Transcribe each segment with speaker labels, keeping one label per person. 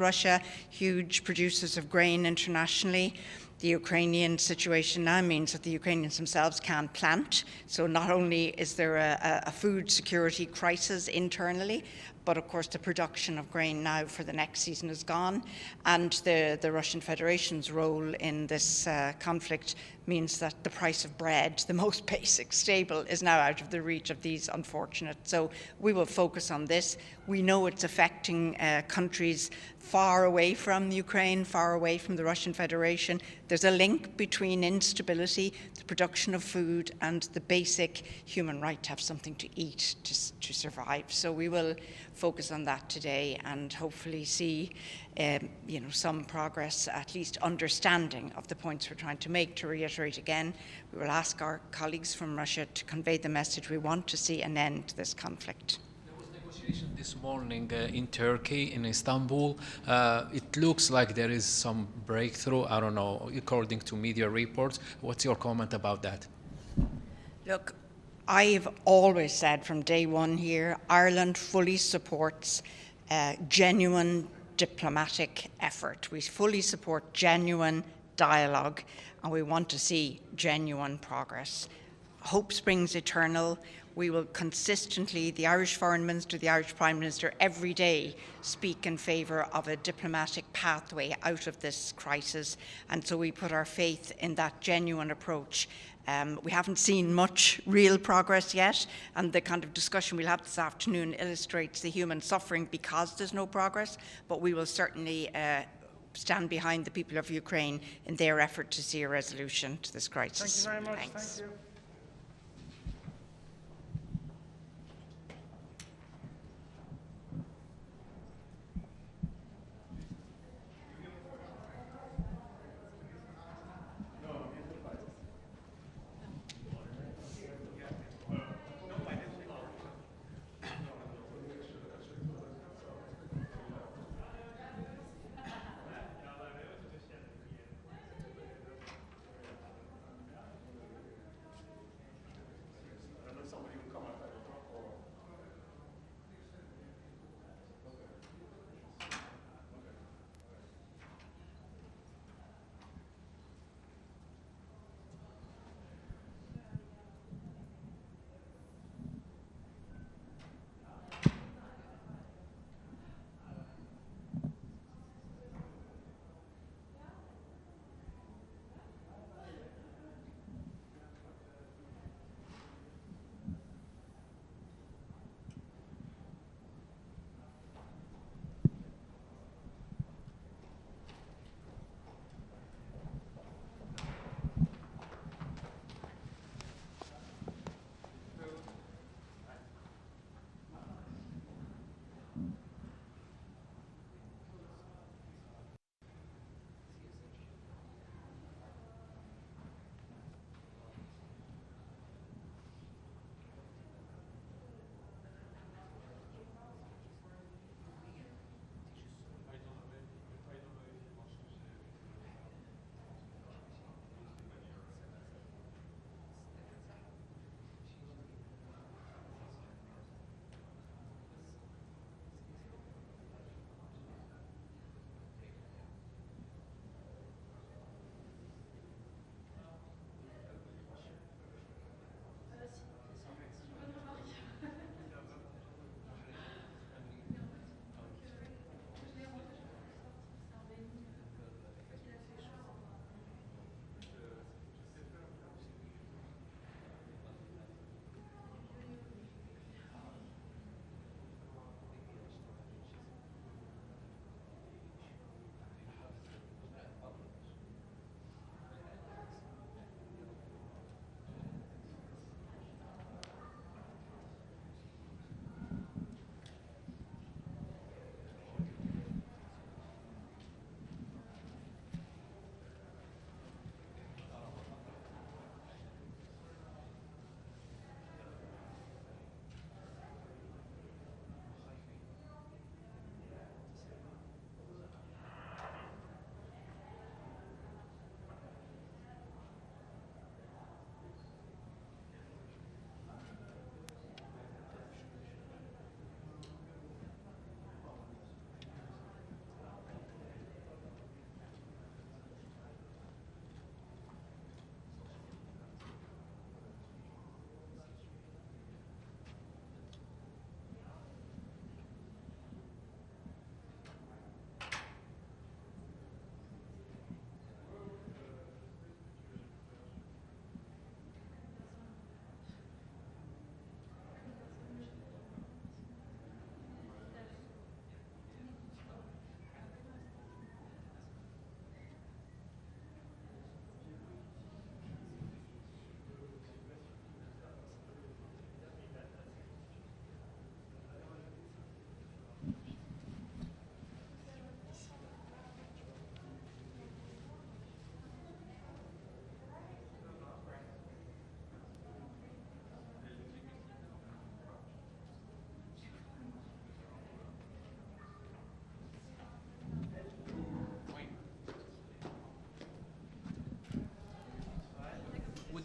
Speaker 1: Russia, huge producers of grain internationally. The Ukrainian situation now means that the Ukrainians themselves can't plant. So not only is there a food security crisis internally, but of course the production of grain now for the next season is gone. And the Russian Federation's role in this conflict means that the price of bread, the most basic staple, is now out of the reach of these unfortunate. So we will focus on this. We know it's affecting countries far away from Ukraine, far away from the Russian Federation. There's a link between instability, the production of food, and the basic human right to have something to eat, to survive. So we will focus on that today and hopefully see some progress, at least understanding of the points we're trying to make. To reiterate again, we will ask our colleagues from Russia to convey the message we want to see an end to this conflict.
Speaker 2: There was negotiation this morning in Turkey, in Istanbul. It looks like there is some breakthrough, I don't know, according to media reports. What's your comment about that?
Speaker 1: Look, I've always said from day one here, Ireland fully supports genuine diplomatic effort. We fully support genuine dialogue, and we want to see genuine progress. Hope springs eternal. We will consistently, the Irish Foreign Minister, the Irish Prime Minister, every day speak in favour of a diplomatic pathway out of this crisis. And so we put our faith in that genuine approach. We haven't seen much real progress yet, and the kind of discussion we'll have this afternoon illustrates the human suffering because there's no progress, but we will certainly stand behind the people of Ukraine in their effort to see a resolution to this crisis.
Speaker 3: Thank you very much.
Speaker 1: Thanks.
Speaker 3: Thank you.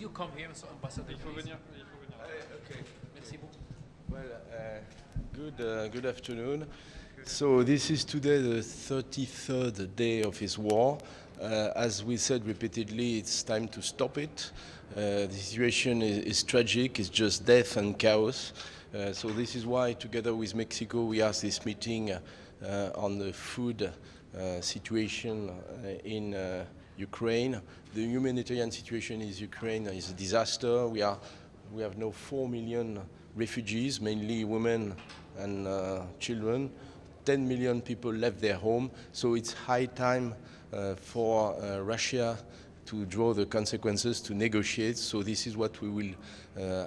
Speaker 2: you come here, so Ambassador?
Speaker 3: Il faut
Speaker 2: please?
Speaker 3: venir.
Speaker 4: Okay.
Speaker 2: Merci beaucoup.
Speaker 4: Well, good afternoon. So this is today the 33rd day of his war. As we said repeatedly, it's time to stop it. The situation is tragic. It's just death and chaos. So this is why, together with Mexico, we asked this meeting on the food situation in Ukraine. The humanitarian situation in Ukraine is a disaster. We have now 4 million refugees, mainly women and children. 10 million people left their home. So it's high time for Russia to draw the consequences, to negotiate. So this is what we will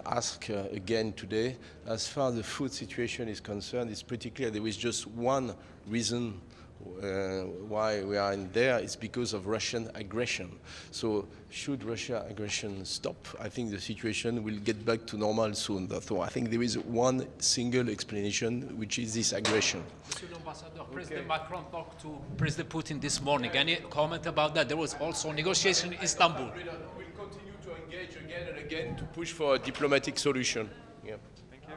Speaker 4: ask again today. As far as the food situation is concerned, it's pretty clear there is just one reason why we are in there. It's because of Russian aggression. So should Russia aggression stop, I think the situation will get back to normal soon. So I think there is one single explanation, which is this aggression.
Speaker 2: Monsieur l'Ambassadeur, President Macron talked to President Putin this morning. Any comment about that? There was also negotiation in Istanbul.
Speaker 4: We'll continue to engage again and again to push for a diplomatic solution. Yeah.
Speaker 3: Thank you.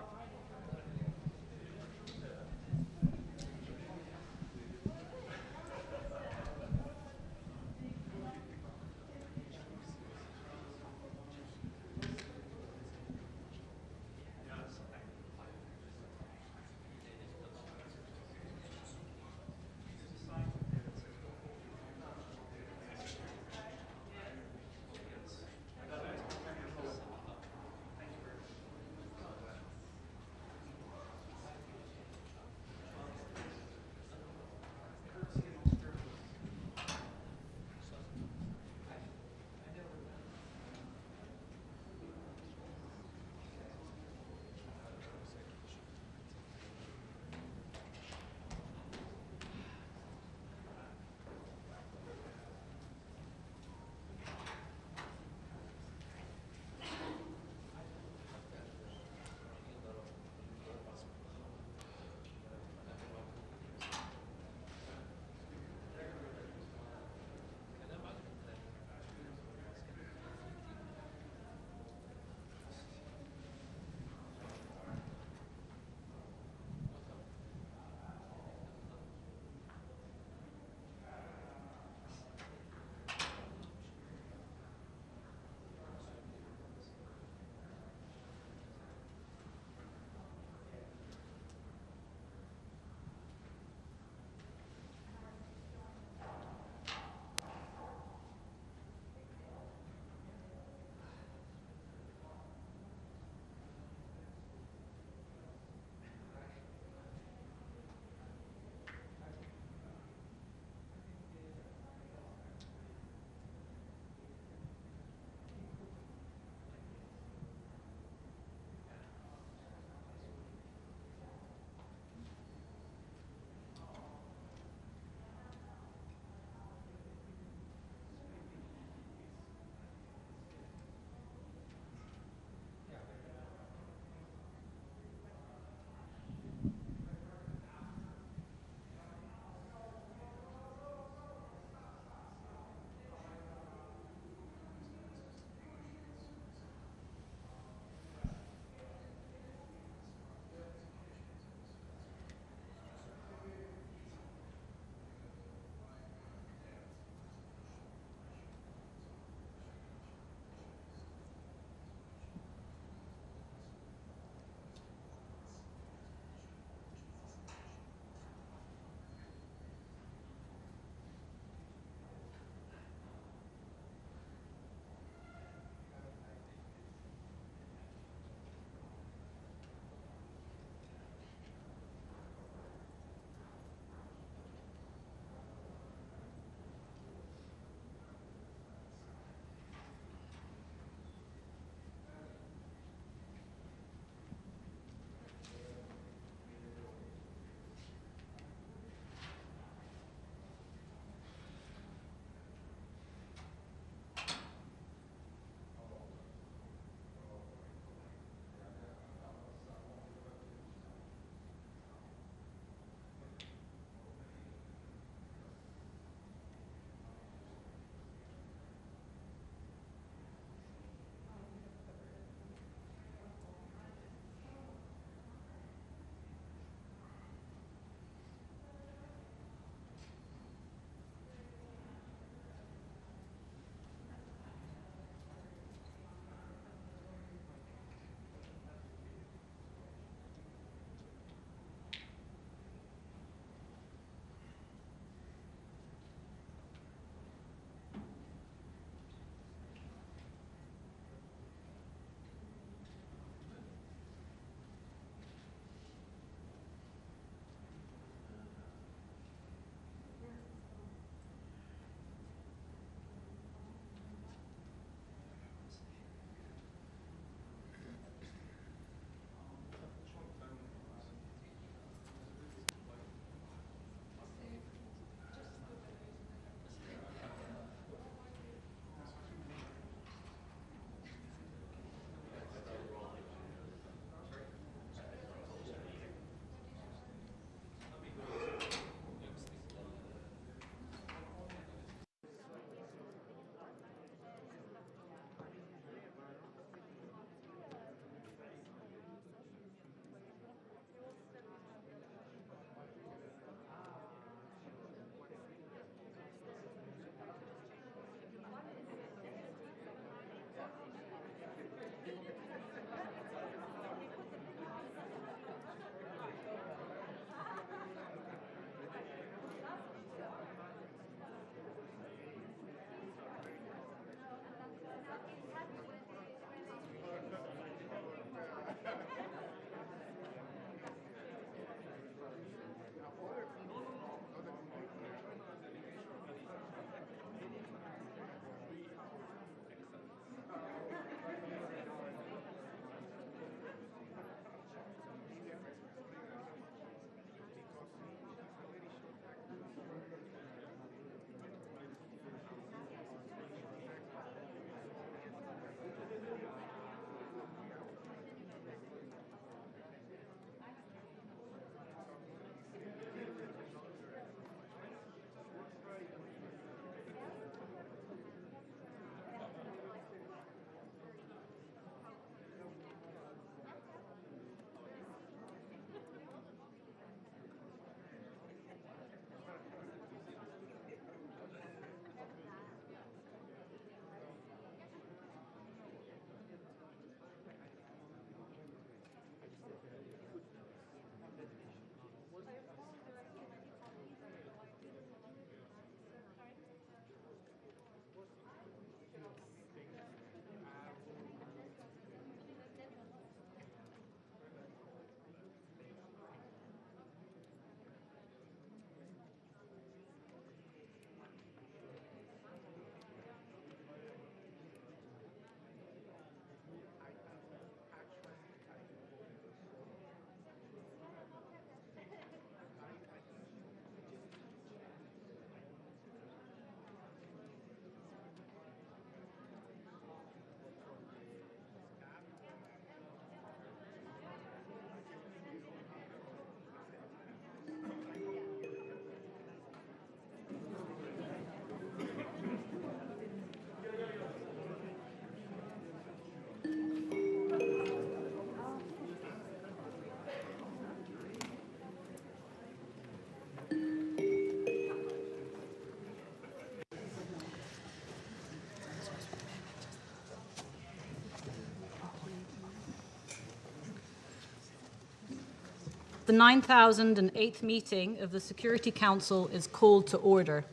Speaker 3: The 9008th meeting of the Security Council is called to order.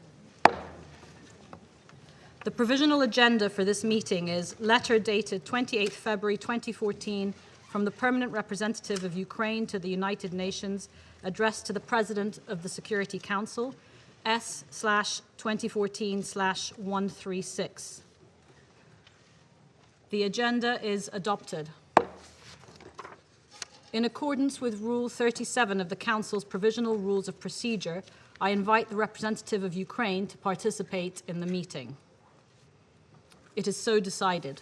Speaker 3: The provisional agenda for this meeting is letter dated 28 February 2014 from the Permanent Representative of Ukraine to the United Nations, addressed to the President of the Security Council, S/2014/136. The agenda is adopted. In accordance with Rule 37 of the Council's Provisional Rules of Procedure, I invite the representative of Ukraine to participate in the meeting. It is so decided.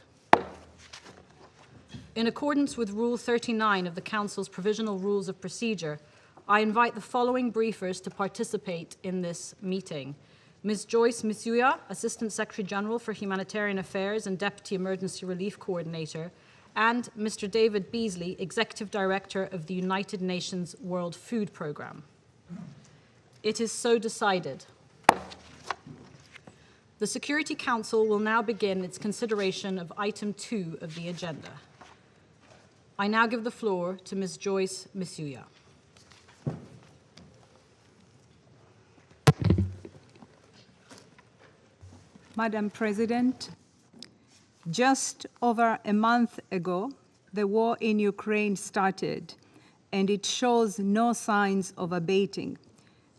Speaker 3: In accordance with Rule 39 of the Council's Provisional Rules of Procedure, I invite the following briefers to participate in this meeting. Ms. Joyce Misuya, Assistant Secretary General for Humanitarian Affairs and Deputy Emergency Relief Coordinator, and Mr. David Beasley, Executive Director of the United Nations World Food Programme. It is so decided. The Security Council will now begin its consideration of item 2 of the agenda. I now give the floor to Ms. Joyce Misuya.
Speaker 5: Madam President, just over a month ago, the war in Ukraine started, and it shows no signs of abating.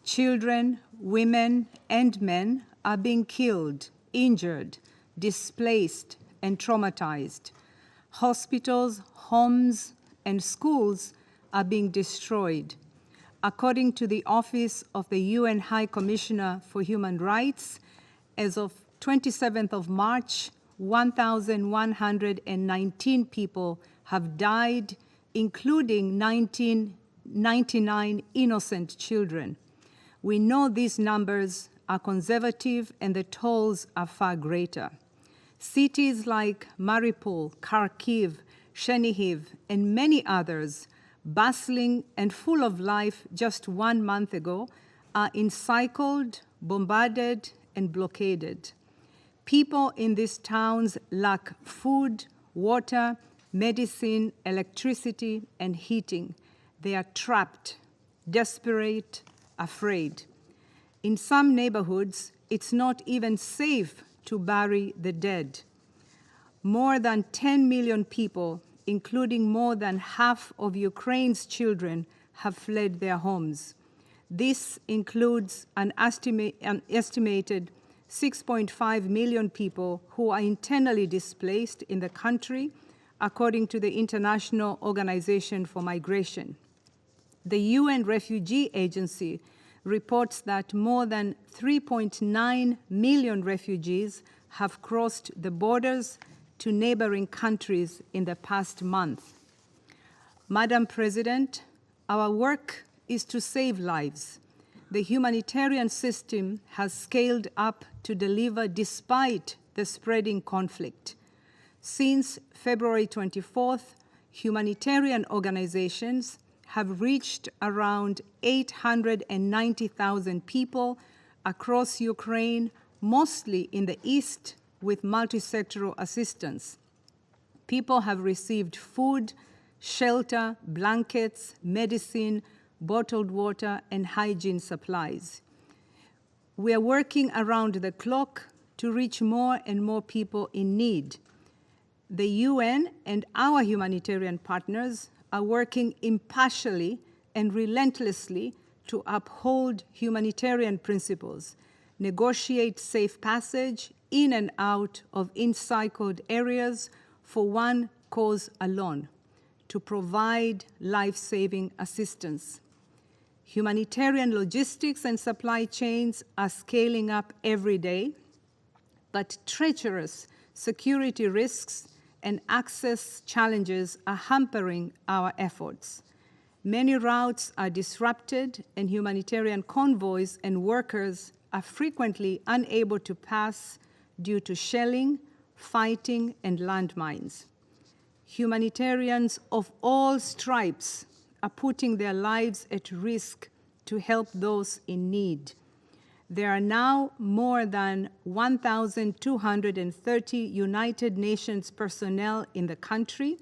Speaker 5: Children, women, and men are being killed, injured, displaced, and traumatized. Hospitals, homes, and schools are being destroyed. According to the Office of the UN High Commissioner for Human Rights, as of 27th of March, 1,119 people have died, including 99 innocent children. We know these numbers are conservative and the tolls are far greater. Cities like Mariupol, Kharkiv, Chernihiv, and many others, bustling and full of life just 1 month ago, are encircled, bombarded, and blockaded. People in these towns lack food, water, medicine, electricity, and heating. They are trapped, desperate, afraid. In some neighborhoods, it's not even safe to bury the dead. More than 10 million people, including more than half of Ukraine's children, have fled their homes. This includes an estimated 6.5 million people who are internally displaced in the country, according to the International Organization for Migration. The UN Refugee Agency reports that more than 3.9 million refugees have crossed the borders to neighboring countries in the past month. Madam President, our work is to save lives. The humanitarian system has scaled up to deliver despite the spreading conflict. Since February 24th, humanitarian organizations have reached around 890,000 people across Ukraine, mostly in the east, with multi-sectoral assistance. People have received food, shelter, blankets, medicine, bottled water, and hygiene supplies. We are working around the clock to reach more and more people in need. The UN and our humanitarian partners are working impartially and relentlessly to uphold humanitarian principles, negotiate safe passage in and out of encircled areas for one cause alone, to provide life-saving assistance. Humanitarian logistics and supply chains are scaling up every day, but treacherous security risks and access challenges are hampering our efforts. Many routes are disrupted, and humanitarian convoys and workers are frequently unable to pass due to shelling, fighting, and landmines. Humanitarians of all stripes are putting their lives at risk to help those in need. There are now more than 1,230 United Nations personnel in the country,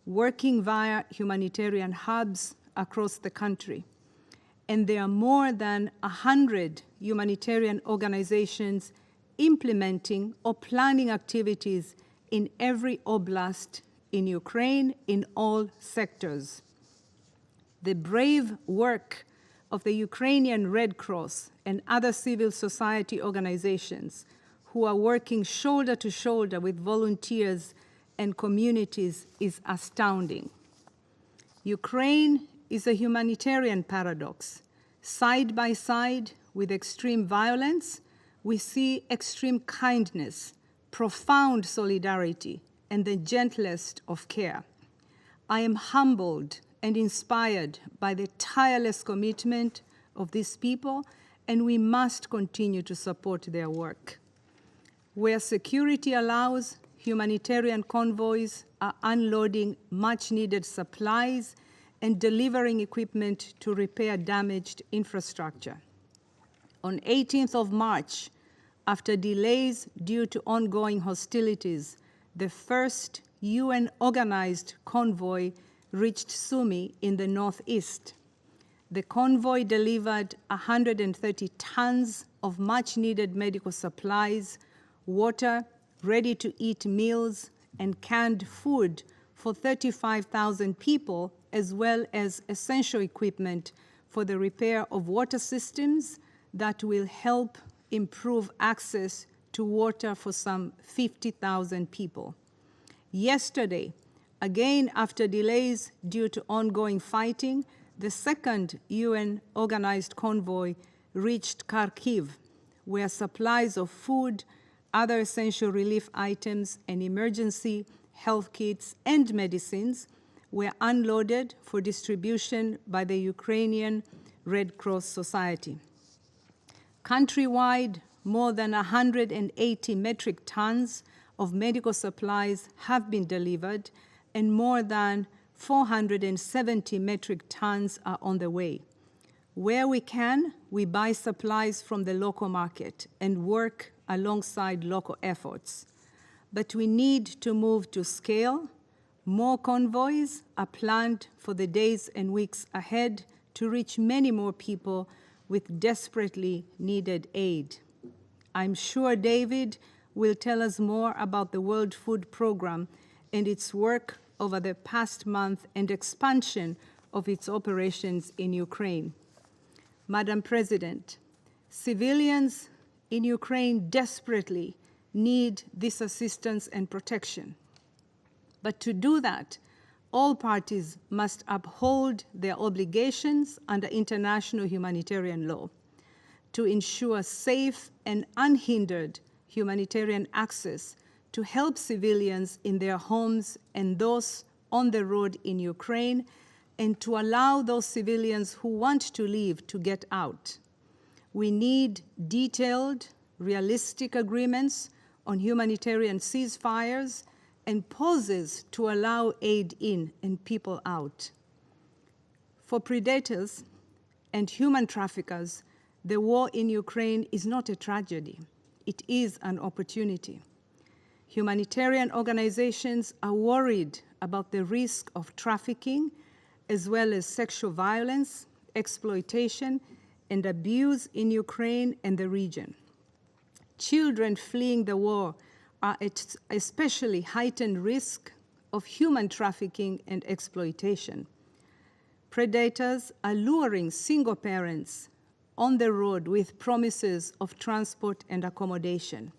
Speaker 5: working via humanitarian hubs across the country. And there are more than 100 humanitarian organizations implementing or planning activities in every oblast in Ukraine in all sectors. The brave work of the Ukrainian Red Cross and other civil society organizations who are working shoulder to shoulder with volunteers and communities is astounding. Ukraine is a humanitarian paradox. Side by side with extreme violence, we see extreme kindness, profound solidarity, and the gentlest of care. I am humbled and inspired by the tireless commitment of these people, and we must continue to support their work. Where security allows, humanitarian convoys are unloading much-needed supplies and delivering equipment to repair damaged infrastructure. On 18th of March, after delays due to ongoing hostilities, the first UN-organized convoy reached Sumy in the northeast. The convoy delivered 130 tons of much-needed medical supplies, water, ready-to-eat meals, and canned food for 35,000 people, as well as essential equipment for the repair of water systems that will help improve access to water for some 50,000 people. Yesterday, again after delays due to ongoing fighting, the second UN-organized convoy reached Kharkiv, where supplies of food, other essential relief items, and emergency health kits and medicines were unloaded for distribution by the Ukrainian Red Cross Society. Countrywide, more than 180 metric tons of medical supplies have been delivered, and more than 470 metric tons are on the way. Where we can, we buy supplies from the local market and work alongside local efforts. But we need to move to scale. More convoys are planned for the days and weeks ahead to reach many more people with desperately needed aid. I'm sure David will tell us more about the World Food Programme and its work over the past month and expansion of its operations in Ukraine. Madam President, civilians in Ukraine desperately need this assistance and protection. But to do that, all parties must uphold their obligations under international humanitarian law to ensure safe and unhindered humanitarian access to help civilians in their homes and those on the road in Ukraine, and to allow those civilians who want to leave to get out. We need detailed, realistic agreements on humanitarian ceasefires and pauses to allow aid in and people out. For predators and human traffickers, the war in Ukraine is not a tragedy. It is an opportunity. Humanitarian organizations are worried about the risk of trafficking, as well as sexual violence, exploitation, and abuse in Ukraine and the region. Children fleeing the war are at especially heightened risk of human trafficking and exploitation. Predators are luring single parents on the road with promises of transport and accommodation.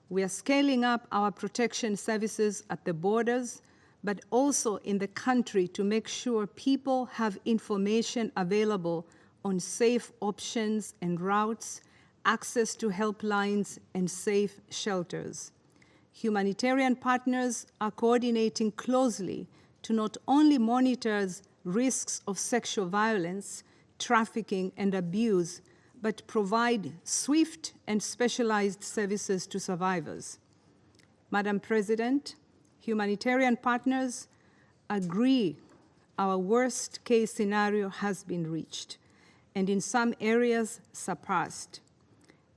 Speaker 5: We are scaling up our protection services at the borders, but also in the country to make sure people have information available on safe options and routes, access to helplines, and safe shelters. Humanitarian partners are coordinating closely to not only monitor risks of sexual violence, trafficking, and abuse, but provide swift and specialized services to survivors. Madam President, humanitarian partners agree our worst-case scenario has been reached, and in some areas surpassed.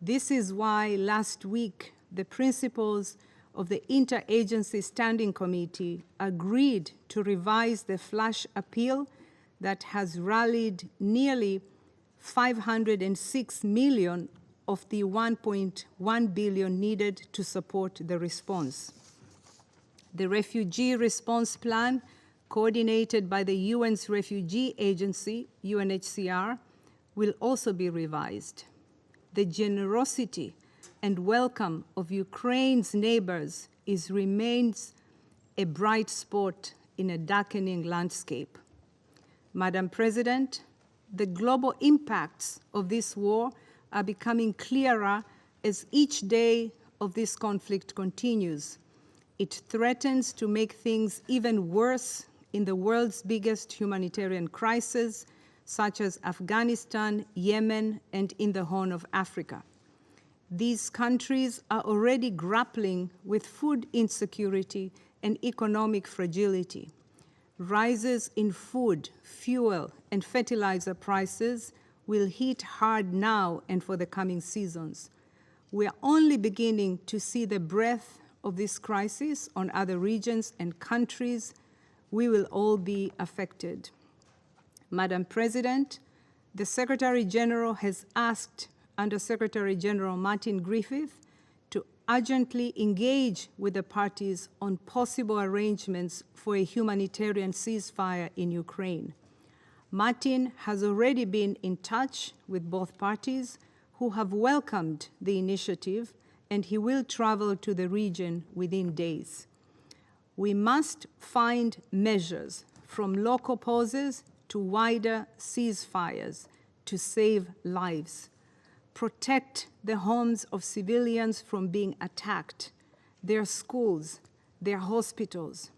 Speaker 5: This is why last week the principals of the Interagency Standing Committee agreed to revise the flash appeal that has rallied nearly 506 million of the 1.1 billion needed to support the response. The Refugee Response Plan, coordinated by the UN's Refugee Agency, UNHCR, will also be revised. The generosity and welcome of Ukraine's neighbors remains a bright spot in a darkening landscape. Madam President, the global impacts of this war are becoming clearer as each day of this conflict continues. It threatens to make things even worse in the world's biggest humanitarian crisis, such as Afghanistan, Yemen, and in the Horn of Africa. These countries are already grappling with food insecurity and economic fragility. Rises in food, fuel, and fertilizer prices will hit hard now and for the coming seasons. We are only beginning to see the breadth of this crisis on other regions and countries. We will all be affected. Madam President, the Secretary General has asked Under-Secretary General Martin Griffiths to urgently engage with the parties on possible arrangements for a humanitarian ceasefire in Ukraine. Martin has already been in touch with both parties, who have welcomed the initiative, and he will travel to the region within days. We must find measures from local pauses to wider ceasefires to save lives. Protect the homes of civilians from being attacked, their schools, their hospitals.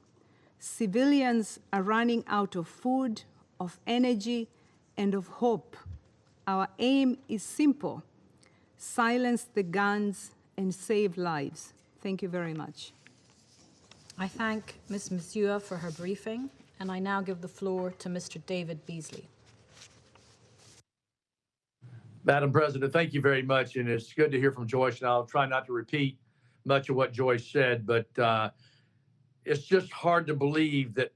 Speaker 5: Civilians are running out of food, of energy, and of hope. Our aim is simple: silence the guns and save lives. Thank you very much.
Speaker 3: I thank Ms. Misiua for her briefing, and I now give the floor to Mr. David Beasley.
Speaker 6: Madam President, thank you very much, and it's good to hear from Joyce, and I'll try not to repeat much of what Joyce said, but it's just hard to believe that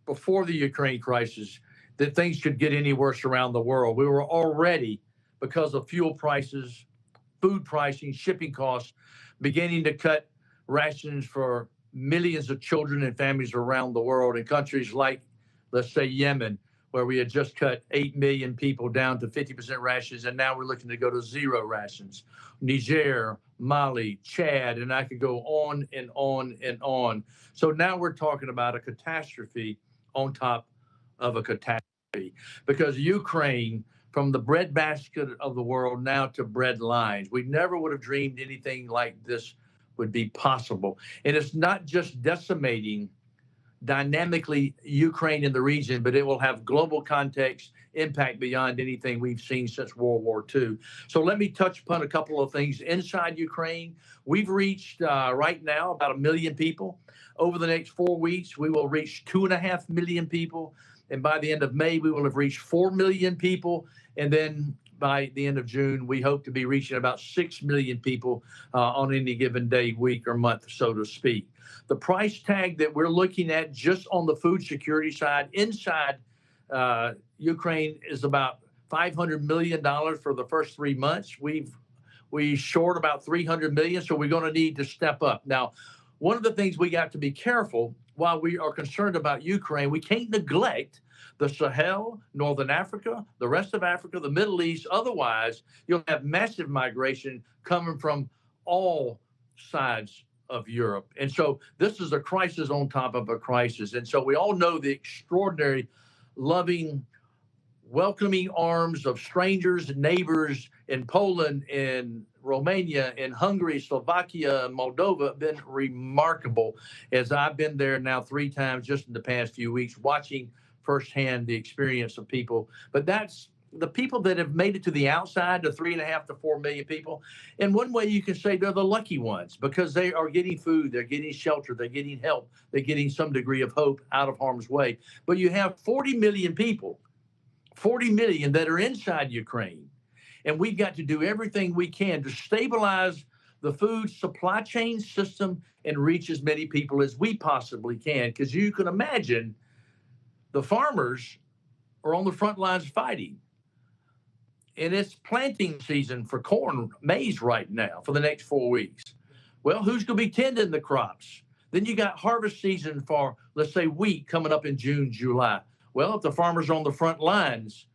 Speaker 6: before the Ukraine crisis, that things could get any worse around the world. We were already, because of fuel prices, food pricing, shipping costs, beginning to cut rations for millions of children and families around the world in countries like, let's say, Yemen, where we had just cut 8 million people down to 50% rations, and now we're looking to go to 0 rations. Niger, Mali, Chad, and I could go on and on and on. So now we're talking about a catastrophe on top of a catastrophe, because Ukraine, from the breadbasket of the world now to bread lines, we never would have dreamed anything like this would be possible. And it's not just decimating dynamically Ukraine in the region, but it will have global context impact beyond anything we've seen since World War II. So let me touch upon a couple of things inside Ukraine. We've reached right now about 1 million people. Over the next 4 weeks, we will reach 2.5 million people. And by the end of May, we will have reached 4 million people. And then by the end of June, we hope to be reaching about 6 million people on any given day, week, or month, so to speak. The price tag that we're looking at just on the food security side inside Ukraine is about $500 million for the first 3 months. We short about 300 million, so we're going to need to step up. Now, one of the things we got to be careful while we are concerned about Ukraine, we can't neglect the Sahel, Northern Africa, the rest of Africa, the Middle East. Otherwise, you'll have massive migration coming from all sides of Europe. And so this is a crisis on top of a crisis. And so we all know the extraordinary, loving, welcoming arms of strangers and neighbors in Poland and Romania and Hungary, Slovakia, and Moldova have been remarkable, as I've been there now 3 times just in the past few weeks, watching firsthand the experience of people. But that's the people that have made it to the outside, the 3.5 to 4 million people. In one way, you can say they're the lucky ones, because they are getting food, they're getting shelter, they're getting help, they're getting some degree of hope out of harm's way. But you have 40 million people, 40 million that are inside Ukraine. And we've got to do everything we can to stabilize the food supply chain system and reach as many people as we possibly can. Because you can imagine the farmers are on the front lines fighting. And it's planting season for corn, maize right now for the next 4 weeks. Well, who's going to be tending the crops? Then you got harvest season for, let's say, wheat coming up in June, July. Well, if the farmers are on the front lines,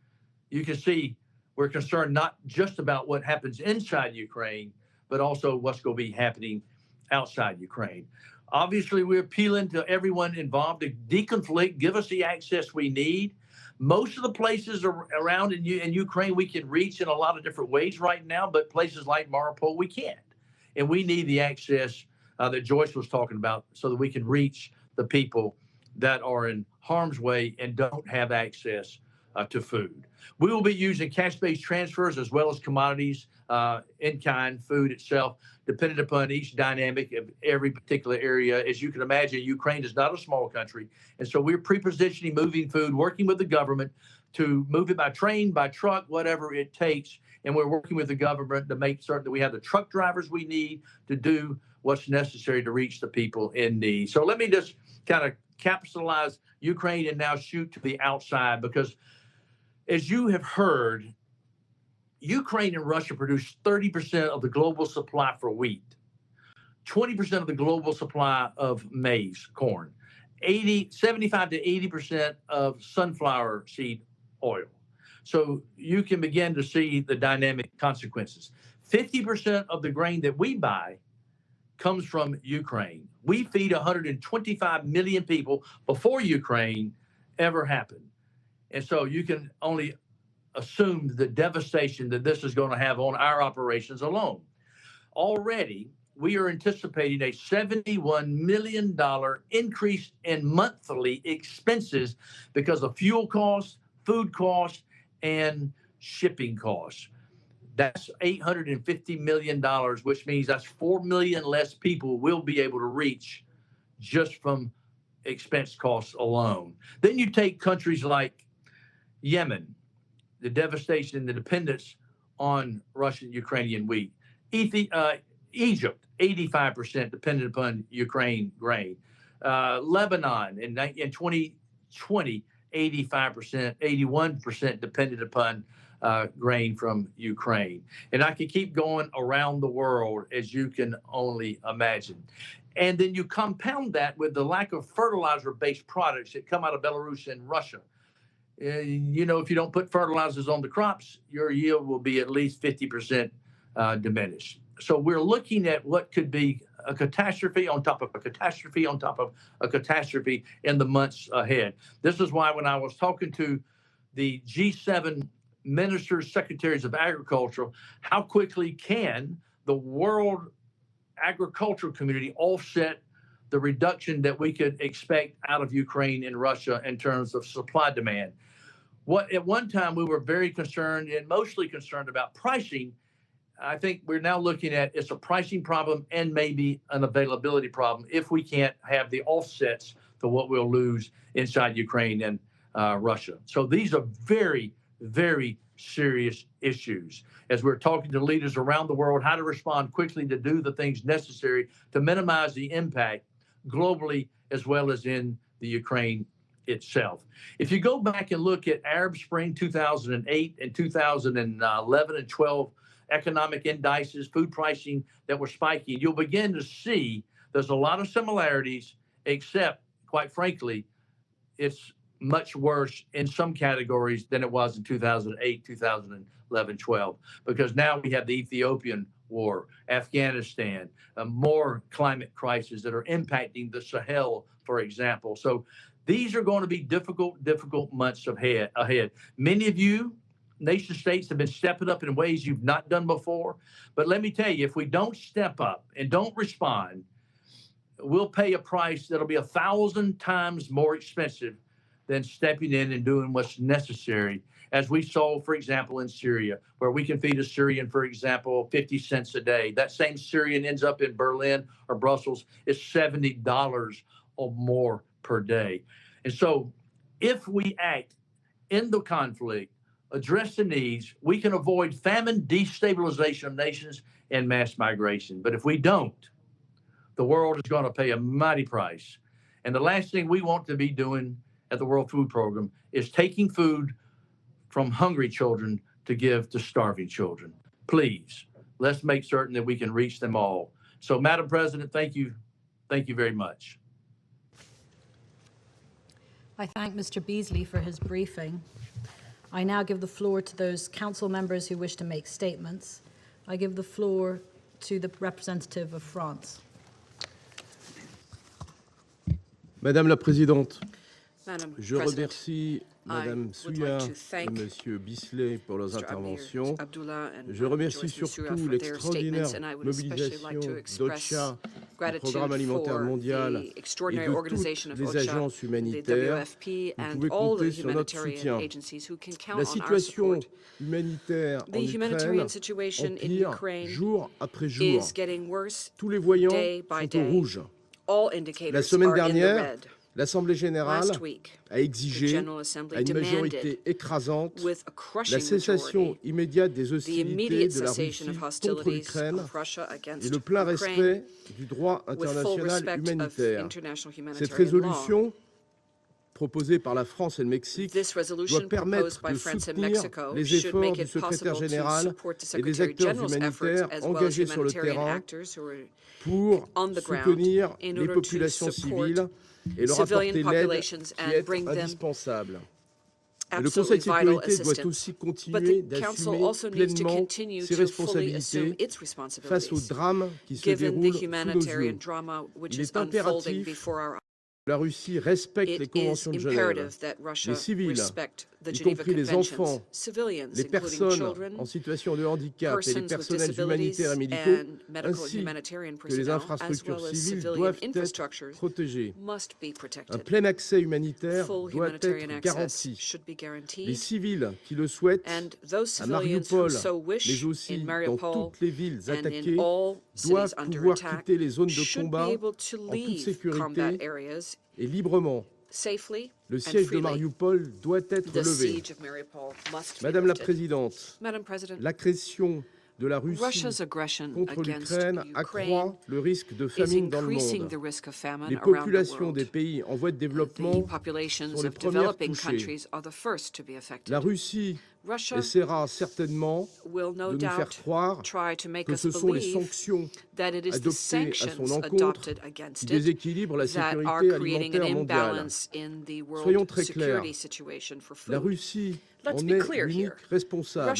Speaker 6: you can see we're concerned not just about what happens inside Ukraine, but also what's going to be happening outside Ukraine. Obviously, we're appealing to everyone involved to deconflict, give us the access we need. Most of the places around in Ukraine we can reach in a lot of different ways right now, but places like Mariupol we can't. And we need the access that Joyce was talking about so that we can reach the people that are in harm's way and don't have access to food. We will be using cash-based transfers as well as commodities in kind, food itself, dependent upon each dynamic of every particular area. As you can imagine, Ukraine is not a small country. And so we're pre-positioning moving food, working with the government to move it by train, by truck, whatever it takes. And we're working with the government to make certain that we have the truck drivers we need to do what's necessary to reach the people in need. So let me just kind of capsulize Ukraine and now shoot to the outside, because as you have heard, Ukraine and Russia produce 30% of the global supply for wheat, 20% of the global supply of maize, corn, 75 to 80% of sunflower seed oil. So you can begin to see the dynamic consequences. 50% of the grain that we buy comes from Ukraine. We feed 125 million people before Ukraine ever happened. And so you can only assume the devastation that this is going to have on our operations alone. Already, we are anticipating a $71 million increase in monthly expenses because of fuel costs, food costs, and shipping costs. That's $850 million, which means that's 4 million less people will be able to reach just from expense costs alone. Then you take countries like Yemen, the devastation and the dependence on Russian Ukrainian wheat. Egypt, 85% dependent upon Ukraine grain. Lebanon in 2020, 85%, 81% dependent upon grain from Ukraine. And I can keep going around the world as you can only imagine. And then you compound that with the lack of fertilizer-based products that come out of Belarus and Russia. You know, if you don't put fertilizers on the crops, your yield will be at least 50% diminished. So we're looking at what could be a catastrophe on top of a catastrophe on top of a catastrophe in the months ahead. This is why when I was talking to the G7 ministers, secretaries of agriculture, how quickly can the world agricultural community offset the reduction that we could expect out of Ukraine and Russia in terms of supply demand? At one time we were very concerned and mostly concerned about pricing. I think we're now looking at it's a pricing problem and maybe an availability problem if we can't have the offsets to what we'll lose inside Ukraine and Russia. So these are very, very serious issues as we're talking to leaders around the world how to respond quickly to do the things necessary to minimize the impact globally as well as in the Ukraine itself. If you go back and look at Arab Spring 2008 and 2011 and 12 economic indices, food pricing that were spiking, you'll begin to see there's a lot of similarities, except, quite frankly, it's much worse in some categories than it was in 2008, 2011, 12, because now we have the Ethiopian war, Afghanistan, more climate crises that are impacting the Sahel, for example. So these are going to be difficult months ahead. Many of you, nation states, have been stepping up in ways you've not done before. But let me tell you, if we don't step up and don't respond, we'll pay a price that'll be 1,000 times more expensive than stepping in and doing what's necessary, as we saw, for example, in Syria, where we can feed a Syrian, for example, 50 cents a day. That same Syrian ends up in Berlin or Brussels, it's $70 or more per day. And so if we act in the conflict, address the needs, we can avoid famine, destabilization of nations, and mass migration. But if we don't, the world is going to pay a mighty price. And the last thing we want to be doing at the World Food Program is taking food from hungry children to give to starving children. Please, let's make certain that we can reach them all. So, Madam President, thank you. Thank you very much.
Speaker 3: I thank Mr. Beasley for his briefing. I now give the floor to those council members who wish to make statements. I give the floor to the representative of France.
Speaker 4: Madame la Présidente,
Speaker 7: Madam
Speaker 4: je
Speaker 7: President,
Speaker 4: remercie Madame Souya et Monsieur Bisley pour leurs interventions. Je remercie surtout l'extraordinaire mobilisation d'OCHA, du Programme alimentaire mondial et de toutes les agences humanitaires. Vous pouvez compter sur notre soutien. La situation humanitaire en Ukraine empire jour après jour. Tous les voyants sont au rouge. La semaine dernière, l'Assemblée générale a exigé, à une majorité écrasante, la cessation immédiate des hostilités de la Russie contre l'Ukraine et le plein respect du droit international humanitaire. Cette résolution, proposée par la France et le Mexique, doit permettre de soutenir les efforts du secrétaire général et des acteurs humanitaires engagés sur le terrain pour soutenir les populations civiles et leur apporter l'aide qui est indispensable. Et le Conseil de sécurité doit aussi continuer d'assumer pleinement ses responsabilités face aux drames qui se déroulent sous nos yeux. Il est impératif que la Russie respecte les conventions de Genève. Les civils, y compris les enfants, les personnes en situation de handicap et les personnels humanitaires et médicaux, ainsi que les infrastructures civiles doivent être protégées. Un plein accès humanitaire doit être garanti. Les civils qui le souhaitent, à Mariupol, mais aussi dans toutes les villes attaquées, doivent pouvoir quitter les zones de combat en toute sécurité et librement. Le siège de Mariupol doit être levé. Madame la Présidente, l'agression de la Russie contre l'Ukraine accroît le risque de famine dans le monde. Les populations des pays en voie de développement sont les premières touchées. La Russie essaiera certainement de nous faire croire que ce sont les sanctions adoptées à son encontre qui déséquilibrent la sécurité alimentaire mondiale. Soyons très clairs, la Russie en est l'unique responsable.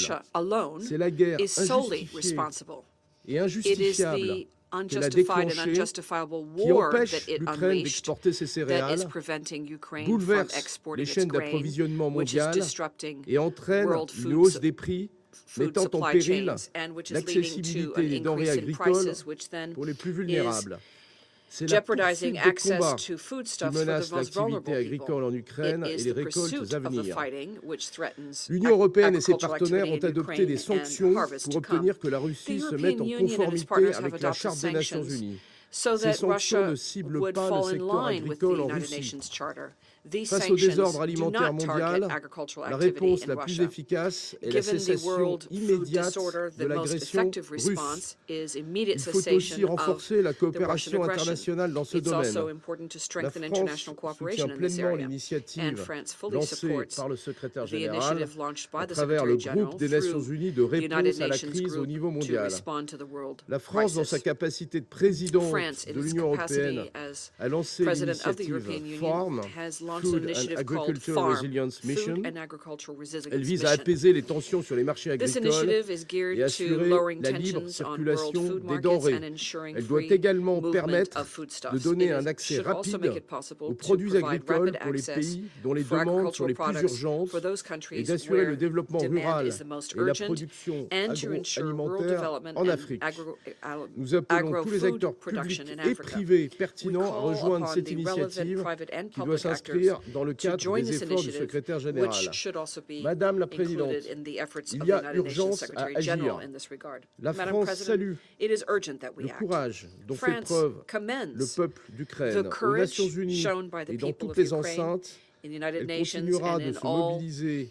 Speaker 4: C'est la guerre injustifiée et injustifiable qu'elle a déclenchée qui empêche l'Ukraine d'exporter ses céréales, bouleverse les chaînes d'approvisionnement mondiales et entraîne une hausse des prix mettant en péril l'accessibilité des denrées agricoles pour les plus vulnérables. C'est la poursuite des combats qui menacent l'activité agricole en Ukraine et les récoltes à venir. L'Union européenne et ses partenaires ont adopté des sanctions pour obtenir que la Russie se mette en conformité avec la Charte des Nations Unies. Ces sanctions ne ciblent pas le secteur agricole en Russie. Face au désordre alimentaire mondial, la réponse la plus efficace est la cessation immédiate de l'agression russe. Il faut aussi renforcer la coopération internationale dans ce domaine. La France soutient pleinement l'initiative lancée par le secrétaire général à travers le groupe des Nations Unies de réponse à la crise au niveau mondial. La France, dans sa capacité de présidente de l'Union européenne, a lancé l'initiative FARM, Food and Agricultural Resilience Mission. Elle vise à apaiser les tensions sur les marchés agricoles et assurer la libre circulation des denrées. Elle doit également permettre de donner un accès rapide aux produits agricoles pour les pays dont les demandes sont les plus urgentes et d'assurer le développement rural et la production agroalimentaire en Afrique. Nous appelons tous les acteurs publics et privés pertinents à rejoindre cette initiative qui doit s'inscrire dans le cadre des efforts du secrétaire général. Madame la Présidente, il y a urgence à agir. La France salue le courage dont fait preuve le peuple d'Ukraine. Aux Nations Unies et dans toutes les enceintes, elle continuera de se mobiliser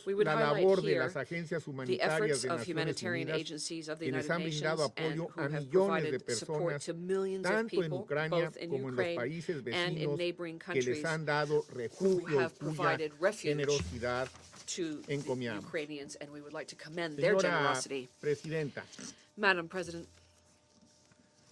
Speaker 7: We would
Speaker 8: la
Speaker 7: highlight
Speaker 8: labor de
Speaker 7: here
Speaker 8: las agencias
Speaker 7: the
Speaker 8: humanitarias
Speaker 7: efforts
Speaker 8: de
Speaker 7: of
Speaker 8: Naciones
Speaker 7: humanitarian
Speaker 8: Unidas
Speaker 7: agencies of the
Speaker 8: que les
Speaker 7: United
Speaker 8: han brindado
Speaker 7: Nations and
Speaker 8: apoyo
Speaker 7: who
Speaker 8: a
Speaker 7: have
Speaker 8: millones de
Speaker 7: provided support
Speaker 8: personas,
Speaker 7: to millions of
Speaker 8: tanto en
Speaker 7: people,
Speaker 8: Ucrania
Speaker 7: both in
Speaker 8: como en los
Speaker 7: Ukraine
Speaker 8: países
Speaker 7: and in
Speaker 8: vecinos
Speaker 7: neighboring
Speaker 8: que les
Speaker 7: countries
Speaker 8: han dado
Speaker 7: who
Speaker 8: refugio,
Speaker 7: have
Speaker 8: cuya
Speaker 7: provided refuge
Speaker 8: generosidad
Speaker 7: to the
Speaker 8: encomiamos.
Speaker 7: Ukrainians, and we would like to commend their
Speaker 8: Señora
Speaker 7: generosity.
Speaker 8: Presidenta,
Speaker 7: Madam President,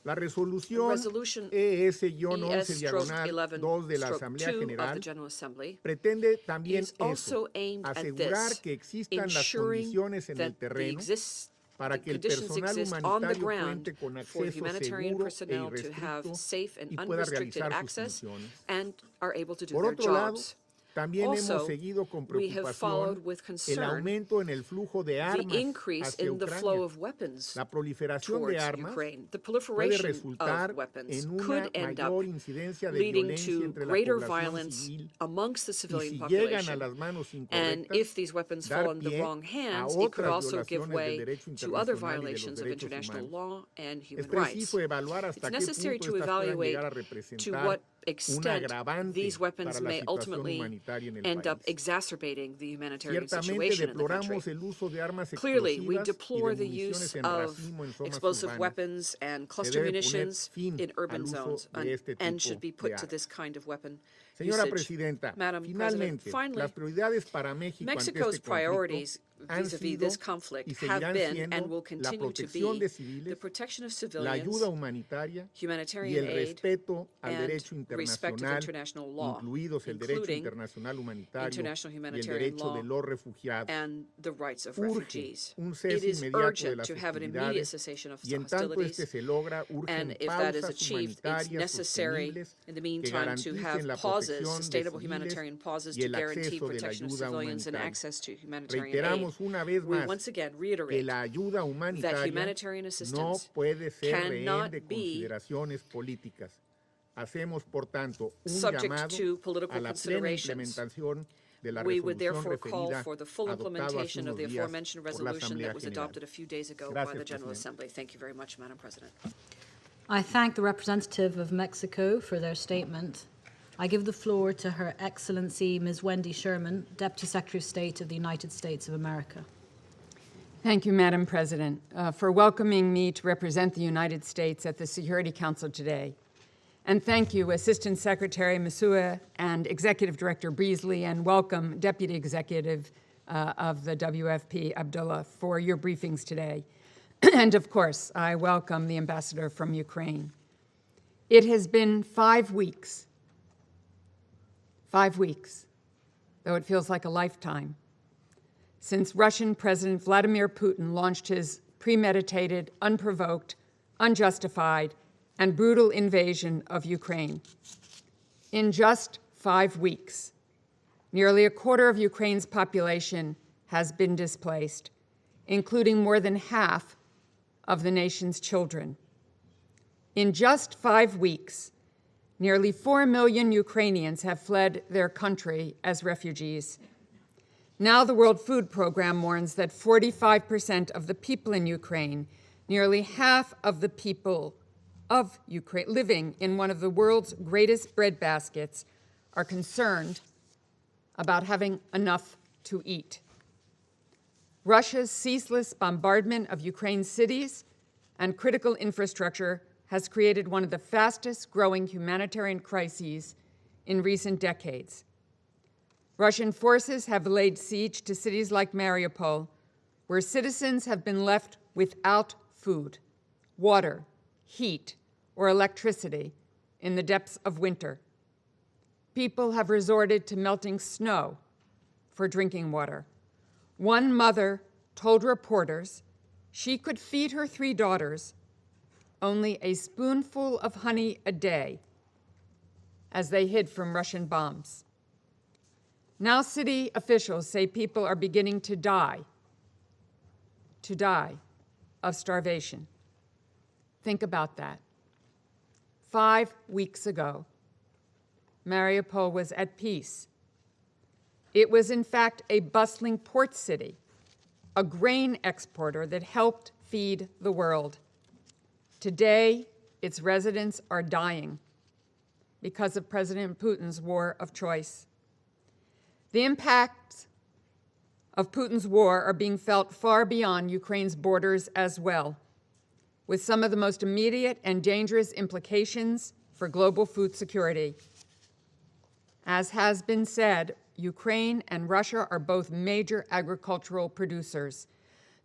Speaker 8: la resolución
Speaker 7: Resolution
Speaker 8: ES-11-2 de la Asamblea
Speaker 7: ES-2 of
Speaker 8: General
Speaker 7: the General Assembly
Speaker 8: pretende también
Speaker 7: is also aimed at
Speaker 8: asegurar
Speaker 7: this,
Speaker 8: que existan las
Speaker 7: ensuring
Speaker 8: condiciones en el
Speaker 7: that the
Speaker 8: terreno
Speaker 7: para
Speaker 8: que el
Speaker 7: conditions
Speaker 8: personal
Speaker 7: exist on the
Speaker 8: humanitario
Speaker 7: ground
Speaker 8: cuente con
Speaker 7: for
Speaker 8: acceso
Speaker 7: humanitarian
Speaker 8: seguro e
Speaker 7: personnel to have
Speaker 8: irrestricto
Speaker 7: safe and
Speaker 8: y pueda
Speaker 7: unrestricted
Speaker 8: realizar sus
Speaker 7: access
Speaker 8: funciones.
Speaker 7: and are able to do
Speaker 8: Por
Speaker 7: their
Speaker 8: otro lado,
Speaker 7: jobs.
Speaker 8: también
Speaker 7: Also,
Speaker 8: hemos seguido con
Speaker 7: we have followed
Speaker 8: preocupación
Speaker 7: with
Speaker 8: el
Speaker 7: concern
Speaker 8: aumento en el flujo de armas
Speaker 7: the increase
Speaker 8: hacia
Speaker 7: in the flow
Speaker 8: Ucrania.
Speaker 7: of weapons
Speaker 8: La proliferación de
Speaker 7: towards
Speaker 8: armas
Speaker 7: Ukraine. The
Speaker 8: puede
Speaker 7: proliferation
Speaker 8: resultar
Speaker 7: of weapons
Speaker 8: en una
Speaker 7: could end up
Speaker 8: mayor incidencia de
Speaker 7: leading
Speaker 8: violencia
Speaker 7: to
Speaker 8: entre la
Speaker 7: greater
Speaker 8: población
Speaker 7: violence
Speaker 8: civil
Speaker 7: amongst the
Speaker 8: y
Speaker 7: civilian
Speaker 8: si llegan a
Speaker 7: population.
Speaker 8: las manos
Speaker 7: And
Speaker 8: incorrectas,
Speaker 7: if these weapons
Speaker 8: dar
Speaker 7: fall into the
Speaker 8: pie
Speaker 7: wrong
Speaker 8: a
Speaker 7: hands, it could
Speaker 8: otras
Speaker 7: also give
Speaker 8: violaciones del
Speaker 7: way
Speaker 8: derecho
Speaker 7: to other
Speaker 8: internacional y de los
Speaker 7: violations of
Speaker 8: derechos
Speaker 7: international
Speaker 8: humanos.
Speaker 7: law and
Speaker 8: Es
Speaker 7: human rights.
Speaker 8: preciso evaluar hasta
Speaker 7: It's
Speaker 8: qué
Speaker 7: necessary
Speaker 8: punto
Speaker 7: to
Speaker 8: estas puedan
Speaker 7: evaluate
Speaker 8: llegar a
Speaker 7: to
Speaker 8: representar
Speaker 7: what
Speaker 8: un
Speaker 7: extent
Speaker 8: agravante
Speaker 7: these weapons
Speaker 8: para la
Speaker 7: may
Speaker 8: situación
Speaker 7: ultimately
Speaker 8: humanitaria en el
Speaker 7: end up
Speaker 8: país.
Speaker 7: exacerbating the humanitarian
Speaker 8: Ciertamente
Speaker 7: situation in the country.
Speaker 8: deploramos el uso de armas
Speaker 7: Clearly, we
Speaker 8: explosivas y
Speaker 7: deplore
Speaker 8: de
Speaker 7: the use
Speaker 8: municiones en
Speaker 7: of
Speaker 8: racimo en zonas
Speaker 7: explosive
Speaker 8: urbanas.
Speaker 7: weapons and
Speaker 8: Se
Speaker 7: cluster
Speaker 8: debe poner
Speaker 7: munitions
Speaker 8: fin
Speaker 7: in urban
Speaker 8: al uso
Speaker 7: zones.
Speaker 8: de este
Speaker 7: An end
Speaker 8: tipo
Speaker 7: should be
Speaker 8: de
Speaker 7: put to
Speaker 8: armas.
Speaker 7: this kind of weapon
Speaker 8: Señora
Speaker 7: usage.
Speaker 8: Presidenta,
Speaker 7: Madam President,
Speaker 8: finalmente,
Speaker 7: finally,
Speaker 8: las prioridades para México ante
Speaker 7: Mexico's
Speaker 8: este conflicto
Speaker 7: priorities
Speaker 8: han
Speaker 7: vis-a-vis
Speaker 8: sido
Speaker 7: this
Speaker 8: y
Speaker 7: conflict
Speaker 8: seguirán
Speaker 7: have been
Speaker 8: siendo
Speaker 7: and will
Speaker 8: la
Speaker 7: continue to
Speaker 8: protección
Speaker 7: be
Speaker 8: de
Speaker 7: the
Speaker 8: civiles,
Speaker 7: protection of
Speaker 8: la
Speaker 7: civilians,
Speaker 8: ayuda humanitaria y
Speaker 7: humanitarian
Speaker 8: el
Speaker 7: aid,
Speaker 8: respeto al
Speaker 7: and
Speaker 8: derecho
Speaker 7: respect of
Speaker 8: internacional,
Speaker 7: international law,
Speaker 8: incluidos el derecho
Speaker 7: including
Speaker 8: internacional humanitario
Speaker 7: international
Speaker 8: y el
Speaker 7: humanitarian
Speaker 8: derecho
Speaker 7: law
Speaker 8: de los refugiados.
Speaker 7: and the rights of
Speaker 8: Urge
Speaker 7: refugees.
Speaker 8: un
Speaker 7: It
Speaker 8: cese
Speaker 7: is
Speaker 8: inmediato de
Speaker 7: urgent
Speaker 8: las
Speaker 7: to have an immediate
Speaker 8: hostilidades
Speaker 7: cessation of
Speaker 8: y en tanto este
Speaker 7: hostilities,
Speaker 8: se logra, urgen
Speaker 7: and if that is
Speaker 8: pausas
Speaker 7: achieved, it's
Speaker 8: humanitarias
Speaker 7: necessary
Speaker 8: sostenibles
Speaker 7: in the
Speaker 8: que
Speaker 7: meantime to
Speaker 8: garanticen
Speaker 7: have
Speaker 8: la
Speaker 7: pauses,
Speaker 8: protección de
Speaker 7: sustainable
Speaker 8: civiles
Speaker 7: humanitarian pauses
Speaker 8: y
Speaker 7: to
Speaker 8: el
Speaker 7: guarantee
Speaker 8: acceso de la
Speaker 7: protection of
Speaker 8: ayuda
Speaker 7: civilians and
Speaker 8: humanitaria.
Speaker 7: access to humanitarian aid.
Speaker 8: Reiteramos una vez
Speaker 7: We
Speaker 8: más
Speaker 7: once again
Speaker 8: que
Speaker 7: reiterate
Speaker 8: la ayuda
Speaker 7: that
Speaker 8: humanitaria
Speaker 7: humanitarian
Speaker 8: no
Speaker 7: assistance
Speaker 8: puede ser rehén
Speaker 7: cannot
Speaker 8: de
Speaker 7: be
Speaker 8: consideraciones políticas. Hacemos, por tanto, un
Speaker 7: subject
Speaker 8: llamado
Speaker 7: to
Speaker 8: a
Speaker 7: political
Speaker 8: la plena
Speaker 7: considerations.
Speaker 8: implementación de la
Speaker 7: We would
Speaker 8: resolución
Speaker 7: therefore call
Speaker 8: referida
Speaker 7: for the full
Speaker 8: adoptado hace
Speaker 7: implementation of
Speaker 8: unos
Speaker 7: the
Speaker 8: días
Speaker 7: aforementioned
Speaker 8: por la
Speaker 7: resolution
Speaker 8: Asamblea
Speaker 7: that was
Speaker 8: General.
Speaker 7: adopted a few days ago by
Speaker 8: Gracias,
Speaker 7: the General
Speaker 8: Presidente.
Speaker 7: Assembly. Thank you very much, Madam President.
Speaker 3: I thank the representative of Mexico for their statement. I give the floor to Her Excellency Ms. Wendy Sherman, Deputy Secretary of State of the United States of America.
Speaker 9: Thank you, Madam President, for welcoming me to represent the United States at the Security Council today. And thank you, Assistant Secretary Masua and Executive Director Beasley, and welcome Deputy Executive of the WFP, Abdullah, for your briefings today. And of course, I welcome the Ambassador from Ukraine. It has been 5 weeks, though it feels like a lifetime, since Russian President Vladimir Putin launched his premeditated, unprovoked, unjustified, and brutal invasion of Ukraine. In just 5 weeks, nearly a quarter of Ukraine's population has been displaced, including more than half of the nation's children. In just 5 weeks, nearly 4 million Ukrainians have fled their country as refugees. Now the World Food Program warns that 45% of the people in Ukraine, nearly half of the people of Ukraine living in one of the world's greatest breadbaskets, are concerned about having enough to eat. Russia's ceaseless bombardment of Ukraine's cities and critical infrastructure has created one of the fastest growing humanitarian crises in recent decades. Russian forces have laid siege to cities like Mariupol, where citizens have been left without food, water, heat, or electricity in the depths of winter. People have resorted to melting snow for drinking water. One mother told reporters she could feed her 3 daughters only a spoonful of honey a day as they hid from Russian bombs. Now city officials say people are beginning to die of starvation. Think about that. 5 weeks ago, Mariupol was at peace. It was, in fact, a bustling port city, a grain exporter that helped feed the world. Today, its residents are dying because of President Putin's war of choice. The impacts of Putin's war are being felt far beyond Ukraine's borders as well, with some of the most immediate and dangerous implications for global food security. As has been said, Ukraine and Russia are both major agricultural producers.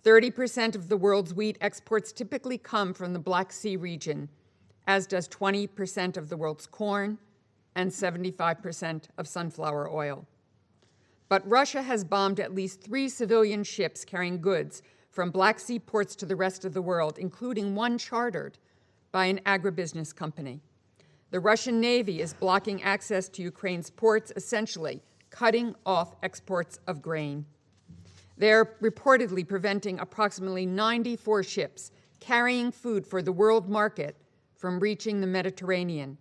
Speaker 9: 30% of the world's wheat exports typically come from the Black Sea region, as does 20% of the world's corn and 75% of sunflower oil. But Russia has bombed at least 3 civilian ships carrying goods from Black Sea ports to the rest of the world, including one chartered by an agribusiness company. The Russian Navy is blocking access to Ukraine's ports, essentially cutting off exports of grain. They're reportedly preventing approximately 94 ships carrying food for the world market from reaching the Mediterranean.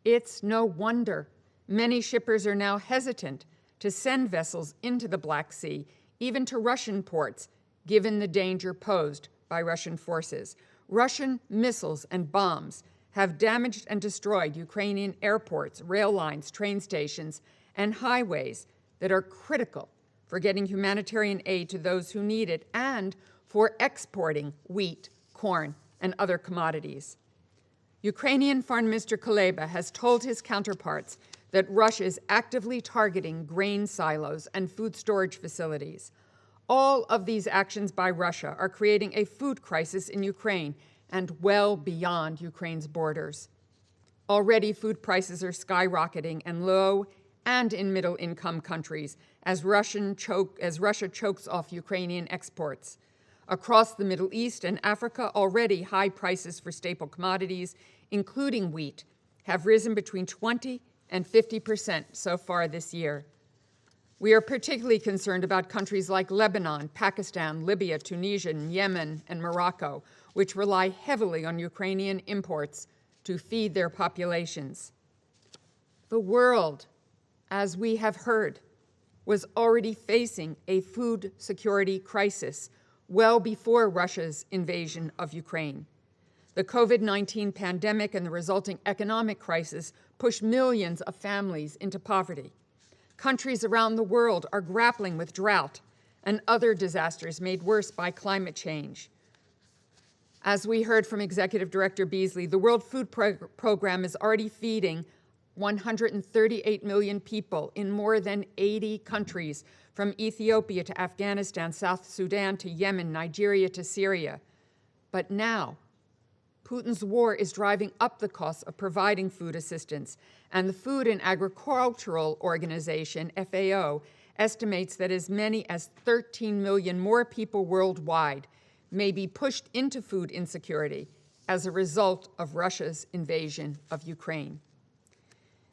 Speaker 9: It's no wonder many shippers are now hesitant to send vessels into the Black Sea, even to Russian ports, given the danger posed by Russian forces. Russian missiles and bombs have damaged and destroyed Ukrainian airports, rail lines, train stations, and highways that are critical for getting humanitarian aid to those who need it and for exporting wheat, corn, and other commodities. Ukrainian Foreign Minister Kuleba has told his counterparts that Russia is actively targeting grain silos and food storage facilities. All of these actions by Russia are creating a food crisis in Ukraine and well beyond Ukraine's borders. Already, food prices are skyrocketing in low and in middle-income countries as Russia chokes off Ukrainian exports. Across the Middle East and Africa, already high prices for staple commodities, including wheat, have risen between 20 and 50% so far this year. We are particularly concerned about countries like Lebanon, Pakistan, Libya, Tunisia, Yemen, and Morocco, which rely heavily on Ukrainian imports to feed their populations. The world, as we have heard, was already facing a food security crisis well before Russia's invasion of Ukraine. The COVID-19 pandemic and the resulting economic crisis pushed millions of families into poverty. Countries around the world are grappling with drought and other disasters made worse by climate change. As we heard from Executive Director Beasley, the World Food Program is already feeding 138 million people in more than 80 countries, from Ethiopia to Afghanistan, South Sudan to Yemen, Nigeria to Syria. But now, Putin's war is driving up the costs of providing food assistance, and the Food and Agricultural Organization, FAO, estimates that as many as 13 million more people worldwide may be pushed into food insecurity as a result of Russia's invasion of Ukraine.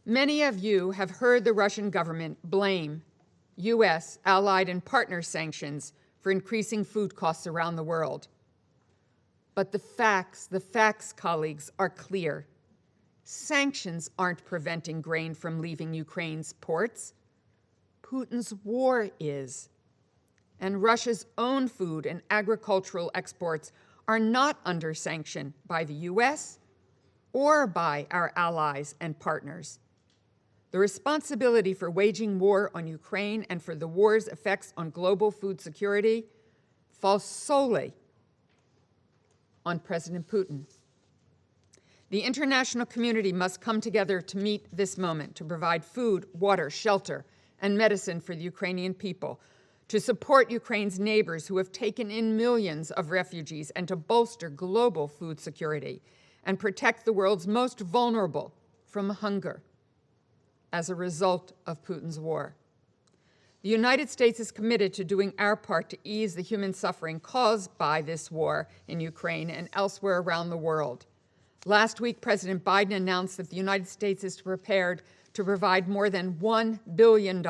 Speaker 9: Many of you have heard the Russian government blame U.S., allied, and partner sanctions for increasing food costs around the world. But the facts, colleagues, are clear. Sanctions aren't preventing grain from leaving Ukraine's ports. Putin's war is. And Russia's own food and agricultural exports are not under sanction by the U.S. or by our allies and partners. The responsibility for waging war on Ukraine and for the war's effects on global food security falls solely on President Putin. The international community must come together to meet this moment, to provide food, water, shelter, and medicine for the Ukrainian people, to support Ukraine's neighbors who have taken in millions of refugees, and to bolster global food security and protect the world's most vulnerable from hunger as a result of Putin's war. The United States is committed to doing our part to ease the human suffering caused by this war in Ukraine and elsewhere around the world. Last week, President Biden announced that the United States is prepared to provide more than $1 billion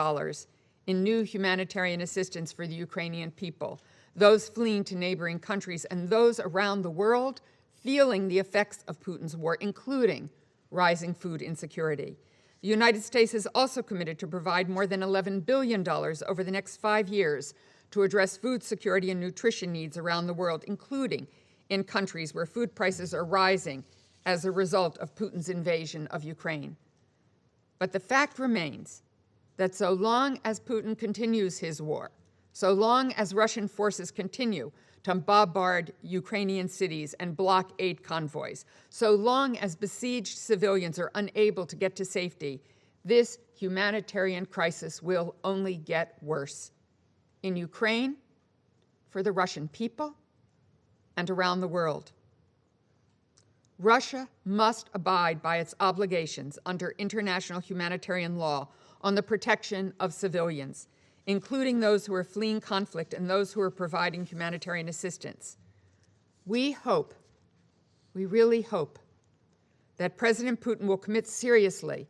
Speaker 9: in new humanitarian assistance for the Ukrainian people, those fleeing to neighboring countries and those around the world feeling the effects of Putin's war, including rising food insecurity. The United States is also committed to provide more than $11 billion over the next 5 years to address food security and nutrition needs around the world, including in countries where food prices are rising as a result of Putin's invasion of Ukraine. But the fact remains that so long as Putin continues his war, so long as Russian forces continue to bombard Ukrainian cities and block aid convoys, so long as besieged civilians are unable to get to safety, this humanitarian crisis will only get worse in Ukraine, for the Russian people, and around the world. Russia must abide by its obligations under international humanitarian law on the protection of civilians, including those who are fleeing conflict and those who are providing humanitarian assistance. We hope, we really hope, that President Putin will commit seriously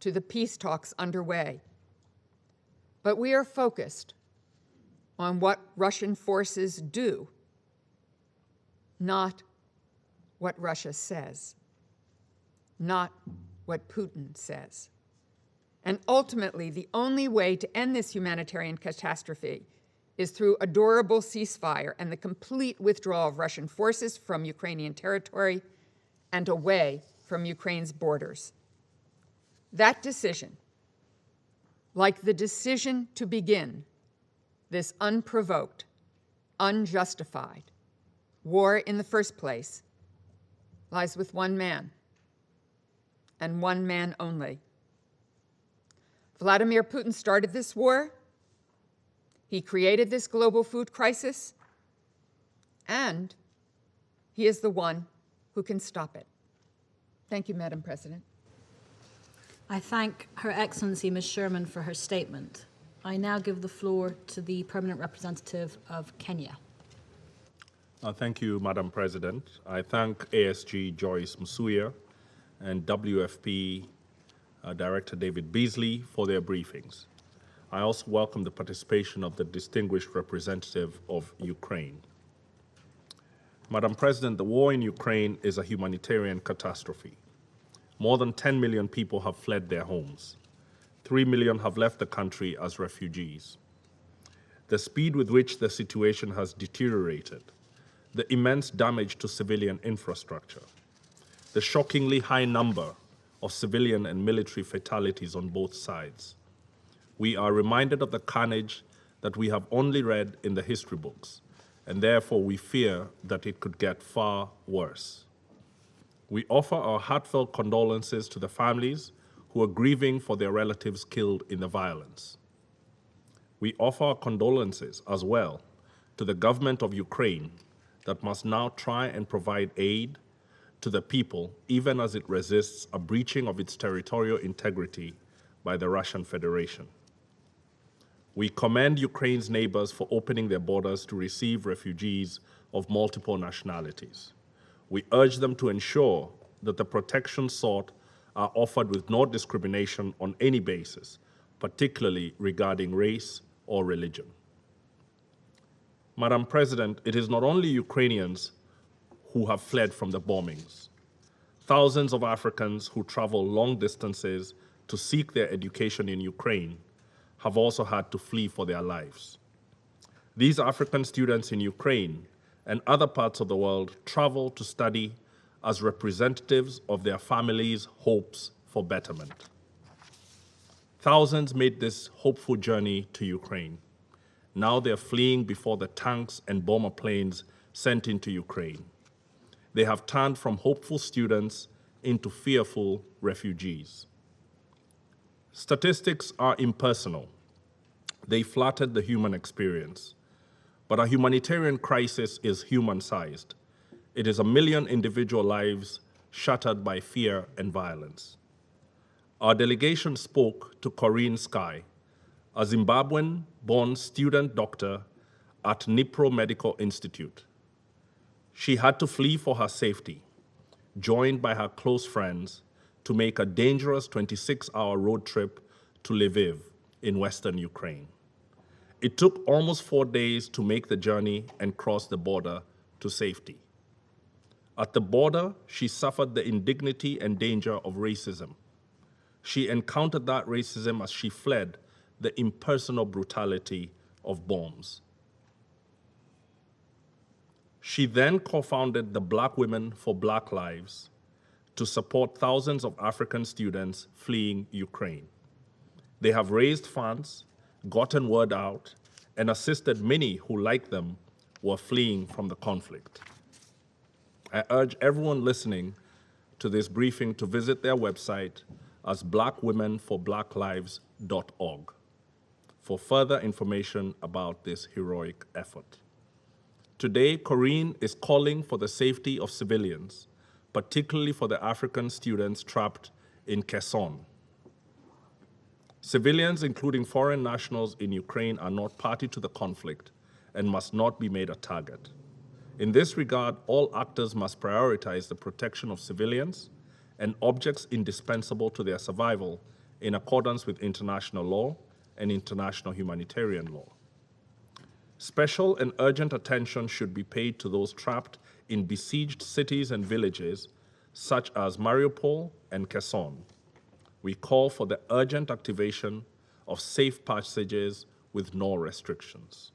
Speaker 9: to the peace talks underway. But we are focused on what Russian forces do, not what Russia says, not what Putin says. And ultimately, the only way to end this humanitarian catastrophe is through a durable ceasefire and the complete withdrawal of Russian forces from Ukrainian territory and away from Ukraine's borders. That decision, like the decision to begin this unprovoked, unjustified war in the first place, lies with one man, and one man only. Vladimir Putin started this war. He created this global food crisis, and he is the one who can stop it. Thank you, Madam President.
Speaker 3: I thank Her Excellency Ms. Sherman for her statement. I now give the floor to the Permanent Representative of Kenya.
Speaker 10: Thank you, Madam President. I thank ASG Joyce Msuya and WFP Director David Beasley for their briefings. I also welcome the participation of the distinguished representative of Ukraine. Madam President, the war in Ukraine is a humanitarian catastrophe. More than 10 million people have fled their homes. 3 million have left the country as refugees. The speed with which the situation has deteriorated, the immense damage to civilian infrastructure, the shockingly high number of civilian and military fatalities on both sides. We are reminded of the carnage that we have only read in the history books, and therefore we fear that it could get far worse. We offer our heartfelt condolences to the families who are grieving for their relatives killed in the violence. We offer our condolences as well to the government of Ukraine that must now try and provide aid to the people even as it resists a breaching of its territorial integrity by the Russian Federation. We commend Ukraine's neighbors for opening their borders to receive refugees of multiple nationalities. We urge them to ensure that the protections sought are offered with no discrimination on any basis, particularly regarding race or religion. Madam President, it is not only Ukrainians who have fled from the bombings. Thousands of Africans who travel long distances to seek their education in Ukraine have also had to flee for their lives. These African students in Ukraine and other parts of the world travel to study as representatives of their families' hopes for betterment. Thousands made this hopeful journey to Ukraine. Now they're fleeing before the tanks and bomber planes sent into Ukraine. They have turned from hopeful students into fearful refugees. Statistics are impersonal. They flattered the human experience. But a humanitarian crisis is human-sized. It is 1 million individual lives shattered by fear and violence. Our delegation spoke to Corinne Sky, a Zimbabwean-born student doctor at Nipro Medical Institute. She had to flee for her safety, joined by her close friends, to make a dangerous 26-hour road trip to Lviv in western Ukraine. It took almost 4 days to make the journey and cross the border to safety. At the border, she suffered the indignity and danger of racism. She encountered that racism as she fled the impersonal brutality of bombs. She then co-founded the Black Women for Black Lives to support thousands of African students fleeing Ukraine. They have raised funds, gotten word out, and assisted many who, like them, were fleeing from the conflict. I urge everyone listening to this briefing to visit their website as blackwomenforblacklives.org for further information about this heroic effort. Today, Corinne is calling for the safety of civilians, particularly for the African students trapped in Kherson. Civilians, including foreign nationals in Ukraine, are not party to the conflict and must not be made a target. In this regard, all actors must prioritize the protection of civilians and objects indispensable to their survival in accordance with international law and international humanitarian law. Special and urgent attention should be paid to those trapped in besieged cities and villages, such as Mariupol and Kherson. We call for the urgent activation of safe passages with no restrictions.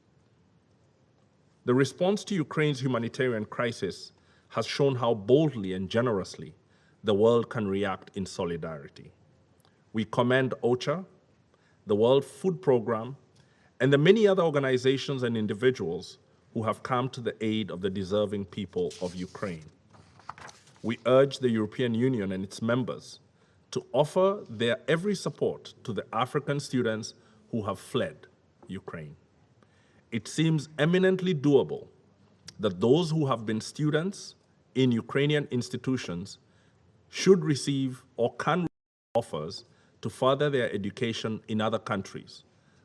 Speaker 10: The response to Ukraine's humanitarian crisis has shown how boldly and generously the world can react in solidarity. We commend OCHA, the World Food Programme, and the many other organizations and individuals who have come to the aid of the deserving people of Ukraine. We urge the European Union and its members to offer their every support to the African students who have fled Ukraine. It seems eminently doable that those who have been students in Ukrainian institutions should receive or can receive offers to further their education in other countries,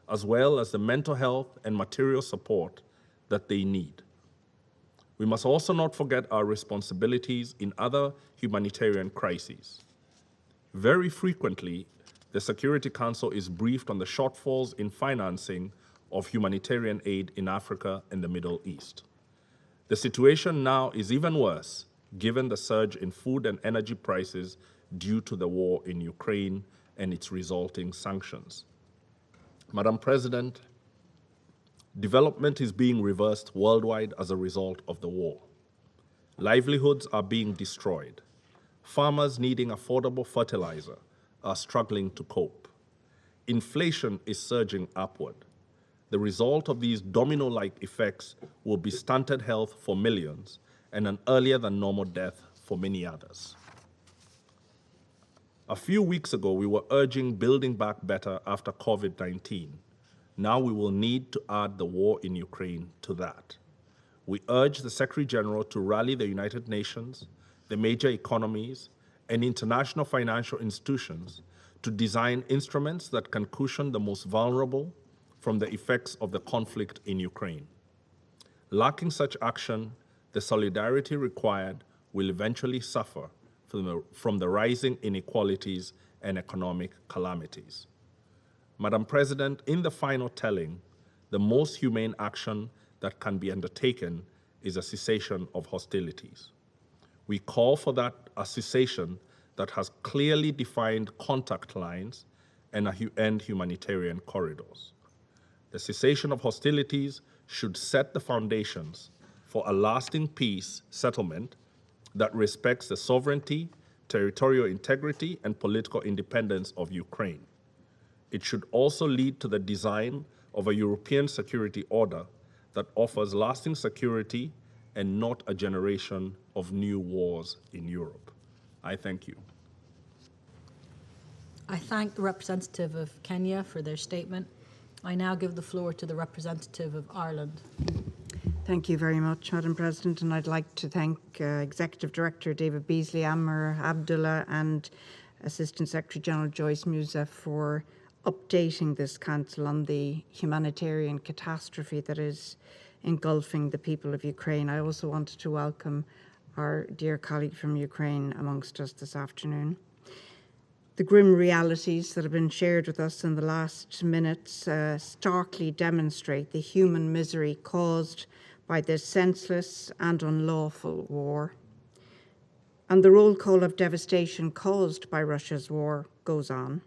Speaker 10: as well as the mental health and material support that they need. We must also not forget our responsibilities in other humanitarian crises. Very frequently, the Security Council is briefed on the shortfalls in financing of humanitarian aid in Africa and the Middle East. The situation now is even worse, given the surge in food and energy prices due to the war in Ukraine and its resulting sanctions. Madam President, development is being reversed worldwide as a result of the war. Livelihoods are being destroyed. Farmers needing affordable fertilizer are struggling to cope. Inflation is surging upward. The result of these domino-like effects will be stunted health for millions and an earlier than normal death for many others. A few weeks ago, we were urging building back better after COVID-19. Now we will need to add the war in Ukraine to that. We urge the Secretary General to rally the United Nations, the major economies, and international financial institutions to design instruments that can cushion the most vulnerable from the effects of the conflict in Ukraine. Lacking such action, the solidarity required will eventually suffer from the rising inequalities and economic calamities. Madam President, in the final telling, the most humane action that can be undertaken is a cessation of hostilities. We call for that a cessation that has clearly defined contact lines and humanitarian corridors. The cessation of hostilities should set the foundations for a lasting peace settlement that respects the sovereignty, territorial integrity, and political independence of Ukraine. It should also lead to the design of a European security order that offers lasting security and not a generation of new wars in Europe. I thank you.
Speaker 3: I thank the representative of Kenya for their statement. I now give the floor to the representative of Ireland.
Speaker 1: Thank you very much, Madam President, and I'd like to thank Executive Director David Beasley, Amr Abdullah, and Assistant Secretary General Joyce Musa for updating this Council on the humanitarian catastrophe that is engulfing the people of Ukraine. I also wanted to welcome our dear colleague from Ukraine amongst us this afternoon. The grim realities that have been shared with us in the last minutes starkly demonstrate the human misery caused by this senseless and unlawful war. And the roll call of devastation caused by Russia's war goes on.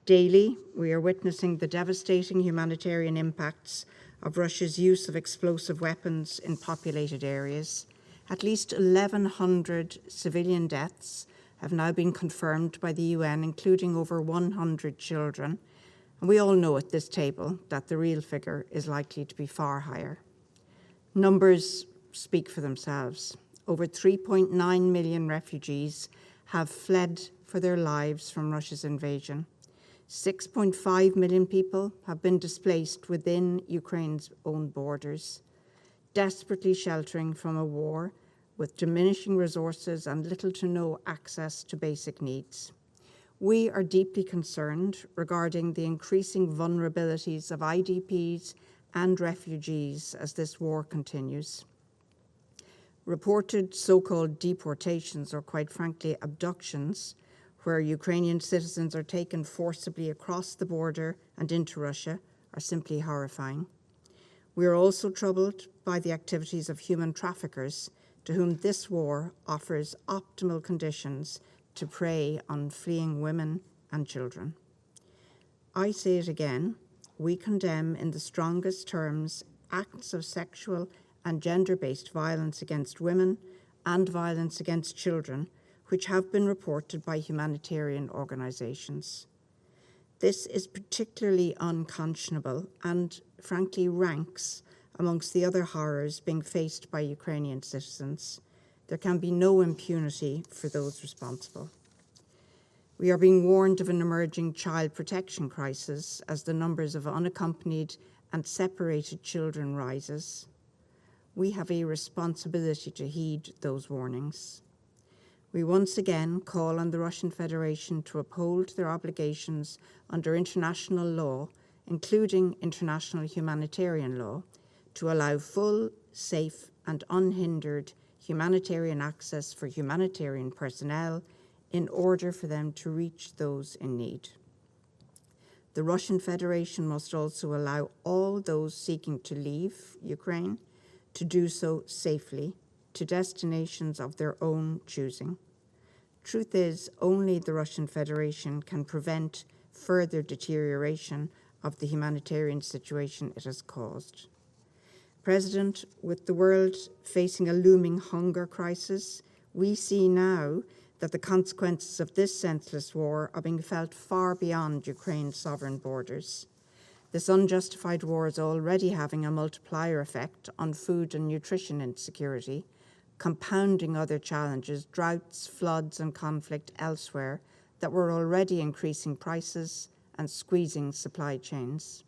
Speaker 1: Daily, we are witnessing the devastating humanitarian impacts of Russia's use of explosive weapons in populated areas. At least 1,100 civilian deaths have now been confirmed by the UN, including over 100 children. And we all know at this table that the real figure is likely to be far higher. Numbers speak for themselves. Over 3.9 million refugees have fled for their lives from Russia's invasion. 6.5 million people have been displaced within Ukraine's own borders, desperately sheltering from a war with diminishing resources and little to no access to basic needs. We are deeply concerned regarding the increasing vulnerabilities of IDPs and refugees as this war continues. Reported so-called deportations, or quite frankly abductions, where Ukrainian citizens are taken forcibly across the border and into Russia, are simply horrifying. We are also troubled by the activities of human traffickers, to whom this war offers optimal conditions to prey on fleeing women and children. I say it again, we condemn in the strongest terms acts of sexual and gender-based violence against women and violence against children, which have been reported by humanitarian organizations. This is particularly unconscionable and, frankly, ranks amongst the other horrors being faced by Ukrainian citizens. There can be no impunity for those responsible. We are being warned of an emerging child protection crisis as the numbers of unaccompanied and separated children rises. We have a responsibility to heed those warnings. We once again call on the Russian Federation to uphold their obligations under international law, including international humanitarian law, to allow full, safe, and unhindered humanitarian access for humanitarian personnel in order for them to reach those in need. The Russian Federation must also allow all those seeking to leave Ukraine to do so safely to destinations of their own choosing. Truth is, only the Russian Federation can prevent further deterioration of the humanitarian situation it has caused. President, with the world facing a looming hunger crisis, we see now that the consequences of this senseless war are being felt far beyond Ukraine's sovereign borders. This unjustified war is already having a multiplier effect on food and nutrition insecurity, compounding other challenges, droughts, floods, and conflict elsewhere that were already increasing prices and squeezing supply chains.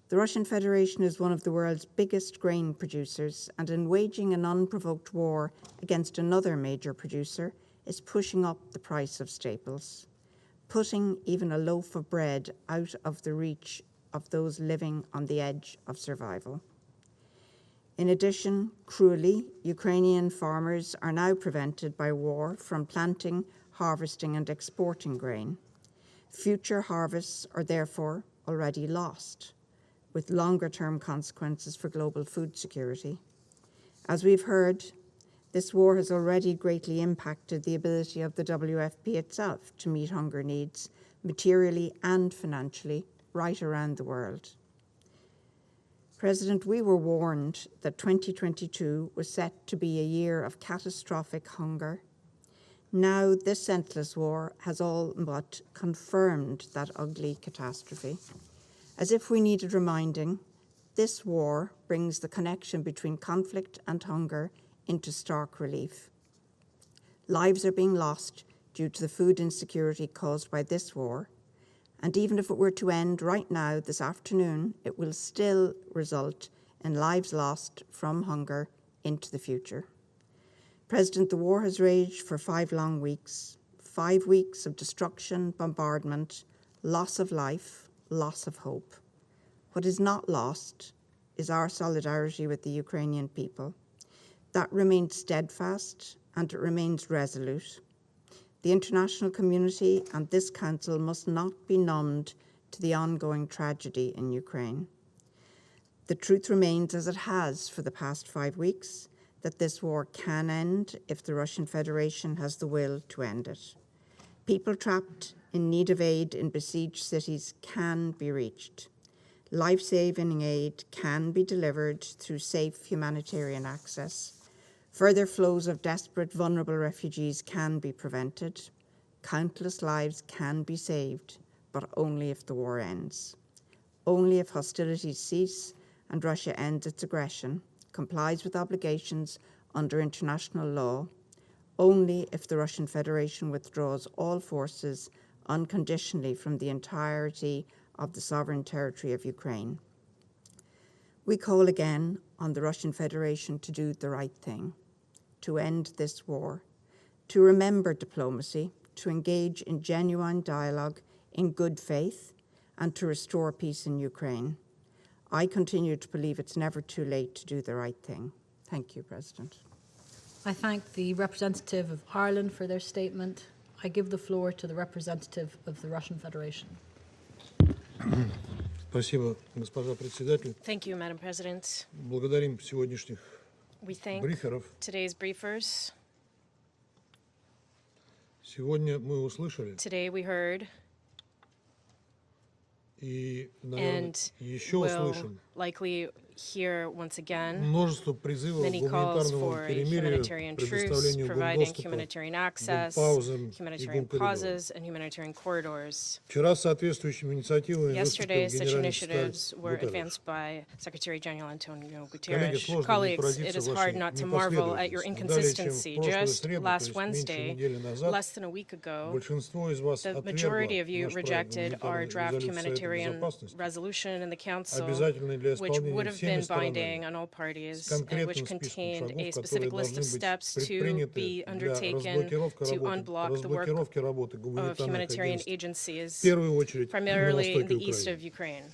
Speaker 1: The Russian Federation is one of the world's biggest grain producers, and in waging an unprovoked war against another major producer, is pushing up the price of staples, putting even a loaf of bread out of the reach of those living on the edge of survival. In addition, cruelly, Ukrainian farmers are now prevented by war from planting, harvesting, and exporting grain. Future harvests are therefore already lost, with longer-term consequences for global food security. As we've heard, this war has already greatly impacted the ability of the WFP itself to meet hunger needs, materially and financially, right around the world. President, we were warned that 2022 was set to be a year of catastrophic hunger. Now, this senseless war has all but confirmed that ugly catastrophe. As if we needed reminding, this war brings the connection between conflict and hunger into stark relief. Lives are being lost due to the food insecurity caused by this war, and even if it were to end right now, this afternoon, it will still result in lives lost from hunger into the future. President, the war has raged for 5 long weeks, 5 weeks of destruction, bombardment, loss of life, loss of hope. What is not lost is our solidarity with the Ukrainian people. That remains steadfast and it remains resolute. The international community and this Council must not be numbed to the ongoing tragedy in Ukraine. The truth remains, as it has for the past 5 weeks, that this war can end if the Russian Federation has the will to end it. People trapped in need of aid in besieged cities can be reached. Life-saving aid can be delivered through safe humanitarian access. Further flows of desperate, vulnerable refugees can be prevented. Countless lives can be saved, but only if the war ends. Only if hostilities cease and Russia ends its aggression, complies with obligations under international law. only if the Russian Federation withdraws all forces unconditionally from the entirety of the sovereign territory of Ukraine. We call again on the Russian Federation to do the right thing, to end this war, to remember diplomacy, to engage in genuine dialogue in good faith, and to restore peace in Ukraine. I continue to believe it's never too late to do the right thing. Thank you, President.
Speaker 3: I thank the representative of Ireland for their statement. I give the floor to the representative of the Russian Federation.
Speaker 11: Спасибо, госпожа председатель.
Speaker 12: Thank you, Madam President.
Speaker 11: Благодарим сегодняшних
Speaker 12: We thank
Speaker 11: бриферов.
Speaker 12: today's briefers.
Speaker 11: Сегодня мы услышали,
Speaker 12: Today we heard
Speaker 11: и, наверное,
Speaker 12: and
Speaker 11: еще
Speaker 12: will
Speaker 11: услышим
Speaker 12: likely hear once again
Speaker 11: множество призывов к
Speaker 12: many calls
Speaker 11: гуманитарному
Speaker 12: for a
Speaker 11: перемирию,
Speaker 12: humanitarian truce,
Speaker 11: предоставлению
Speaker 12: providing
Speaker 11: гумдоступа,
Speaker 12: humanitarian access,
Speaker 11: гумпаузам и
Speaker 12: humanitarian
Speaker 11: гумкоридорам.
Speaker 12: pauses, and humanitarian corridors.
Speaker 11: Вчера с соответствующими инициативами
Speaker 12: Yesterday,
Speaker 11: выступил
Speaker 12: such
Speaker 11: генеральный секретарь
Speaker 12: initiatives were
Speaker 11: Гутерреш.
Speaker 12: advanced by Secretary General Antonio
Speaker 11: Коллеги,
Speaker 12: Guterres.
Speaker 11: сложно не
Speaker 12: Colleagues,
Speaker 11: поразиться
Speaker 12: it is
Speaker 11: вашей
Speaker 12: hard not to marvel at your
Speaker 11: непоследовательности. Далее, чем в
Speaker 12: inconsistency.
Speaker 11: прошлую
Speaker 12: Just
Speaker 11: среду, то
Speaker 12: last
Speaker 11: есть меньше
Speaker 12: Wednesday,
Speaker 11: недели назад,
Speaker 12: less than a week ago,
Speaker 11: большинство из вас
Speaker 12: the
Speaker 11: отвергло
Speaker 12: majority of you
Speaker 11: наш проект
Speaker 12: rejected our
Speaker 11: гуманитарной
Speaker 12: draft
Speaker 11: резолюции Совета
Speaker 12: humanitarian
Speaker 11: Безопасности,
Speaker 12: resolution in the Council,
Speaker 11: обязательной для
Speaker 12: which
Speaker 11: исполнения
Speaker 12: would have
Speaker 11: всеми
Speaker 12: been binding
Speaker 11: сторонами,
Speaker 12: on all
Speaker 11: с
Speaker 12: parties and
Speaker 11: конкретным
Speaker 12: which
Speaker 11: списком
Speaker 12: contained
Speaker 11: шагов,
Speaker 12: a
Speaker 11: которые
Speaker 12: specific list
Speaker 11: должны
Speaker 12: of
Speaker 11: быть
Speaker 12: steps to
Speaker 11: предприняты
Speaker 12: be
Speaker 11: для
Speaker 12: undertaken to unblock the work
Speaker 11: разблокировки работы
Speaker 12: of
Speaker 11: гуманитарных
Speaker 12: humanitarian
Speaker 11: агентств, в
Speaker 12: agencies,
Speaker 11: первую очередь на
Speaker 12: primarily in
Speaker 11: востоке
Speaker 12: the east
Speaker 11: Украины.
Speaker 12: of Ukraine.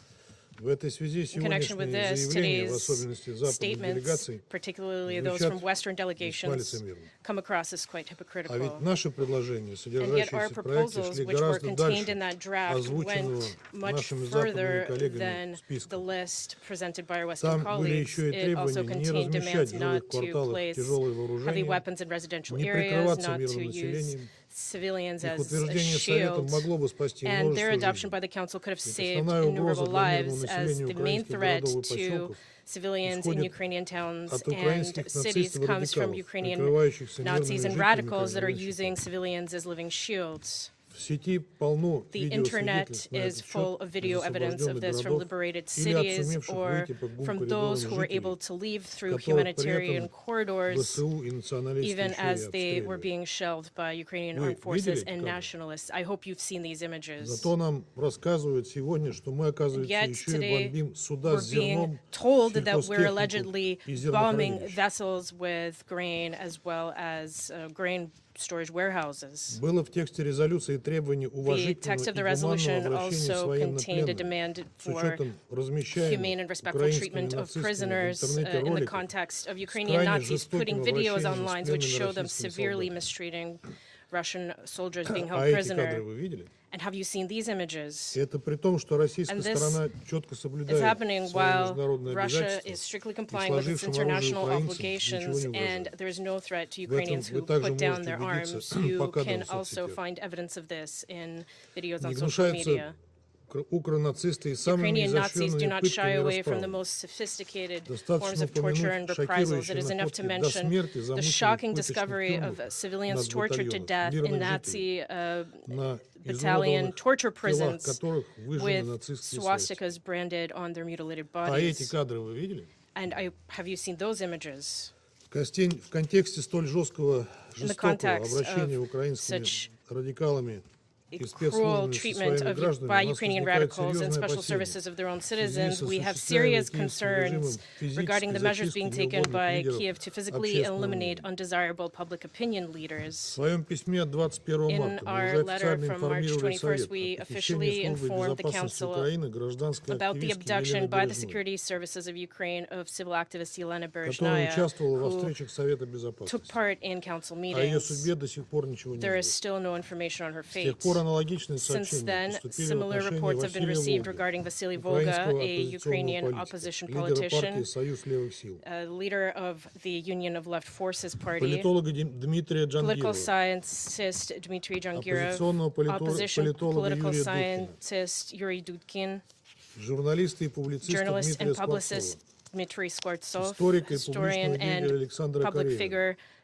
Speaker 11: В этой связи
Speaker 12: In connection with
Speaker 11: сегодняшние
Speaker 12: this,
Speaker 11: заявления, в
Speaker 12: today's
Speaker 11: особенности западных
Speaker 12: statements,
Speaker 11: делегаций,
Speaker 12: particularly those
Speaker 11: звучат
Speaker 12: from Western
Speaker 11: весьма
Speaker 12: delegations,
Speaker 11: лицемерно.
Speaker 12: come across as quite
Speaker 11: А
Speaker 12: hypocritical.
Speaker 11: ведь наши предложения,
Speaker 12: And yet our
Speaker 11: содержащиеся в проекте,
Speaker 12: proposals,
Speaker 11: шли
Speaker 12: which were
Speaker 11: гораздо
Speaker 12: contained
Speaker 11: дальше
Speaker 12: in that draft,
Speaker 11: озвученного
Speaker 12: went much
Speaker 11: нашими западными
Speaker 12: further
Speaker 11: коллегами
Speaker 12: than the
Speaker 11: списка.
Speaker 12: list presented by our Western
Speaker 11: Там были
Speaker 12: colleagues.
Speaker 11: еще и
Speaker 12: It also
Speaker 11: требования не
Speaker 12: contained
Speaker 11: размещать
Speaker 12: demands
Speaker 11: в жилых
Speaker 12: not to
Speaker 11: кварталах
Speaker 12: place
Speaker 11: тяжелое
Speaker 12: heavy
Speaker 11: вооружение,
Speaker 12: weapons in residential
Speaker 11: не
Speaker 12: areas,
Speaker 11: прикрываться
Speaker 12: not to
Speaker 11: мирным
Speaker 12: use
Speaker 11: населением.
Speaker 12: civilians
Speaker 11: Их
Speaker 12: as a
Speaker 11: утверждение Советом
Speaker 12: shield,
Speaker 11: могло бы спасти
Speaker 12: and their
Speaker 11: множество
Speaker 12: adoption
Speaker 11: жизней.
Speaker 12: by the Council could have
Speaker 11: Ведь
Speaker 12: saved
Speaker 11: основная угроза
Speaker 12: innumerable
Speaker 11: для мирного
Speaker 12: lives, as
Speaker 11: населения
Speaker 12: the main
Speaker 11: украинских
Speaker 12: threat
Speaker 11: городов и
Speaker 12: to
Speaker 11: поселков
Speaker 12: civilians in
Speaker 11: исходит
Speaker 12: Ukrainian towns
Speaker 11: от
Speaker 12: and
Speaker 11: украинских
Speaker 12: cities
Speaker 11: нацистов и
Speaker 12: comes from
Speaker 11: радикалов,
Speaker 12: Ukrainian
Speaker 11: прикрывающихся
Speaker 12: Nazis
Speaker 11: мирными
Speaker 12: and
Speaker 11: жителями
Speaker 12: radicals
Speaker 11: как
Speaker 12: that are
Speaker 11: живых
Speaker 12: using
Speaker 11: щитов.
Speaker 12: civilians as living shields.
Speaker 11: В сети полно
Speaker 12: The internet
Speaker 11: видеосвидетельств на
Speaker 12: is
Speaker 11: этот
Speaker 12: full
Speaker 11: счет
Speaker 12: of
Speaker 11: из
Speaker 12: video evidence of
Speaker 11: освобожденных
Speaker 12: this from
Speaker 11: городов
Speaker 12: liberated
Speaker 11: или от
Speaker 12: cities
Speaker 11: сумевших
Speaker 12: or
Speaker 11: выйти по
Speaker 12: from
Speaker 11: гумкоридорам
Speaker 12: those who were
Speaker 11: жителей,
Speaker 12: able to leave through
Speaker 11: которых при
Speaker 12: humanitarian
Speaker 11: этом
Speaker 12: corridors,
Speaker 11: ВСУ и националисты
Speaker 12: even
Speaker 11: еще
Speaker 12: as
Speaker 11: и
Speaker 12: they were
Speaker 11: обстреливают.
Speaker 12: being shelled by Ukrainian
Speaker 11: Вы
Speaker 12: armed forces
Speaker 11: видели
Speaker 12: and
Speaker 11: кадры?
Speaker 12: nationalists. I hope you've seen these images.
Speaker 11: Зато нам рассказывают сегодня, что мы, оказывается,
Speaker 12: Yet
Speaker 11: еще и
Speaker 12: today
Speaker 11: бомбим суда
Speaker 12: we're
Speaker 11: с
Speaker 12: being
Speaker 11: зерном,
Speaker 12: told that we're
Speaker 11: сельхозтехнику
Speaker 12: allegedly
Speaker 11: и
Speaker 12: bombing
Speaker 11: зернохранилищ.
Speaker 12: vessels with grain as well as grain storage warehouses.
Speaker 11: Было в тексте резолюции требование
Speaker 12: The
Speaker 11: уважительного
Speaker 12: text of
Speaker 11: и
Speaker 12: the
Speaker 11: гуманного
Speaker 12: resolution
Speaker 11: обращения с
Speaker 12: also contained a
Speaker 11: военнопленными,
Speaker 12: demand
Speaker 11: с
Speaker 12: for
Speaker 11: учетом
Speaker 12: humane
Speaker 11: размещаемых
Speaker 12: and respectful
Speaker 11: украинскими
Speaker 12: treatment of
Speaker 11: нацистами в
Speaker 12: prisoners
Speaker 11: интернете
Speaker 12: in the
Speaker 11: роликов
Speaker 12: context of
Speaker 11: с
Speaker 12: Ukrainian
Speaker 11: крайне
Speaker 12: Nazis putting
Speaker 11: жестоким
Speaker 12: videos
Speaker 11: обращением с
Speaker 12: online which
Speaker 11: пленными
Speaker 12: show them
Speaker 11: российскими
Speaker 12: severely
Speaker 11: солдатами.
Speaker 12: mistreating Russian soldiers being
Speaker 11: А
Speaker 12: held
Speaker 11: эти
Speaker 12: prisoner.
Speaker 11: кадры вы видели?
Speaker 12: And have you seen these images?
Speaker 11: И это при том, что российская
Speaker 12: And this
Speaker 11: сторона четко
Speaker 12: It's
Speaker 11: соблюдает
Speaker 12: happening
Speaker 11: свои
Speaker 12: while
Speaker 11: международные
Speaker 12: Russia
Speaker 11: обязательства,
Speaker 12: is strictly
Speaker 11: и
Speaker 12: complying with its
Speaker 11: сложившим оружие
Speaker 12: international
Speaker 11: украинцам ничего
Speaker 12: obligations,
Speaker 11: не
Speaker 12: and
Speaker 11: угрожает.
Speaker 12: there is no threat to
Speaker 11: В этом
Speaker 12: Ukrainians
Speaker 11: вы
Speaker 12: who
Speaker 11: также
Speaker 12: put down
Speaker 11: можете
Speaker 12: their
Speaker 11: убедиться
Speaker 12: arms.
Speaker 11: по
Speaker 12: You
Speaker 11: кадрам
Speaker 12: can
Speaker 11: в
Speaker 12: also
Speaker 11: соцсетях.
Speaker 12: find evidence of this in videos on
Speaker 11: Не
Speaker 12: social
Speaker 11: гнушаются
Speaker 12: media.
Speaker 11: укронацисты и самыми
Speaker 12: Ukrainian Nazis do
Speaker 11: изощренными
Speaker 12: not shy
Speaker 11: пытками и
Speaker 12: away from the
Speaker 11: расправами.
Speaker 12: most sophisticated forms
Speaker 11: Достаточно
Speaker 12: of torture and
Speaker 11: упомянуть
Speaker 12: reprisals. It
Speaker 11: шокирующие
Speaker 12: is enough to
Speaker 11: находки до
Speaker 12: mention
Speaker 11: смерти
Speaker 12: the
Speaker 11: замученных
Speaker 12: shocking
Speaker 11: пыточных
Speaker 12: discovery of
Speaker 11: тюрьмах
Speaker 12: civilians tortured to
Speaker 11: нацбатальонов,
Speaker 12: death in
Speaker 11: мирных
Speaker 12: Nazi
Speaker 11: жителей, на
Speaker 12: battalion
Speaker 11: изуродованных
Speaker 12: torture
Speaker 11: телах
Speaker 12: prisons
Speaker 11: которых выжжены
Speaker 12: with
Speaker 11: нацистские свастики.
Speaker 12: swastikas branded on their mutilated
Speaker 11: А эти
Speaker 12: bodies.
Speaker 11: кадры вы видели?
Speaker 12: And have you seen those images?
Speaker 11: В контексте столь жесткого,
Speaker 12: In the
Speaker 11: жестокого
Speaker 12: context
Speaker 11: обращения
Speaker 12: of
Speaker 11: украинскими
Speaker 12: such
Speaker 11: радикалами и
Speaker 12: cruel
Speaker 11: спецслужбами со
Speaker 12: treatment
Speaker 11: своими
Speaker 12: by
Speaker 11: гражданами, у нас
Speaker 12: Ukrainian
Speaker 11: возникает
Speaker 12: radicals and
Speaker 11: серьезное
Speaker 12: special
Speaker 11: опасение
Speaker 12: services of their own
Speaker 11: в связи
Speaker 12: citizens.
Speaker 11: с
Speaker 12: We have
Speaker 11: осуществляемой
Speaker 12: serious
Speaker 11: киевским
Speaker 12: concerns
Speaker 11: режимом
Speaker 12: regarding the
Speaker 11: физической
Speaker 12: measures
Speaker 11: зачистки
Speaker 12: being taken
Speaker 11: неугодных
Speaker 12: by
Speaker 11: лидеров
Speaker 12: Kiev to physically
Speaker 11: общественного
Speaker 12: eliminate
Speaker 11: мнения.
Speaker 12: undesirable public opinion
Speaker 11: В
Speaker 12: leaders.
Speaker 11: своем письме от 21
Speaker 12: In
Speaker 11: марта мы
Speaker 12: our
Speaker 11: уже
Speaker 12: letter
Speaker 11: официально
Speaker 12: from March
Speaker 11: информировали
Speaker 12: 21st,
Speaker 11: Совет
Speaker 12: we
Speaker 11: о
Speaker 12: officially
Speaker 11: похищении службы
Speaker 12: informed the
Speaker 11: безопасности
Speaker 12: Council
Speaker 11: Украины гражданской
Speaker 12: about the
Speaker 11: активистки
Speaker 12: abduction
Speaker 11: Елены
Speaker 12: by the
Speaker 11: Бережной,
Speaker 12: security services of Ukraine of civil activist Yelena
Speaker 11: которая
Speaker 12: Berezhnaya,
Speaker 11: участвовала во
Speaker 12: who
Speaker 11: встречах Совета
Speaker 12: took
Speaker 11: Безопасности.
Speaker 12: part in council
Speaker 11: О ее
Speaker 12: meetings.
Speaker 11: судьбе до сих пор ничего не
Speaker 12: There is
Speaker 11: известно.
Speaker 12: still no information on her
Speaker 11: С тех
Speaker 12: fate.
Speaker 11: пор аналогичные
Speaker 12: Since
Speaker 11: сообщения
Speaker 12: then,
Speaker 11: поступили в
Speaker 12: similar
Speaker 11: отношении
Speaker 12: reports have been
Speaker 11: Василия
Speaker 12: received
Speaker 11: Волга,
Speaker 12: regarding Vasily Volga,
Speaker 11: украинского
Speaker 12: a Ukrainian
Speaker 11: оппозиционного
Speaker 12: opposition
Speaker 11: политика, лидера партии
Speaker 12: politician,
Speaker 11: «Союз левых сил»,
Speaker 12: leader of the Union of Left Forces Party,
Speaker 11: политолога Дмитрия
Speaker 12: political
Speaker 11: Джангирова,
Speaker 12: scientist Dmitry Jangirov,
Speaker 11: оппозиционного
Speaker 12: opposition
Speaker 11: политолога
Speaker 12: political
Speaker 11: Юрия Дудкина,
Speaker 12: scientist Yuri Dudkin,
Speaker 11: журналиста и публициста
Speaker 12: journalist
Speaker 11: Дмитрия
Speaker 12: and
Speaker 11: Скворцова,
Speaker 12: publicist Dmitry Skvortsov,
Speaker 11: историка и
Speaker 12: historian
Speaker 11: публичного деятеля
Speaker 12: and
Speaker 11: Александра
Speaker 12: public
Speaker 11: Карелина,
Speaker 12: figure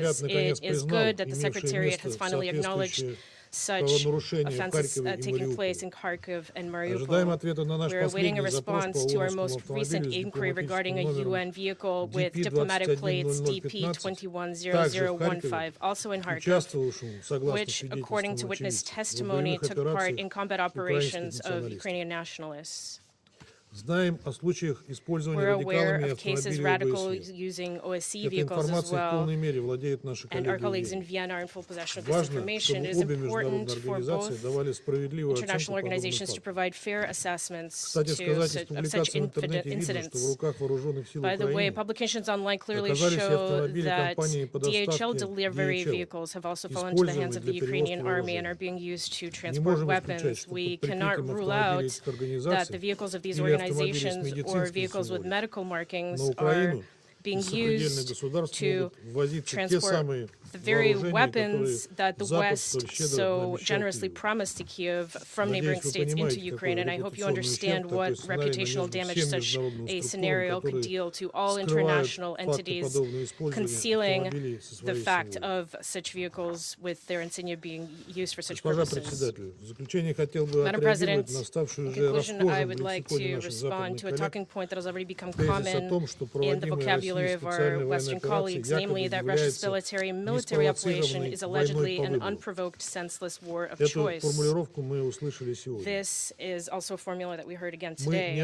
Speaker 12: resources.
Speaker 11: наконец,
Speaker 12: It is
Speaker 11: признал
Speaker 12: good that the
Speaker 11: имевшее
Speaker 12: Secretariat
Speaker 11: место
Speaker 12: has finally acknowledged
Speaker 11: соответствующее
Speaker 12: such offenses taking place in Kharkiv and Mariupol. We're awaiting a response to our most recent inquiry regarding a UN vehicle with diplomatic plates DP-210015, also in Kharkiv, which, according to witness testimony, took part in combat operations of Ukrainian nationalists. We're aware of cases radicals using OSCE vehicles as well, and our colleagues in Vienna are in full possession of this information. It is important for both international organizations to provide fair assessments of such incidents. By the way, publications online clearly show that DHL delivery vehicles have also fallen into the hands of the Ukrainian army and are being used to transport weapons. We cannot rule out that the vehicles of these organizations or vehicles with medical markings are being used to transport the very weapons that the West so generously promised to Kyiv from neighboring states into Ukraine. And I hope you understand what reputational damage such a scenario could deal to all international entities concealing the fact of such vehicles with their insignia being used for such purposes. Madam President, in conclusion, I would like to respond to a talking point that has already become common in the vocabulary of our Western colleagues, namely that Russia's military operation is allegedly an unprovoked, senseless war of choice. This is also a formula that we heard again today.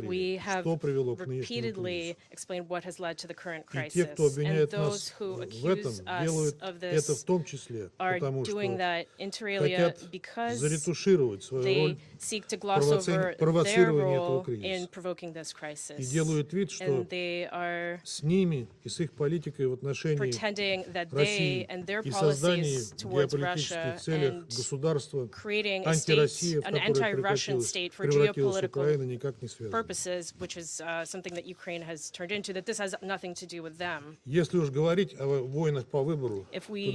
Speaker 12: We have repeatedly explained what has led to the current crisis, and those who accuse us of this are doing that inter alia because they seek to gloss over their role in provoking this crisis, and they are pretending that they and their policies towards Russia and creating a state, an anti-Russian state for geopolitical purposes, which is something that Ukraine has turned into, that this has nothing to do with them. If we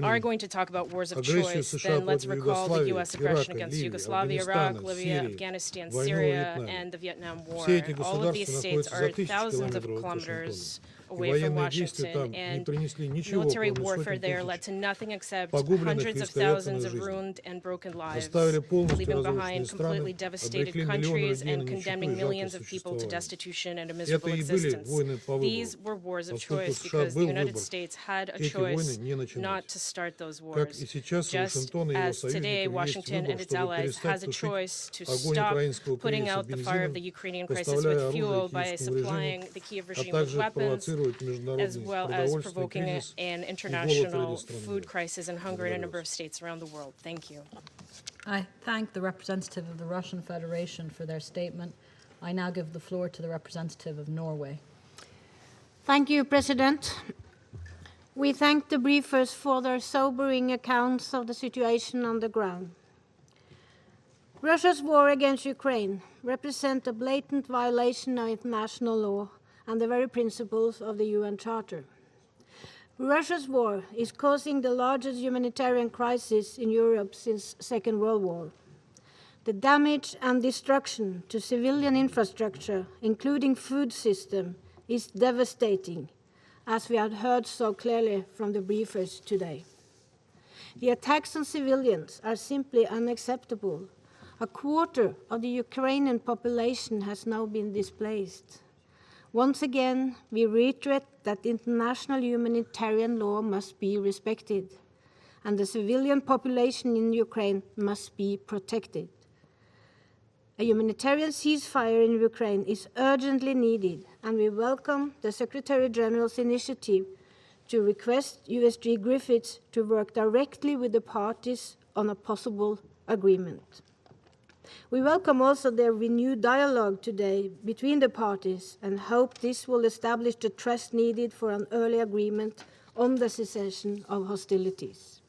Speaker 12: are going to talk about wars of choice, then let's recall the U.S. aggression against Yugoslavia, Iraq, Libya, Afghanistan, Syria, and the Vietnam War. All of these states are thousands of kilometers away from Washington, and military warfare there led to nothing except hundreds of thousands of ruined and broken lives, leaving behind completely devastated countries and condemning millions of people to destitution and a miserable existence. These were wars of choice because the United States had a choice not to start those wars, just as today Washington and its allies has a choice to stop putting out the fire of the Ukrainian crisis with fuel by supplying the Kyiv regime with weapons, as well as provoking an international food crisis and hunger in a number of states around the world. Thank you.
Speaker 3: I thank the representative of the Russian Federation for their statement. I now give the floor to the representative of Norway.
Speaker 13: Thank you, President. We thank the briefers for their sobering accounts of the situation on the ground. Russia's war against Ukraine represents a blatant violation of international law and the very principles of the UN Charter. Russia's war is causing the largest humanitarian crisis in Europe since the Second World War. The damage and destruction to civilian infrastructure, including food system, is devastating, as we had heard so clearly from the briefers today. The attacks on civilians are simply unacceptable. A quarter of the Ukrainian population has now been displaced. Once again, we reiterate that international humanitarian law must be respected, and the civilian population in Ukraine must be protected. A humanitarian ceasefire in Ukraine is urgently needed, and we welcome the Secretary General's initiative to request USG Griffiths to work directly with the parties on a possible agreement. We welcome also their renewed dialogue today between the parties and hope this will establish the trust needed for an early agreement on the cessation of hostilities.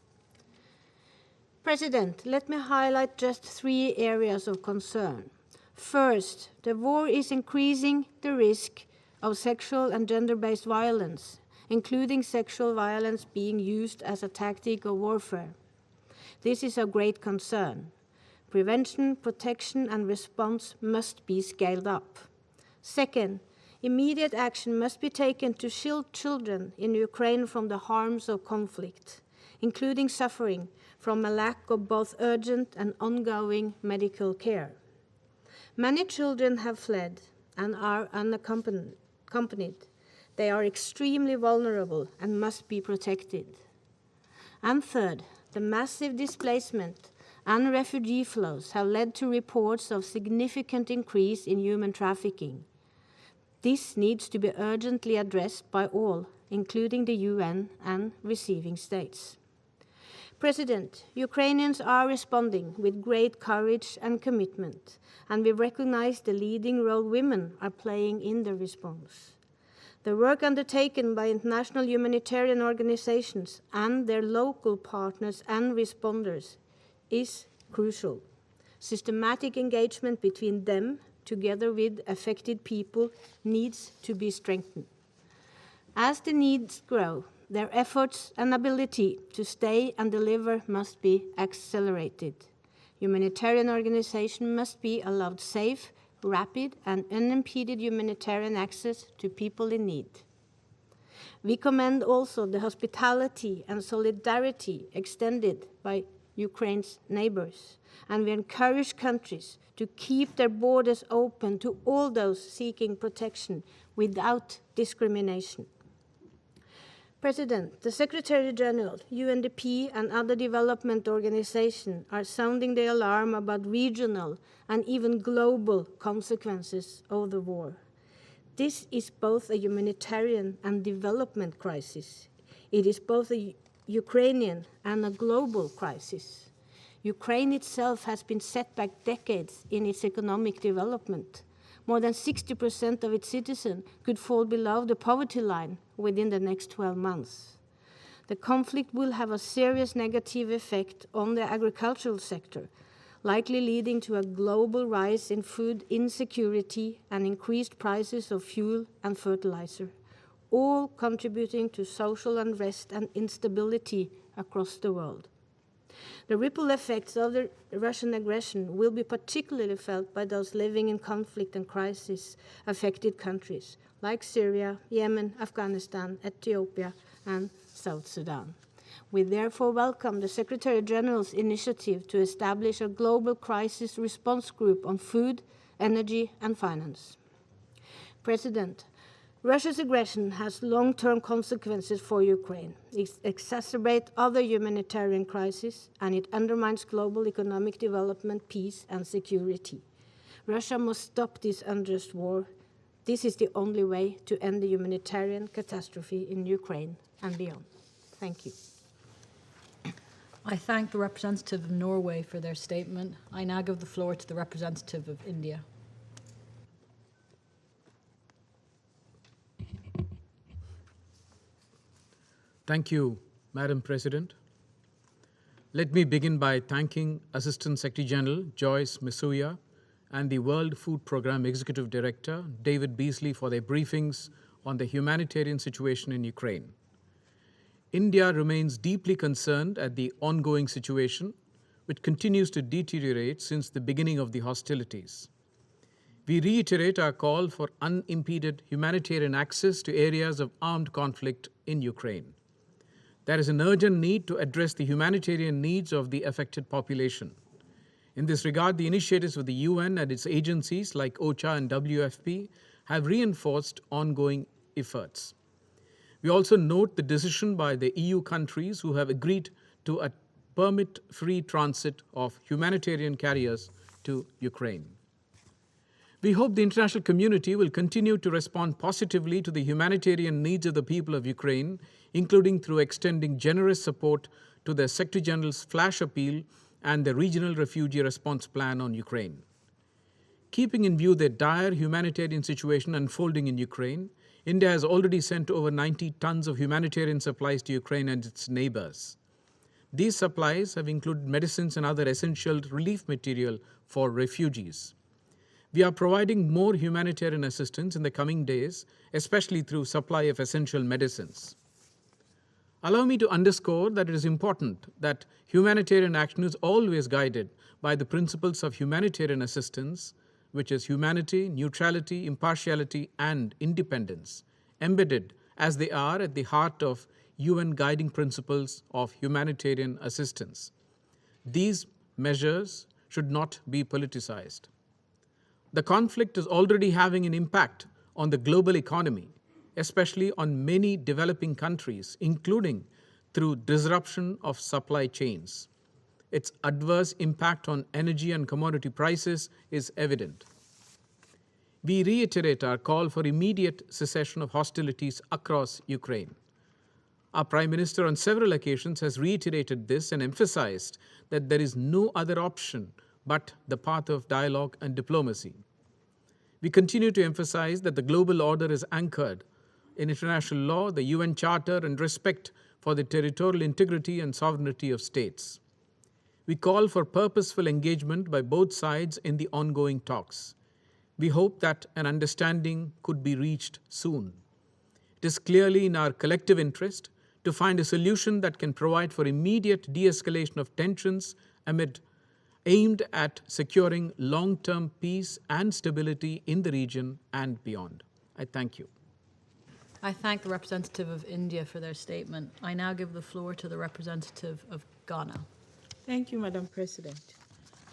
Speaker 13: President, let me highlight just 3 areas of concern. First, the war is increasing the risk of sexual and gender-based violence, including sexual violence being used as a tactic of warfare. This is of great concern. Prevention, protection, and response must be scaled up. Second, immediate action must be taken to shield children in Ukraine from the harms of conflict. including suffering from a lack of both urgent and ongoing medical care. Many children have fled and are unaccompanied. They are extremely vulnerable and must be protected. And third, the massive displacement and refugee flows have led to reports of significant increase in human trafficking. This needs to be urgently addressed by all, including the UN and receiving states. President, Ukrainians are responding with great courage and commitment, and we recognize the leading role women are playing in the response. The work undertaken by international humanitarian organizations and their local partners and responders is crucial. Systematic engagement between them, together with affected people, needs to be strengthened. As the needs grow, their efforts and ability to stay and deliver must be accelerated. Humanitarian organizations must be allowed safe, rapid, and unimpeded humanitarian access to people in need. We commend also the hospitality and solidarity extended by Ukraine's neighbors, and we encourage countries to keep their borders open to all those seeking protection without discrimination. President, the Secretary General, UNDP, and other development organizations are sounding the alarm about regional and even global consequences of the war. This is both a humanitarian and development crisis. It is both a Ukrainian and a global crisis. Ukraine itself has been set back decades in its economic development. More than 60% of its citizens could fall below the poverty line within the next 12 months. The conflict will have a serious negative effect on the agricultural sector, likely leading to a global rise in food insecurity and increased prices of fuel and fertilizer, all contributing to social unrest and instability across the world. The ripple effects of the Russian aggression will be particularly felt by those living in conflict and crisis-affected countries like Syria, Yemen, Afghanistan, Ethiopia, and South Sudan. We therefore welcome the Secretary General's initiative to establish a global crisis response group on food, energy, and finance. President, Russia's aggression has long-term consequences for Ukraine. It exacerbates other humanitarian crises, and it undermines global economic development, peace, and security. Russia must stop this unjust war. This is the only way to end the humanitarian catastrophe in Ukraine and beyond. Thank you.
Speaker 3: I thank the representative of Norway for their statement. I now give the floor to the representative of India.
Speaker 14: Thank you, Madam President. Let me begin by thanking Assistant Secretary General Joyce Msuya and the World Food Programme Executive Director David Beasley for their briefings on the humanitarian situation in Ukraine. India remains deeply concerned at the ongoing situation, which continues to deteriorate since the beginning of the hostilities. We reiterate our call for unimpeded humanitarian access to areas of armed conflict in Ukraine. There is an urgent need to address the humanitarian needs of the affected population. In this regard, the initiatives of the UN and its agencies like OCHA and WFP have reinforced ongoing efforts. We also note the decision by the EU countries who have agreed to a permit-free transit of humanitarian carriers to Ukraine. We hope the international community will continue to respond positively to the humanitarian needs of the people of Ukraine, including through extending generous support to the Secretary General's flash appeal and the Regional Refugee Response Plan on Ukraine. Keeping in view the dire humanitarian situation unfolding in Ukraine, India has already sent over 90 tons of humanitarian supplies to Ukraine and its neighbors. These supplies have included medicines and other essential relief material for refugees. We are providing more humanitarian assistance in the coming days, especially through supply of essential medicines. Allow me to underscore that it is important that humanitarian action is always guided by the principles of humanitarian assistance, which is humanity, neutrality, impartiality, and independence, embedded as they are at the heart of UN guiding principles of humanitarian assistance. These measures should not be politicized. The conflict is already having an impact on the global economy, especially on many developing countries, including through disruption of supply chains. Its adverse impact on energy and commodity prices is evident. We reiterate our call for immediate cessation of hostilities across Ukraine. Our Prime Minister on several occasions has reiterated this and emphasized that there is no other option but the path of dialogue and diplomacy. We continue to emphasize that the global order is anchored in international law, the UN Charter, and respect for the territorial integrity and sovereignty of states. We call for purposeful engagement by both sides in the ongoing talks. We hope that an understanding could be reached soon. It is clearly in our collective interest to find a solution that can provide for immediate de-escalation of tensions aimed at securing long-term peace and stability in the region and beyond. I thank you.
Speaker 3: I thank the representative of India for their statement. I now give the floor to the representative of Ghana.
Speaker 15: Thank you, Madam President.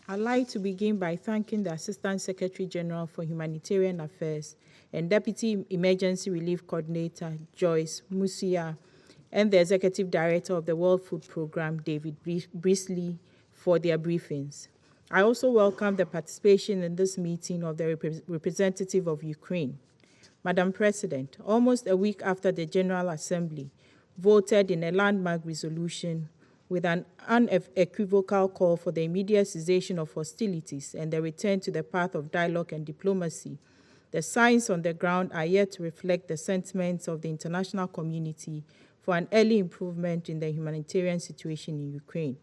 Speaker 15: I'd like to begin by thanking the Assistant Secretary General for Humanitarian Affairs and Deputy Emergency Relief Coordinator Joyce Musia and the Executive Director of the World Food Programme, David Beasley, for their briefings. I also welcome the participation in this meeting of the representative of Ukraine. Madam President, almost a week after the General Assembly voted in a landmark resolution with an unequivocal call for the immediate cessation of hostilities and the return to the path of dialogue and diplomacy, the signs on the ground are yet to reflect the sentiments of the international community for an early improvement in the humanitarian situation in Ukraine.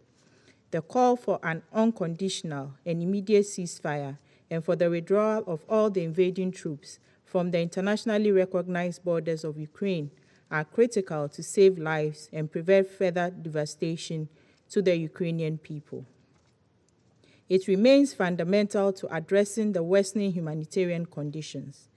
Speaker 15: The call for an unconditional and immediate ceasefire and for the withdrawal of all the invading troops from the internationally recognized borders of Ukraine are critical to save lives and prevent further devastation to the Ukrainian people. It remains fundamental to addressing the worsening humanitarian conditions.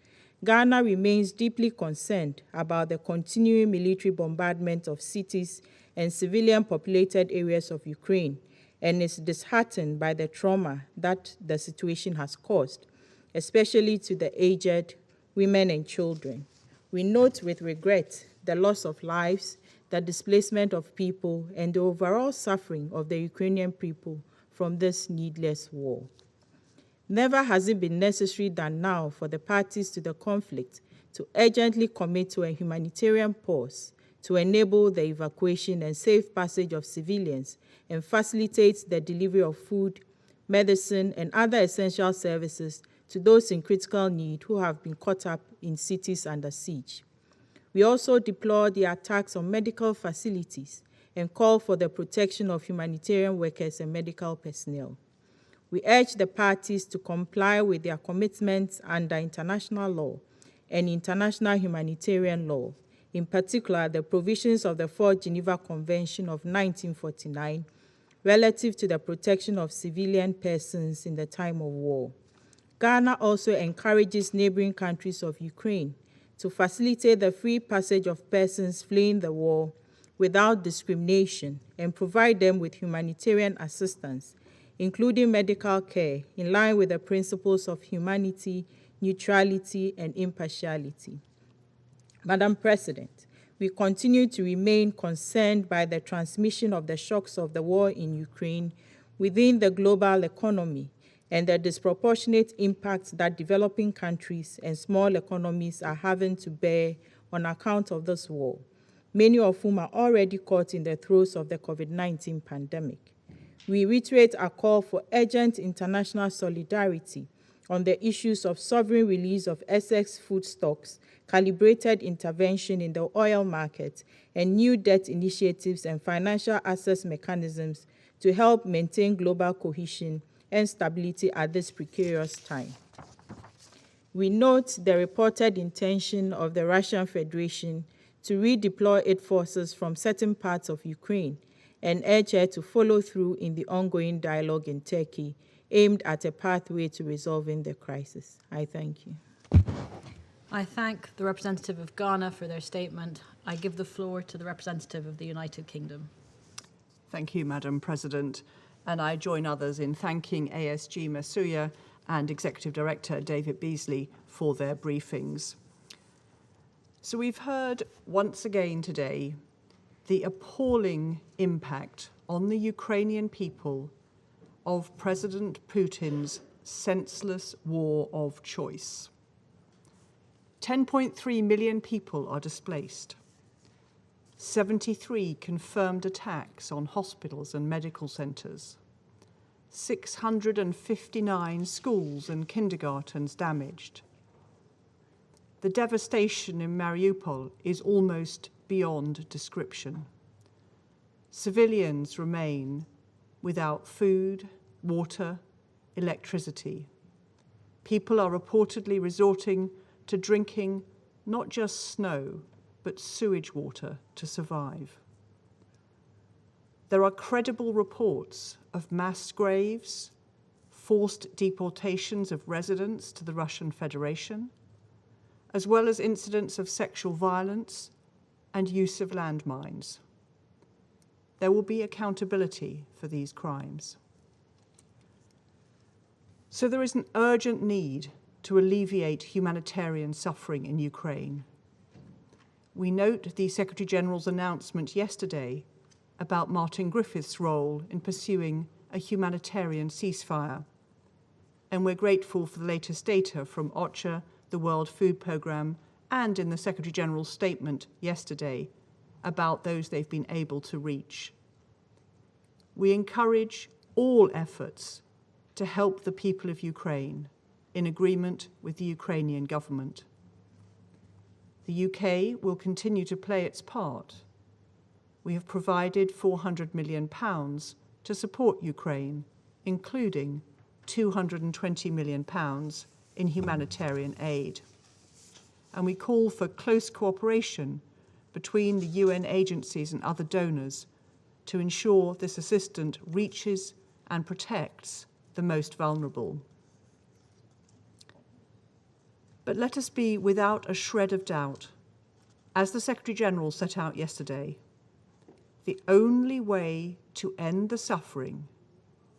Speaker 15: Ghana remains deeply concerned about the continuing military bombardment of cities and civilian-populated areas of Ukraine and is disheartened by the trauma that the situation has caused, especially to the aged, women and children. We note with regret the loss of lives, the displacement of people, and the overall suffering of the Ukrainian people from this needless war. Never has it been necessary than now for the parties to the conflict to urgently commit to a humanitarian pause to enable the evacuation and safe passage of civilians and facilitate the delivery of food, medicine, and other essential services to those in critical need who have been caught up in cities under siege. We also deplore the attacks on medical facilities and call for the protection of humanitarian workers and medical personnel. We urge the parties to comply with their commitments under international law and international humanitarian law, in particular the provisions of the Fourth Geneva Convention of 1949 relative to the protection of civilian persons in the time of war. Ghana also encourages neighboring countries of Ukraine to facilitate the free passage of persons fleeing the war without discrimination and provide them with humanitarian assistance, including medical care, in line with the principles of humanity, neutrality, and impartiality. Madam President, we continue to remain concerned by the transmission of the shocks of the war in Ukraine within the global economy and the disproportionate impacts that developing countries and small economies are having to bear on account of this war, many of whom are already caught in the throes of the COVID-19 pandemic. We reiterate our call for urgent international solidarity on the issues of sovereign release of excess food stocks, calibrated intervention in the oil market, and new debt initiatives and financial access mechanisms to help maintain global cohesion and stability at this precarious time. We note the reported intention of the Russian Federation to redeploy its forces from certain parts of Ukraine and urge her to follow through in the ongoing dialogue in Turkey aimed at a pathway to resolving the crisis. I thank you.
Speaker 3: I thank the representative of Ghana for their statement. I give the floor to the representative of the United Kingdom.
Speaker 16: Thank you, Madam President. And I join others in thanking ASG Masuya and Executive Director David Beasley for their briefings. So we've heard once again today the appalling impact on the Ukrainian people of President Putin's senseless war of choice. 10.3 million people are displaced. 73 confirmed attacks on hospitals and medical centres. 659 schools and kindergartens damaged. The devastation in Mariupol is almost beyond description. Civilians remain without food, water, electricity. People are reportedly resorting to drinking not just snow, but sewage water to survive. There are credible reports of mass graves, forced deportations of residents to the Russian Federation, as well as incidents of sexual violence and use of landmines. There will be accountability for these crimes. So there is an urgent need to alleviate humanitarian suffering in Ukraine. We note the Secretary-General's announcement yesterday about Martin Griffiths' role in pursuing a humanitarian ceasefire. And we're grateful for the latest data from OCHA, the World Food Programme, and in the Secretary-General's statement yesterday about those they've been able to reach. We encourage all efforts to help the people of Ukraine in agreement with the Ukrainian government. The UK will continue to play its part. We have provided £400 million to support Ukraine, including £220 million in humanitarian aid. And we call for close cooperation between the UN agencies and other donors to ensure this assistance reaches and protects the most vulnerable. But let us be without a shred of doubt, as the Secretary-General set out yesterday, the only way to end the suffering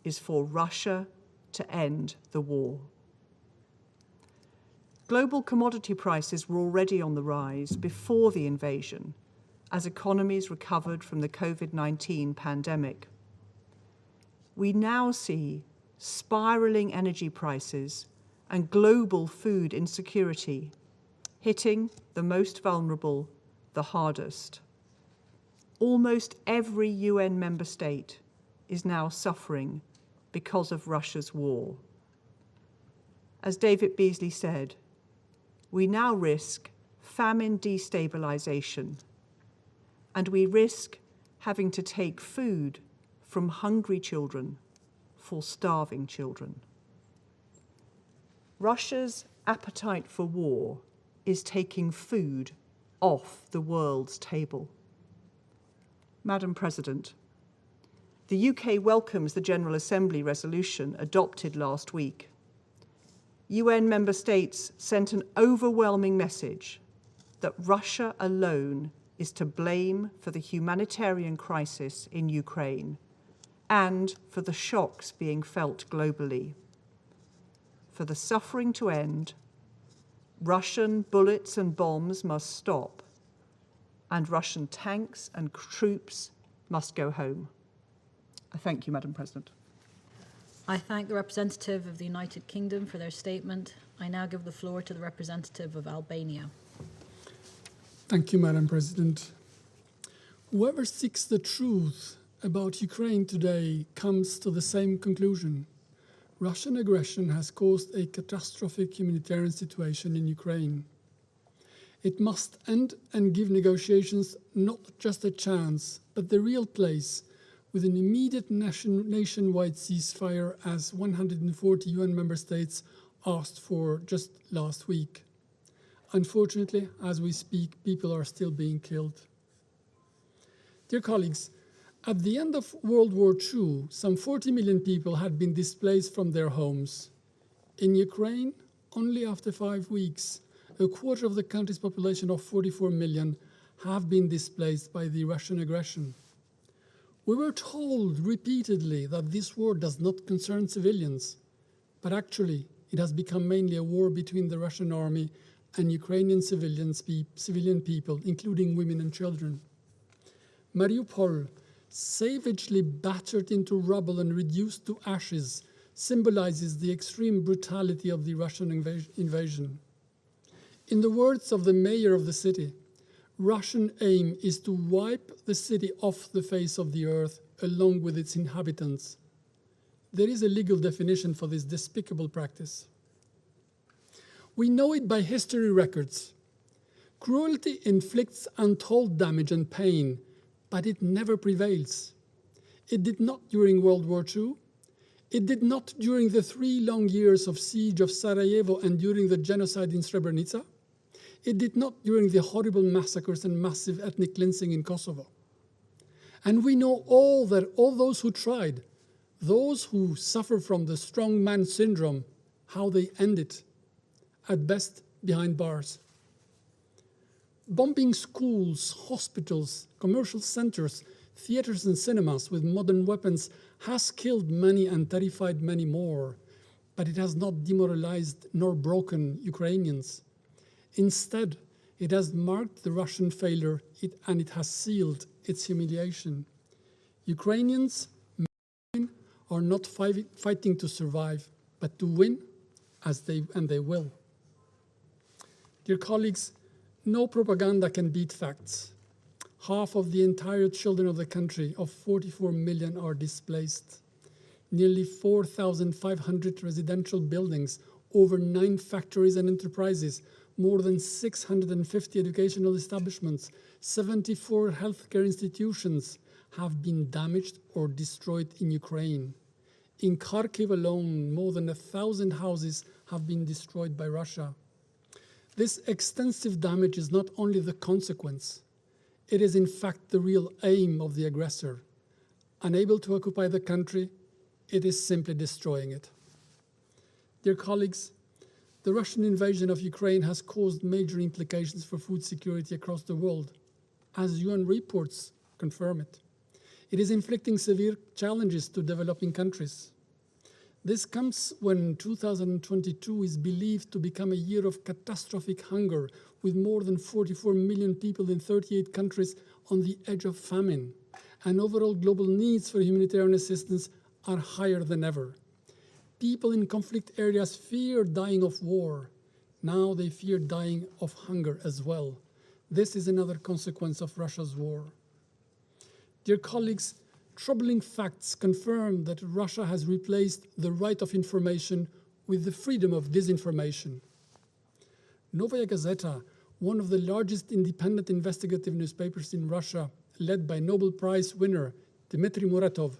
Speaker 16: is for Russia to end the war. Global commodity prices were already on the rise before the invasion, as economies recovered from the COVID-19 pandemic. We now see spiraling energy prices and global food insecurity hitting the most vulnerable the hardest. Almost every UN member state is now suffering because of Russia's war. As David Beasley said, we now risk famine destabilization, and we risk having to take food from hungry children for starving children. Russia's appetite for war is taking food off the world's table. Madam President, the UK welcomes the General Assembly resolution adopted last week. UN member states sent an overwhelming message that Russia alone is to blame for the humanitarian crisis in Ukraine and for the shocks being felt globally. For the suffering to end, Russian bullets and bombs must stop, and Russian tanks and troops must go home. I thank you, Madam President.
Speaker 3: I thank the representative of the United Kingdom for their statement. I now give the floor to the representative of Albania.
Speaker 17: Thank you, Madam President. Whoever seeks the truth about Ukraine today comes to the same conclusion. Russian aggression has caused a catastrophic humanitarian situation in Ukraine. It must end and give negotiations not just a chance, but the real place, with an immediate nationwide ceasefire as 140 UN member states asked for just last week. Unfortunately, as we speak, people are still being killed. Dear colleagues, at the end of World War II, some 40 million people had been displaced from their homes. In Ukraine, only after 5 weeks, a quarter of the country's population of 44 million have been displaced by the Russian aggression. We were told repeatedly that this war does not concern civilians, but actually it has become mainly a war between the Russian army and Ukrainian civilian people, including women and children. Mariupol, savagely battered into rubble and reduced to ashes, symbolizes the extreme brutality of the Russian invasion. In the words of the mayor of the city, Russian aim is to wipe the city off the face of the earth along with its inhabitants. There is a legal definition for this despicable practice. We know it by history records. Cruelty inflicts untold damage and pain, but it never prevails. It did not during World War II. It did not during the 3 long years of siege of Sarajevo and during the genocide in Srebrenica. It did not during the horrible massacres and massive ethnic cleansing in Kosovo. And we know all those who tried, those who suffer from the strong man syndrome, how they end it, at best behind bars. Bombing schools, hospitals, commercial centers, theaters and cinemas with modern weapons has killed many and terrified many more, but it has not demoralized nor broken Ukrainians. Instead, it has marked the Russian failure and it has sealed its humiliation. Ukrainians are not fighting to survive, but to win, and they will. Dear colleagues, no propaganda can beat facts. Half of the entire children of the country of 44 million are displaced. Nearly 4,500 residential buildings, over 9 factories and enterprises, more than 650 educational establishments, 74 healthcare institutions have been damaged or destroyed in Ukraine. In Kharkiv alone, more than 1,000 houses have been destroyed by Russia. This extensive damage is not only the consequence, it is in fact the real aim of the aggressor. Unable to occupy the country, it is simply destroying it. Dear colleagues, the Russian invasion of Ukraine has caused major implications for food security across the world, as UN reports confirm it. It is inflicting severe challenges to developing countries. This comes when 2022 is believed to become a year of catastrophic hunger, with more than 44 million people in 38 countries on the edge of famine, and overall global needs for humanitarian assistance are higher than ever. People in conflict areas fear dying of war. Now they fear dying of hunger as well. This is another consequence of Russia's war. Dear colleagues, troubling facts confirm that Russia has replaced the right of information with the freedom of disinformation. Novaya Gazeta, one of the largest independent investigative newspapers in Russia, led by Nobel Prize winner Dmitry Muratov,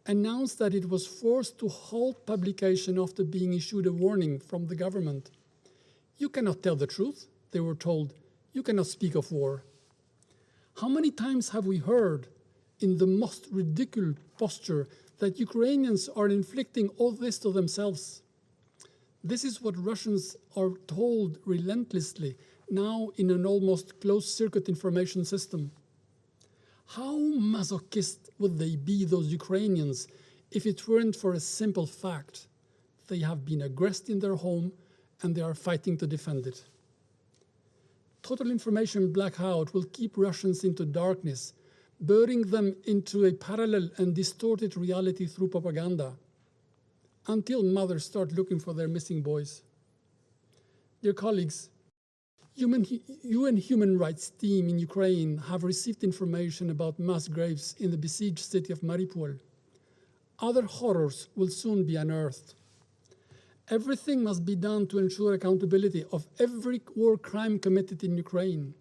Speaker 17: announced that it was forced to halt publication after being issued a warning from the government. You cannot tell the truth, they were told. You cannot speak of war. How many times have we heard in the most ridiculous posture that Ukrainians are inflicting all this to themselves? This is what Russians are told relentlessly, now in an almost closed-circuit information system. How masochist would they be, those Ukrainians, if it weren't for a simple fact? They have been aggressed in their home and they are fighting to defend it. Total information blackout will keep Russians into darkness, burying them into a parallel and distorted reality through propaganda, until mothers start looking for their missing boys. Dear colleagues, UN human rights team in Ukraine have received information about mass graves in the besieged city of Mariupol. Other horrors will soon be unearthed. Everything must be done to ensure accountability of every war crime committed in Ukraine.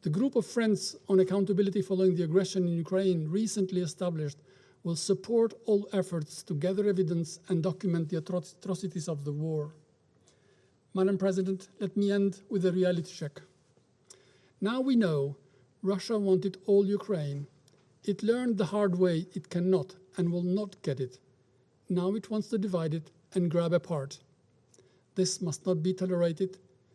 Speaker 17: The group of Friends on Accountability Following the Aggression in Ukraine, recently established, will support all efforts to gather evidence and document the atrocities of the war. Madam President, let me end with a reality check. Now we know Russia wanted all Ukraine. It learned the hard way it cannot and will not get it. Now it wants to divide it and grab a part. This must not be tolerated.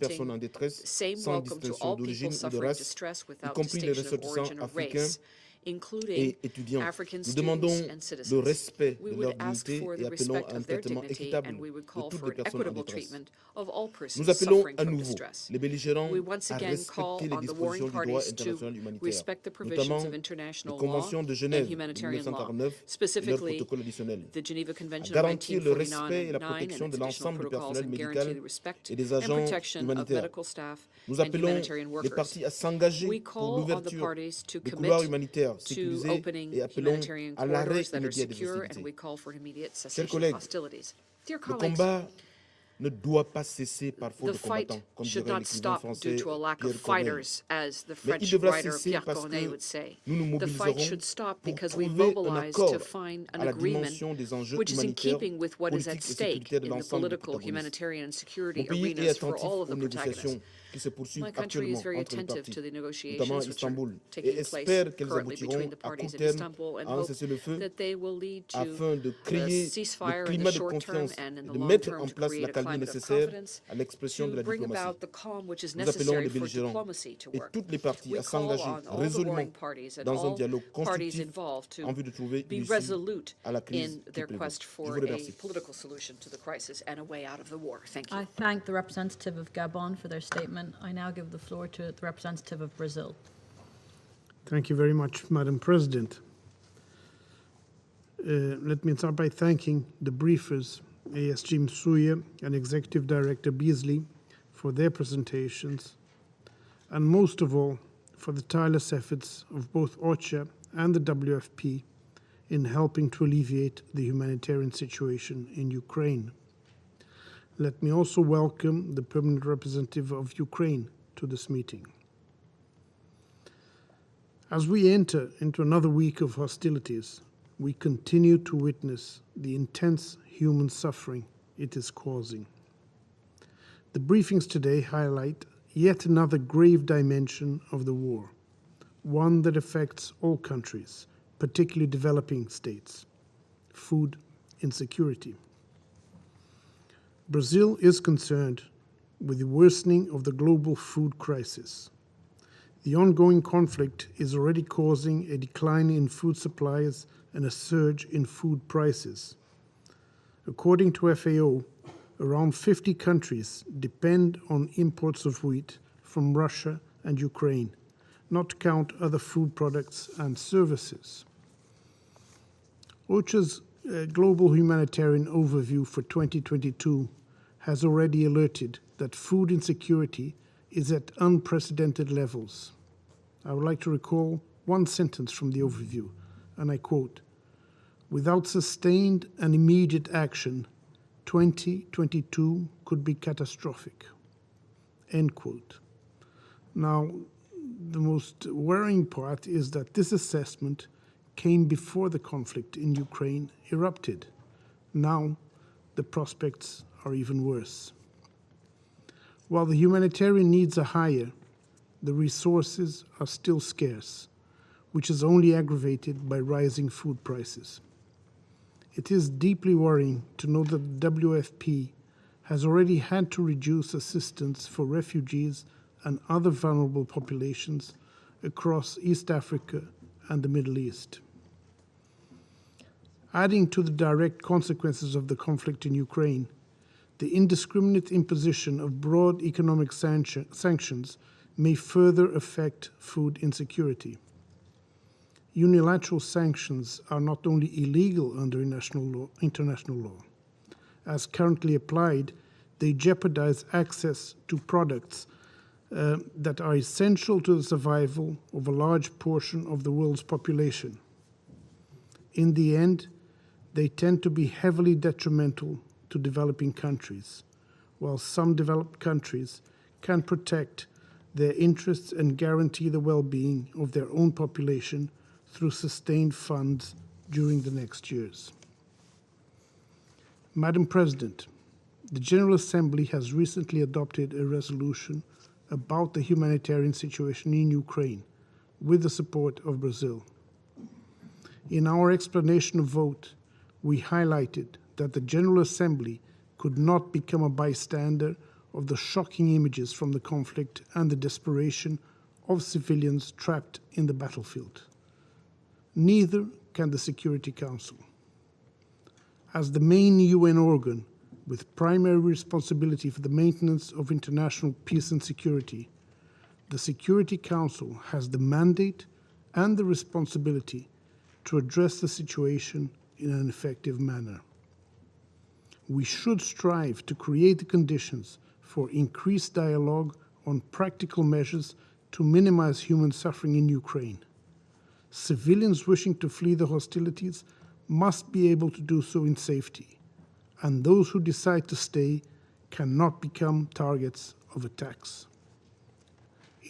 Speaker 18: personnes en détresse, sans distinction d'origine ou de race, y compris les ressortissants africains et étudiants. Nous demandons le respect de leur dignité et appelons à un traitement équitable de toutes les personnes en détresse. Nous appelons à nouveau les belligérants à respecter les dispositions du droit international humanitaire, notamment les conventions de Genève de 1949 et leur protocole additionnel, à garantir le respect et la protection de l'ensemble du personnel médical et des agents humanitaires. Nous appelons les parties à s'engager pour l'ouverture des couloirs humanitaires sécurisés et appelons à l'arrêt immédiat des hostilités. Chers collègues, le combat ne doit pas cesser par faute de combattants, comme dirait l'écrivain français Pierre Corneille.
Speaker 7: As the
Speaker 18: Mais il
Speaker 7: French
Speaker 18: devra
Speaker 7: writer
Speaker 18: cesser
Speaker 7: Pierre
Speaker 18: parce
Speaker 7: Corneille
Speaker 18: que
Speaker 7: would say.
Speaker 18: nous nous
Speaker 7: The fight
Speaker 18: mobiliserons
Speaker 7: should stop
Speaker 18: pour
Speaker 7: because we
Speaker 18: trouver un
Speaker 7: mobilize to
Speaker 18: accord
Speaker 7: find an
Speaker 18: à la
Speaker 7: agreement
Speaker 18: dimension des enjeux
Speaker 7: which is in
Speaker 18: humanitaires,
Speaker 7: keeping with what is at
Speaker 18: politiques et
Speaker 7: stake
Speaker 18: sécuritaires de
Speaker 7: in the
Speaker 18: l'ensemble des
Speaker 7: political,
Speaker 18: protagonistes.
Speaker 7: humanitarian, and
Speaker 18: Mon
Speaker 7: security
Speaker 18: pays est
Speaker 7: arenas for
Speaker 18: attentif
Speaker 7: all of
Speaker 18: aux
Speaker 7: the protagonists.
Speaker 18: négociations qui se poursuivent
Speaker 7: My country
Speaker 18: actuellement
Speaker 7: is very
Speaker 18: entre les
Speaker 7: attentive
Speaker 18: parties,
Speaker 7: to the
Speaker 18: notamment à
Speaker 7: negotiations which are
Speaker 18: Istanbul,
Speaker 7: taking
Speaker 18: et
Speaker 7: place
Speaker 18: espère qu'elles
Speaker 7: currently between
Speaker 18: aboutiront
Speaker 7: the
Speaker 18: à
Speaker 7: parties
Speaker 18: court
Speaker 7: in
Speaker 18: terme
Speaker 7: Istanbul and
Speaker 18: à un
Speaker 7: hope
Speaker 18: cessez-le-feu
Speaker 7: that they will lead to
Speaker 18: afin de
Speaker 7: a
Speaker 18: créer
Speaker 7: ceasefire
Speaker 18: le
Speaker 7: in the
Speaker 18: climat de
Speaker 7: short term
Speaker 18: confiance
Speaker 7: and in
Speaker 18: et
Speaker 7: the
Speaker 18: de
Speaker 7: long
Speaker 18: mettre
Speaker 7: term
Speaker 18: en
Speaker 7: to
Speaker 18: place
Speaker 7: create
Speaker 18: la
Speaker 7: a
Speaker 18: calmie
Speaker 7: climate of
Speaker 18: nécessaire
Speaker 7: confidence
Speaker 18: à l'expression de
Speaker 7: to
Speaker 18: la
Speaker 7: bring
Speaker 18: diplomatie.
Speaker 7: about the calm which is
Speaker 18: Nous appelons
Speaker 7: necessary
Speaker 18: les
Speaker 7: for
Speaker 18: belligérants
Speaker 7: diplomacy to
Speaker 18: et
Speaker 7: work.
Speaker 18: toutes les parties
Speaker 7: We
Speaker 18: à
Speaker 7: call
Speaker 18: s'engager
Speaker 7: on all the
Speaker 18: résolument
Speaker 7: warring parties and
Speaker 18: dans un
Speaker 7: all
Speaker 18: dialogue
Speaker 7: parties
Speaker 18: constructif
Speaker 7: involved to
Speaker 18: en vue de trouver
Speaker 7: be
Speaker 18: une issue
Speaker 7: resolute
Speaker 18: à la crise
Speaker 7: in
Speaker 18: qui
Speaker 7: their
Speaker 18: prévaut.
Speaker 7: quest
Speaker 18: Je
Speaker 7: for
Speaker 18: vous
Speaker 7: a
Speaker 18: remercie.
Speaker 7: political solution to the crisis and a way out of the war. Thank you.
Speaker 3: I thank the representative of Gabon for their statement. I now give the floor to the representative of Brazil.
Speaker 11: Thank you very much, Madam President. Let me start by thanking the briefers, ASG Msuya and Executive Director Beasley, for their presentations, and most of all, for the tireless efforts of both OCHA and the WFP in helping to alleviate the humanitarian situation in Ukraine. Let me also welcome the permanent representative of Ukraine to this meeting. As we enter into another week of hostilities, we continue to witness the intense human suffering it is causing. The briefings today highlight yet another grave dimension of the war, one that affects all countries, particularly developing states: food insecurity. Brazil is concerned with the worsening of the global food crisis. The ongoing conflict is already causing a decline in food supplies and a surge in food prices. According to FAO, around 50 countries depend on imports of wheat from Russia and Ukraine, not to count other food products and services. OCHA's Global Humanitarian Overview for 2022 has already alerted that food insecurity is at unprecedented levels. I would like to recall one sentence from the overview, and I quote, "Without sustained and immediate action, 2022 could be catastrophic." End quote. Now, the most worrying part is that this assessment came before the conflict in Ukraine erupted. Now, the prospects are even worse. While the humanitarian needs are higher, the resources are still scarce, which is only aggravated by rising food prices. It is deeply worrying to know that the WFP has already had to reduce assistance for refugees and other vulnerable populations across East Africa and the Middle East. Adding to the direct consequences of the conflict in Ukraine, the indiscriminate imposition of broad economic sanctions may further affect food insecurity. Unilateral sanctions are not only illegal under international law. As currently applied, they jeopardize access to products that are essential to the survival of a large portion of the world's population. In the end, they tend to be heavily detrimental to developing countries, while some developed countries can protect their interests and guarantee the well-being of their own population through sustained funds during the next years. Madam President, the General Assembly has recently adopted a resolution about the humanitarian situation in Ukraine with the support of Brazil. In our explanation of vote, we highlighted that the General Assembly could not become a bystander of the shocking images from the conflict and the desperation of civilians trapped in the battlefield. Neither can the Security Council. As the main UN organ with primary responsibility for the maintenance of international peace and security, the Security Council has the mandate and the responsibility to address the situation in an effective manner. We should strive to create the conditions for increased dialogue on practical measures to minimize human suffering in Ukraine. Civilians wishing to flee the hostilities must be able to do so in safety, and those who decide to stay cannot become targets of attacks.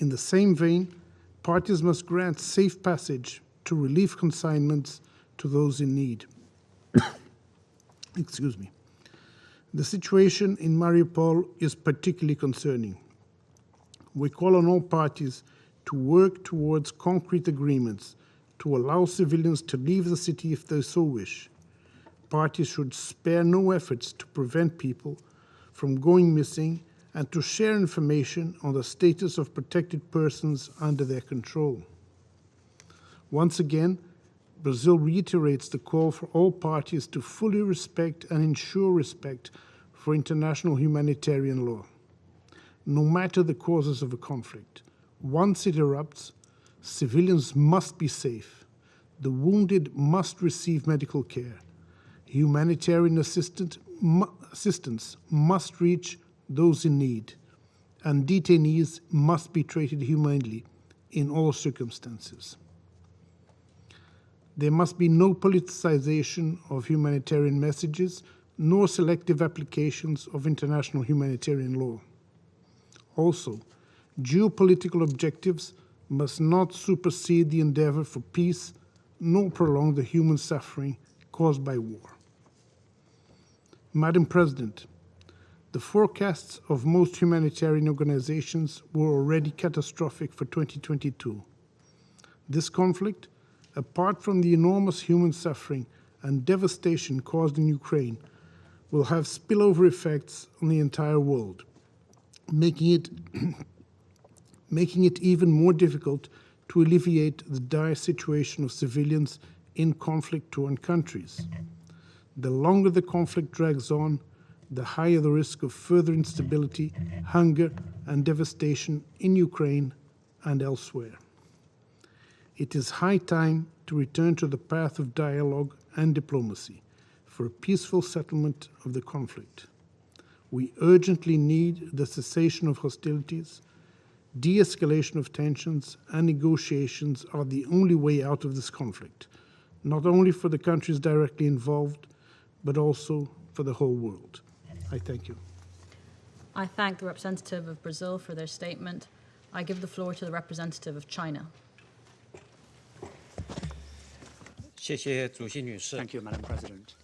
Speaker 11: In the same vein, parties must grant safe passage to relief consignments to those in need. Excuse me. The situation in Mariupol is particularly concerning. We call on all parties to work towards concrete agreements to allow civilians to leave the city if they so wish. Parties should spare no efforts to prevent people from going missing and to share information on the status of protected persons under their control. Once again, Brazil reiterates the call for all parties to fully respect and ensure respect for international humanitarian law. No matter the causes of a conflict, once it erupts, civilians must be safe. The wounded must receive medical care. Humanitarian assistance must reach those in need, and detainees must be treated humanely in all circumstances. There must be no politicization of humanitarian messages, nor selective applications of international humanitarian law. Also, geopolitical objectives must not supersede the endeavor for peace, nor prolong the human suffering caused by war. Madam President, the forecasts of most humanitarian organizations were already catastrophic for 2022. This conflict, apart from the enormous human suffering and devastation caused in Ukraine, will have spillover effects on the entire world, making it even more difficult to alleviate the dire situation of civilians in conflict-torn countries. The longer the conflict drags on, the higher the risk of further instability, hunger, and devastation in Ukraine and elsewhere. It is high time to return to the path of dialogue and diplomacy for a peaceful settlement of the conflict. We urgently need the cessation of hostilities. De-escalation of tensions and negotiations are the only way out of this conflict, not only for the countries directly involved, but also for the whole world. I thank you.
Speaker 3: I thank the representative of Brazil for their statement. I give the floor to the representative of China.
Speaker 19: Thank you, Madam President.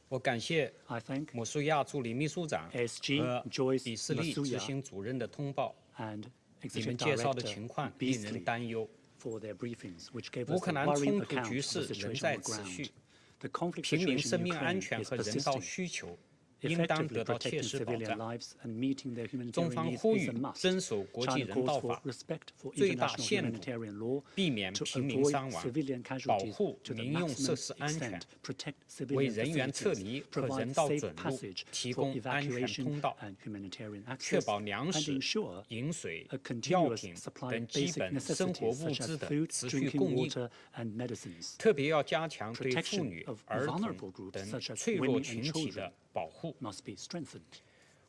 Speaker 20: 我感谢
Speaker 19: I thank
Speaker 20: 摩苏亚助理秘书长
Speaker 19: ASG
Speaker 20: 和
Speaker 19: Joyce
Speaker 20: 比斯利执行主任的通报，
Speaker 19: and
Speaker 20: 你
Speaker 19: Executive
Speaker 20: 们介绍的
Speaker 19: Director
Speaker 20: 情况令人
Speaker 19: Beasley
Speaker 20: 担忧。
Speaker 19: for their briefings, which gave
Speaker 20: 乌
Speaker 19: us
Speaker 20: 克
Speaker 19: a
Speaker 20: 兰
Speaker 19: worrying
Speaker 20: 冲突
Speaker 19: account
Speaker 20: 局
Speaker 19: of
Speaker 20: 势
Speaker 19: the
Speaker 20: 仍
Speaker 19: situation
Speaker 20: 在
Speaker 19: on the
Speaker 20: 持
Speaker 19: ground.
Speaker 20: 续，
Speaker 19: The conflict
Speaker 20: 平民
Speaker 19: situation
Speaker 20: 生
Speaker 19: in
Speaker 20: 命安
Speaker 19: Ukraine
Speaker 20: 全
Speaker 19: is
Speaker 20: 和人道
Speaker 19: persisting.
Speaker 20: 需求应当
Speaker 19: Effectively
Speaker 20: 得到切
Speaker 19: protecting
Speaker 20: 实保
Speaker 19: civilian
Speaker 20: 障。
Speaker 19: lives and meeting their
Speaker 20: 中
Speaker 19: humanitarian
Speaker 20: 方
Speaker 19: needs
Speaker 20: 呼
Speaker 19: is
Speaker 20: 吁
Speaker 19: a must.
Speaker 20: 遵守国际
Speaker 19: China
Speaker 20: 人
Speaker 19: calls
Speaker 20: 道
Speaker 19: for
Speaker 20: 法，
Speaker 19: respect for
Speaker 20: 最大
Speaker 19: international
Speaker 20: 限度
Speaker 19: humanitarian law
Speaker 20: 避免
Speaker 19: to
Speaker 20: 平民
Speaker 19: avoid
Speaker 20: 伤亡，
Speaker 19: civilian
Speaker 20: 保
Speaker 19: casualties
Speaker 20: 护
Speaker 19: to the
Speaker 20: 民用设
Speaker 19: maximum
Speaker 20: 施安全，
Speaker 19: extent, protect
Speaker 20: 为
Speaker 19: civilian
Speaker 20: 人员撤
Speaker 19: facilities,
Speaker 20: 离和
Speaker 19: provide
Speaker 20: 人道
Speaker 19: safe
Speaker 20: 准入
Speaker 19: passage
Speaker 20: 提
Speaker 19: for
Speaker 20: 供安全
Speaker 19: evacuation
Speaker 20: 通道，
Speaker 19: and humanitarian
Speaker 20: 确
Speaker 19: access,
Speaker 20: 保粮
Speaker 19: and
Speaker 20: 食、
Speaker 19: ensure
Speaker 20: 饮水
Speaker 19: a、
Speaker 20: 药
Speaker 19: continuous
Speaker 20: 品
Speaker 19: supply
Speaker 20: 等
Speaker 19: of
Speaker 20: 基
Speaker 19: basic
Speaker 20: 本生活
Speaker 19: necessities
Speaker 20: 物
Speaker 19: such as
Speaker 20: 资的
Speaker 19: food,
Speaker 20: 持续
Speaker 19: drinking
Speaker 20: 供应。
Speaker 19: water, and medicines.
Speaker 20: 特别要加强对妇
Speaker 19: Protection
Speaker 20: 女、
Speaker 19: of
Speaker 20: 儿童
Speaker 19: vulnerable groups
Speaker 20: 等
Speaker 19: such as
Speaker 20: 脆弱
Speaker 19: women
Speaker 20: 群
Speaker 19: and
Speaker 20: 体
Speaker 19: children
Speaker 20: 的保护。
Speaker 19: must be strengthened.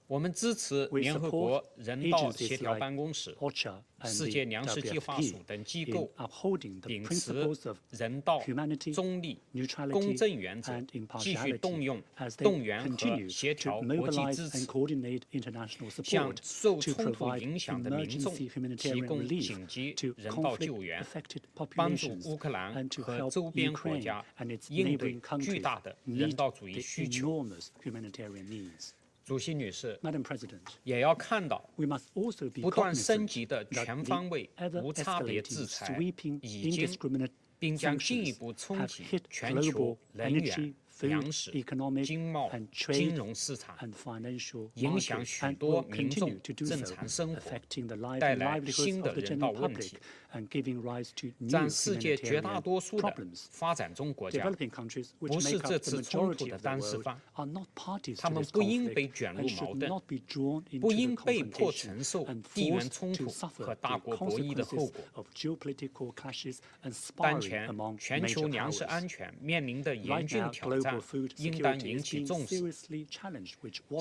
Speaker 20: 我们支持
Speaker 19: We
Speaker 20: 联合
Speaker 19: support
Speaker 20: 国人道
Speaker 19: agencies
Speaker 20: 协调
Speaker 19: like
Speaker 20: 办公室、
Speaker 19: OCHA and
Speaker 20: 世
Speaker 19: the
Speaker 20: 界粮食计划
Speaker 19: WFP
Speaker 20: 署等机
Speaker 19: in
Speaker 20: 构
Speaker 19: upholding the
Speaker 20: 秉持
Speaker 19: principles of
Speaker 20: 人道、
Speaker 19: humanity,
Speaker 20: 中立、
Speaker 19: neutrality,
Speaker 20: 公正原则
Speaker 19: and，
Speaker 20: 继续
Speaker 19: impartiality
Speaker 20: 动用、
Speaker 19: as they
Speaker 20: 动员和
Speaker 19: continue
Speaker 20: 协
Speaker 19: to
Speaker 20: 调国际
Speaker 19: mobilize
Speaker 20: 支
Speaker 19: and
Speaker 20: 持，
Speaker 19: coordinate international
Speaker 20: 向
Speaker 19: support
Speaker 20: 受
Speaker 19: to
Speaker 20: 冲突
Speaker 19: provide
Speaker 20: 影响的民众
Speaker 19: emergency
Speaker 20: 提
Speaker 19: humanitarian
Speaker 20: 供
Speaker 19: relief
Speaker 20: 紧急
Speaker 19: to
Speaker 20: 人道救援，
Speaker 19: conflict-affected
Speaker 20: 帮助
Speaker 19: populations
Speaker 20: 乌克兰
Speaker 19: and to
Speaker 20: 和
Speaker 19: help
Speaker 20: 周边国
Speaker 19: Ukraine
Speaker 20: 家
Speaker 19: and its
Speaker 20: 应对
Speaker 19: neighboring
Speaker 20: 巨
Speaker 19: countries
Speaker 20: 大的人
Speaker 19: meet
Speaker 20: 道主义
Speaker 19: the
Speaker 20: 需求。
Speaker 19: enormous humanitarian needs.
Speaker 20: 主席女士，
Speaker 19: Madam President,
Speaker 20: 也要看到
Speaker 19: we must also be
Speaker 20: 不断
Speaker 19: cognizant
Speaker 20: 升级的
Speaker 19: that
Speaker 20: 全
Speaker 19: the
Speaker 20: 方位、
Speaker 19: ever
Speaker 20: 无差别制
Speaker 19: escalating,
Speaker 20: 裁
Speaker 19: sweeping,
Speaker 20: 已经
Speaker 19: indiscriminate
Speaker 20: 并将进一
Speaker 19: sanctions
Speaker 20: 步冲
Speaker 19: have
Speaker 20: 击
Speaker 19: hit
Speaker 20: 全球
Speaker 19: global
Speaker 20: 能
Speaker 19: energy,
Speaker 20: 源、
Speaker 19: food,
Speaker 20: 粮食、
Speaker 19: economic,
Speaker 20: 经贸
Speaker 19: and、
Speaker 20: 金
Speaker 19: trade
Speaker 20: 融市场，
Speaker 19: and financial
Speaker 20: 影响
Speaker 19: markets,
Speaker 20: 许
Speaker 19: and
Speaker 20: 多
Speaker 19: will
Speaker 20: 民众
Speaker 19: continue to do
Speaker 20: 正
Speaker 19: so,
Speaker 20: 常生活，
Speaker 19: affecting the lives
Speaker 20: 带
Speaker 19: and
Speaker 20: 来
Speaker 19: livelihoods
Speaker 20: 新的
Speaker 19: of the
Speaker 20: 人
Speaker 19: general
Speaker 20: 道问
Speaker 19: public
Speaker 20: 题，
Speaker 19: and giving rise to new
Speaker 20: 占世界绝大
Speaker 19: humanitarian
Speaker 20: 多数的
Speaker 19: problems.
Speaker 20: 发展中国家
Speaker 19: Developing countries, which
Speaker 20: 不是
Speaker 19: make
Speaker 20: 这
Speaker 19: up the
Speaker 20: 次冲突
Speaker 19: majority
Speaker 20: 的
Speaker 19: of the
Speaker 20: 单事
Speaker 19: world,
Speaker 20: 方，
Speaker 19: are not parties
Speaker 20: 他
Speaker 19: to
Speaker 20: 们
Speaker 19: this
Speaker 20: 不应被
Speaker 19: conflict
Speaker 20: 卷入
Speaker 19: and
Speaker 20: 矛
Speaker 19: should
Speaker 20: 盾，
Speaker 19: not be drawn
Speaker 20: 不
Speaker 19: into
Speaker 20: 应
Speaker 19: the
Speaker 20: 被迫
Speaker 19: confrontation
Speaker 20: 承受
Speaker 19: and
Speaker 20: 地缘
Speaker 19: forced
Speaker 20: 冲
Speaker 19: to
Speaker 20: 突
Speaker 19: suffer
Speaker 20: 和
Speaker 19: the
Speaker 20: 大国博弈的后
Speaker 19: consequences
Speaker 20: 果。
Speaker 19: of geopolitical clashes and
Speaker 20: 当
Speaker 19: sparring
Speaker 20: 前，
Speaker 19: among
Speaker 20: 全球
Speaker 19: major
Speaker 20: 粮食
Speaker 19: powers.
Speaker 20: 安全面临的严
Speaker 19: Right
Speaker 20: 峻
Speaker 19: now,
Speaker 20: 挑
Speaker 19: global
Speaker 10: 战应当引起重视。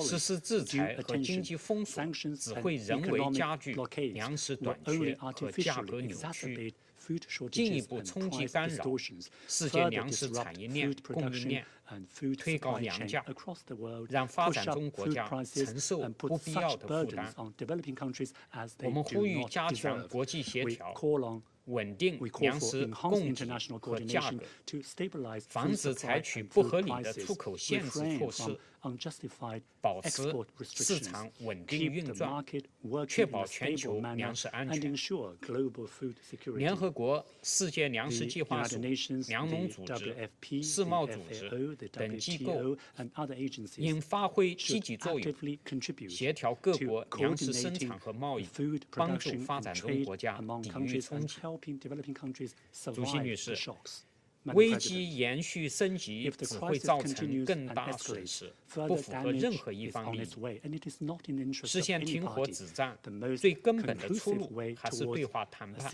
Speaker 10: 实施制裁和经济封锁只会人为加剧粮食短缺和价格扭曲，进一步冲击干扰世界粮食产业链供应链，推高粮价，让发展中国家承受不必要的负担。我们呼吁加强国际协调，稳定粮食供给和价格，防止采取不合理的出口限制措施，保持市场稳定运转，确保全球粮食安全。联合国世界粮食计划署、粮农组织、世贸组织等机构应发挥积极作用，协调各国粮食生产和贸易，帮助发展中国家抵御冲击。主席女士，危机延续升级只会造成更大损失，不符合任何一方利益。实现停火止战，最根本的出路还是对话谈判。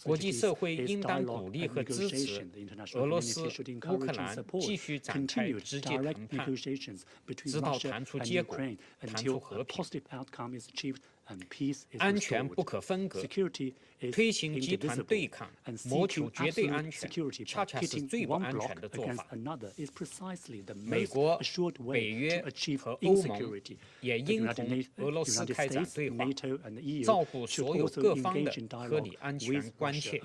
Speaker 10: 国际社会应当鼓励和支持俄罗斯、乌克兰继续展开直接谈判，直到谈出结果，谈出和平。安全不可分割，推行集团对抗，谋求绝对安全，恰恰是最不安全的做法。美国、北约和欧盟也应同俄罗斯开展对话，照顾所有各方的合理安全关切，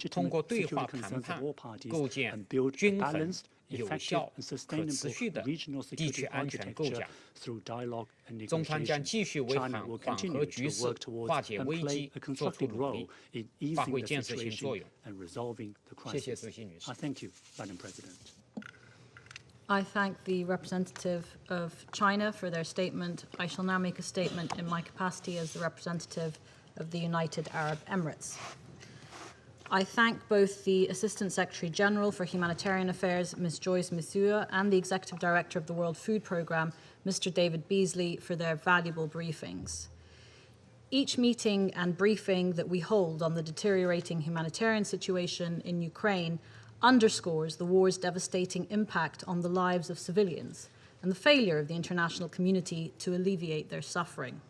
Speaker 10: 通过对话谈判构建均衡、有效、可持续的地区安全构架。中方将继续为缓和局势、化解危机做出努力，发挥建设性作用。谢谢主席女士。
Speaker 3: I thank the representative of China for their statement. I shall now make a statement in my capacity as the representative of the United Arab Emirates. I thank both the Assistant Secretary General for Humanitarian Affairs, Ms. Joyce Msuya, and the Executive Director of the World Food Programme, Mr. David Beasley, for their valuable briefings. Each meeting and briefing that we hold on the deteriorating humanitarian situation in Ukraine underscores the war's devastating impact on the lives of civilians and the failure of the international community to alleviate their suffering.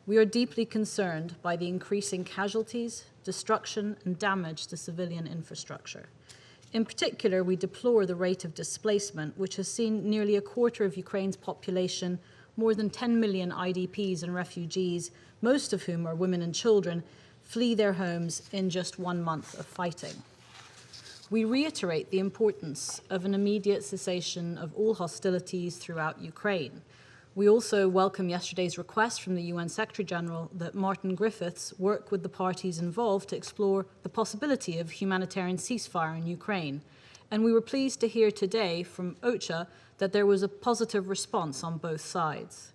Speaker 3: We are deeply concerned by the increasing casualties, destruction, and damage to civilian infrastructure. In particular, we deplore the rate of displacement, which has seen nearly a quarter of Ukraine's population, more than 10 million IDPs and refugees, most of whom are women and children, flee their homes in just 1 month of fighting. We reiterate the importance of an immediate cessation of all hostilities throughout Ukraine. We also welcome yesterday's request from the UN Secretary-General that Martin Griffiths work with the parties involved to explore the possibility of humanitarian ceasefire in Ukraine. And we were pleased to hear today from OCHA that there was a positive response on both sides.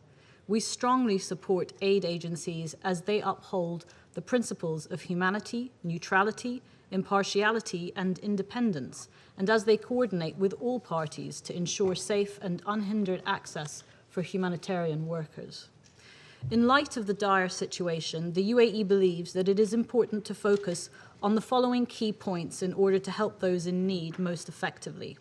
Speaker 3: We strongly support aid agencies as they uphold the principles of humanity, neutrality, impartiality, and independence, and as they coordinate with all parties to ensure safe and unhindered access for humanitarian workers. In light of the dire situation, the UAE believes that it is important to focus on the following key points in order to help those in need most effectively.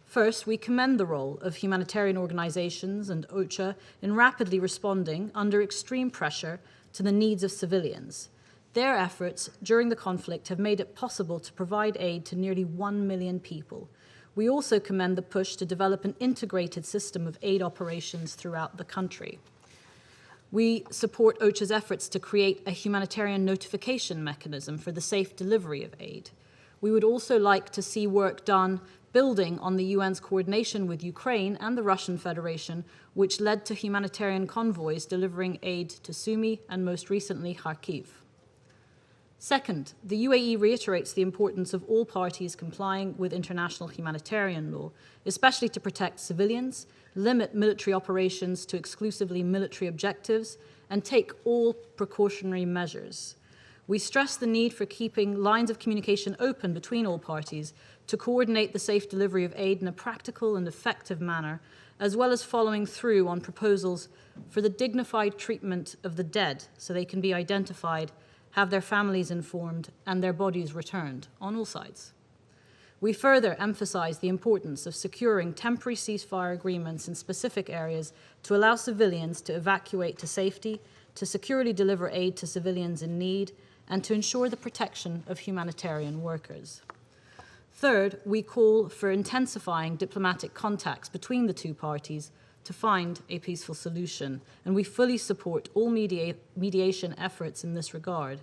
Speaker 3: First, we commend the role of humanitarian organizations and OCHA in rapidly responding under extreme pressure to the needs of civilians. Their efforts during the conflict have made it possible to provide aid to nearly 1 million people. We also commend the push to develop an integrated system of aid operations throughout the country. We support OCHA's efforts to create a humanitarian notification mechanism for the safe delivery of aid. We would also like to see work done building on the UN's coordination with Ukraine and the Russian Federation, which led to humanitarian convoys delivering aid to Sumy and most recently Kharkiv. Second, the UAE reiterates the importance of all parties complying with international humanitarian law, especially to protect civilians, limit military operations to exclusively military objectives, and take all precautionary measures. We stress the need for keeping lines of communication open between all parties to coordinate the safe delivery of aid in a practical and effective manner, as well as following through on proposals for the dignified treatment of the dead so they can be identified, have their families informed, and their bodies returned on all sides. We further emphasize the importance of securing temporary ceasefire agreements in specific areas to allow civilians to evacuate to safety, to securely deliver aid to civilians in need, and to ensure the protection of humanitarian workers. Third, we call for intensifying diplomatic contacts between the two parties to find a peaceful solution, and we fully support all mediation efforts in this regard.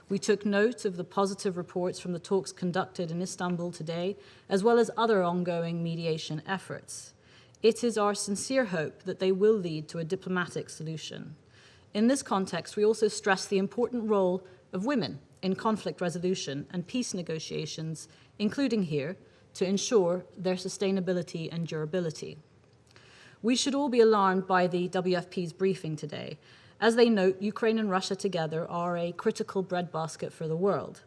Speaker 3: We took note of the positive reports from the talks conducted in Istanbul today, as well as other ongoing mediation efforts. It is our sincere hope that they will lead to a diplomatic solution. In this context, we also stress the important role of women in conflict resolution and peace negotiations, including here, to ensure their sustainability and durability. We should all be alarmed by the WFP's briefing today. As they note, Ukraine and Russia together are a critical breadbasket for the world.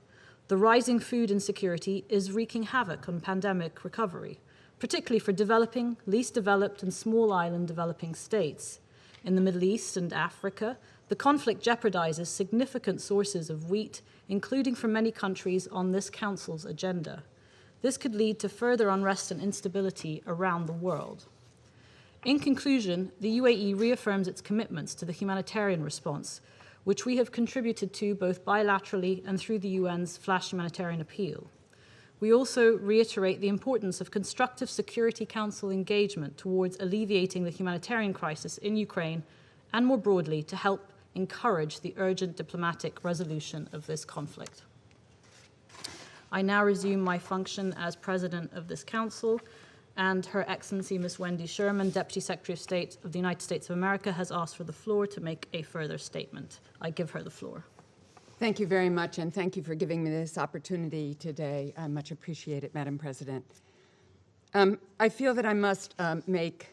Speaker 3: The rising food insecurity is wreaking havoc on pandemic recovery, particularly for developing, least developed, and small island developing states. In the Middle East and Africa, the conflict jeopardizes significant sources of wheat, including for many countries on this Council's agenda. This could lead to further unrest and instability around the world. In conclusion, the UAE reaffirms its commitments to the humanitarian response, which we have contributed to both bilaterally and through the UN's Flash Humanitarian Appeal. We also reiterate the importance of constructive Security Council engagement towards alleviating the humanitarian crisis in Ukraine and more broadly to help encourage the urgent diplomatic resolution of this conflict. I now resume my function as President of this Council, and Her Excellency Ms. Wendy Sherman, Deputy Secretary of State of the United States of America, has asked for the floor to make a further statement. I give her the floor.
Speaker 9: Thank you very much, and thank you for giving me this opportunity today. I much appreciate it, Madam President. I feel that I must make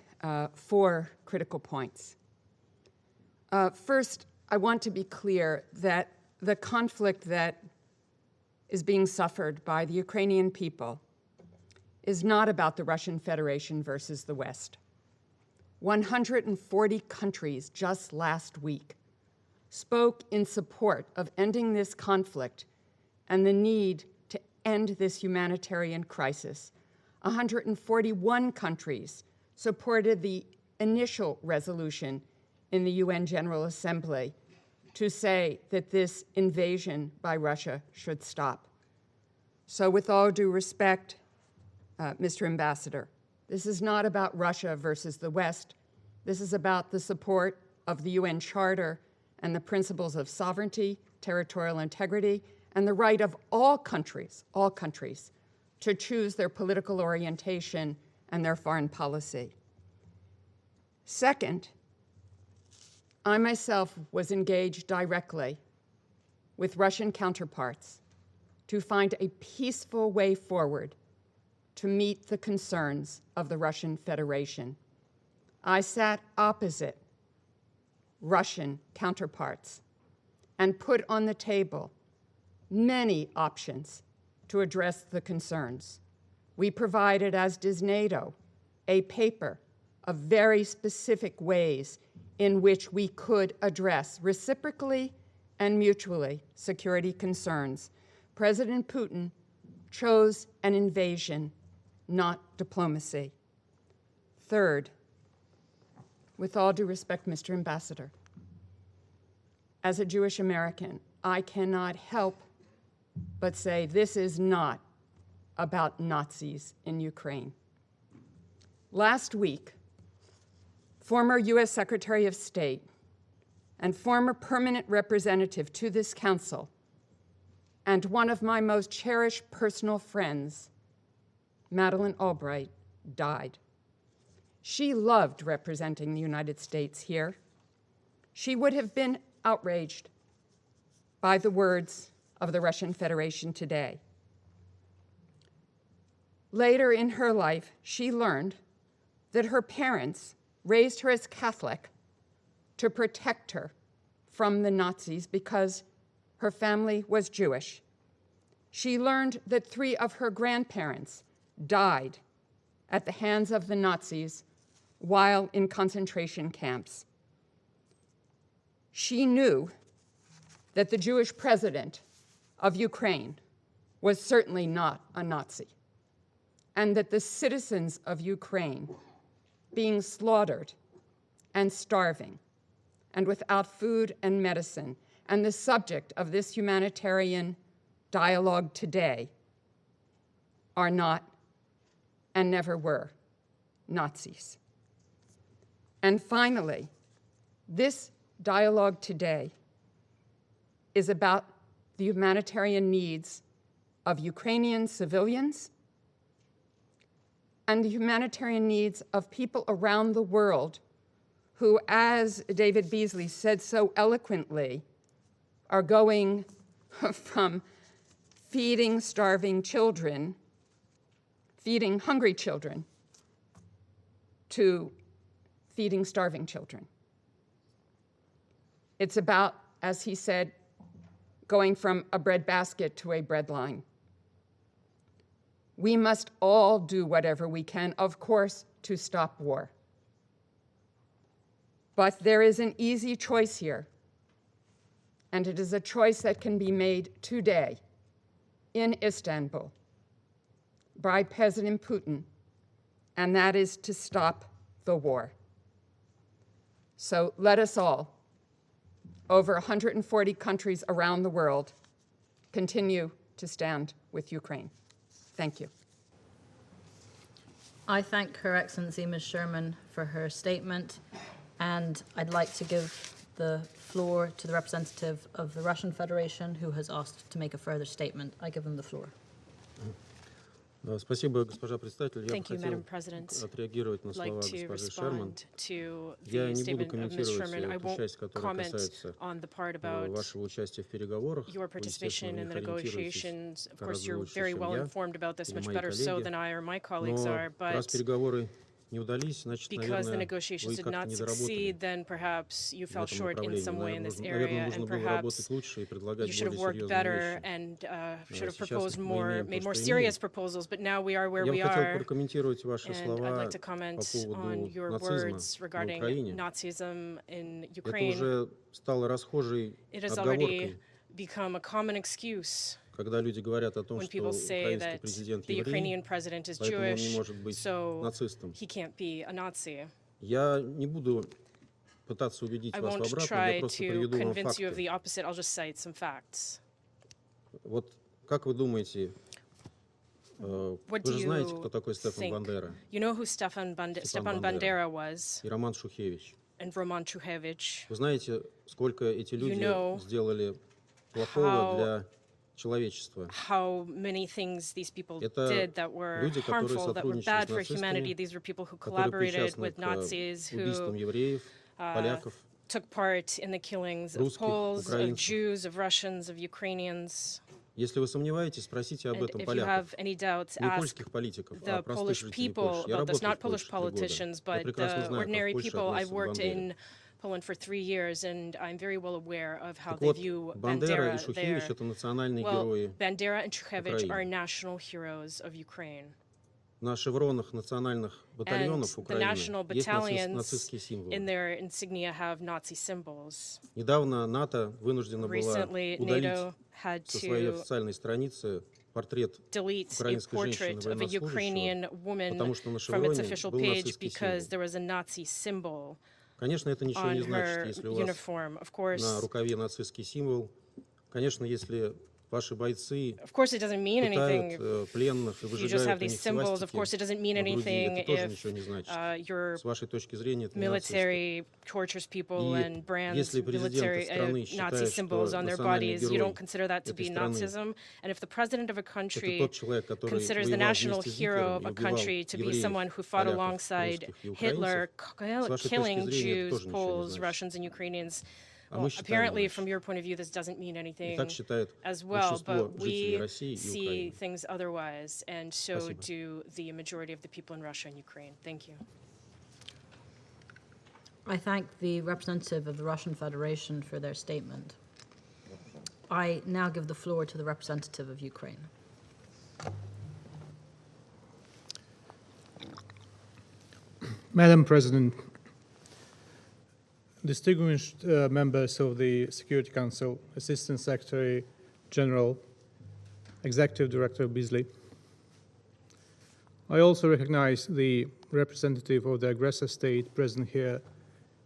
Speaker 9: 4 critical points. First, I want to be clear that the conflict that is being suffered by the Ukrainian people is not about the Russian Federation versus the West. 140 countries just last week spoke in support of ending this conflict and the need to end this humanitarian crisis. 141 countries supported the initial resolution in the UN General Assembly to say that this invasion by Russia should stop. So with all due respect, Mr. Ambassador, this is not about Russia versus the West. This is about the support of the UN Charter and the principles of sovereignty, territorial integrity, and the right of all countries, to choose their political orientation and their foreign policy. Second, I myself was engaged directly with Russian counterparts to find a peaceful way forward to meet the concerns of the Russian Federation. I sat opposite Russian counterparts and put on the table many options to address the concerns. We provided, as does NATO, a paper of very specific ways in which we could address reciprocally and mutually security concerns. President Putin chose an invasion, not diplomacy. Third, with all due respect, Mr. Ambassador, as a Jewish American, I cannot help but say this is not about Nazis in Ukraine. Last week, former U.S. Secretary of State and former permanent representative to this council, and one of my most cherished personal friends, Madeleine Albright, died. She loved representing the United States here. She would have been outraged by the words of the Russian Federation today. Later in her life, she learned that her parents raised her as Catholic to protect her from the Nazis because her family was Jewish. She learned that 3 of her grandparents died at the hands of the Nazis while in concentration camps. She knew that the Jewish president of Ukraine was certainly not a Nazi. and that the citizens of Ukraine, being slaughtered and starving and without food and medicine, and the subject of this humanitarian dialogue today, are not and never were Nazis. And finally, this dialogue today is about the humanitarian needs of Ukrainian civilians and the humanitarian needs of people around the world who, as David Beasley said so eloquently, are going from feeding starving children, feeding hungry children, to feeding starving children. It's about, as he said, going from a breadbasket to a bread line. We must all do whatever we can, of course, to stop war. But there is an easy choice here, and it is a choice that can be made today in Istanbul by President Putin, and that is to stop the war. So let us all, over 140 countries around the world, continue to stand with Ukraine. Thank you.
Speaker 3: I thank Her Excellency Ms. Sherman for her statement, and I'd like to give the floor to the representative of the Russian Federation who has asked to make a further statement. I give them the floor.
Speaker 12: Thank you, Madam President. I'd like to respond to the statement of Ms. Sherman. I won't comment on the part about your participation in the negotiations. Of course, you're very well informed about this, much better so than I or my colleagues are, but because the negotiations did not succeed, then perhaps you fell short in some way in this area, and perhaps you should have worked better and should have proposed more, made more serious proposals, but now we are where we are. And I'd like to comment on your words regarding Nazism in Ukraine. It has already become a common excuse when people say that the Ukrainian president is Jewish, so he can't be a Nazi. I won't try to convince you of the opposite, I'll just cite some facts. What do you think? You know who Stepan Bandera was? And Roman Shukhevich. You know how many things these people did that were harmful, that were bad for humanity. These were people who collaborated with Nazis, who took part in the killings of Poles, of Jews, of Russians, of Ukrainians. And if you have any doubts, ask the Polish people about this, not Polish politicians, but the ordinary people. I've worked in Poland for 3 years, and I'm very well aware of how they view Bandera there. Well, Bandera and Shukhevich are national heroes of Ukraine. And the national battalions in their insignia have Nazi symbols. Recently, NATO had to delete a portrait of a Ukrainian woman from its official page because there was a Nazi symbol on her uniform. Of course, it doesn't mean anything if you just have these symbols. Of course, it doesn't mean anything if your military tortures people and brands military Nazi symbols on their bodies. You don't consider that to be Nazism. And if the president of a country considers the national hero of a country to be someone who fought alongside Hitler, killing Jews, Poles, Russians, and Ukrainians, well, apparently, from your point of view, this doesn't mean anything as well, but we see things otherwise, and so do the majority of the people in Russia and Ukraine. Thank you.
Speaker 3: I thank the representative of the Russian Federation for their statement. I now give the floor to the representative of Ukraine.
Speaker 21: Madam President, distinguished members of the Security Council, Assistant Secretary General, Executive Director Beasley,
Speaker 14: I also recognize the representative of the aggressor state present here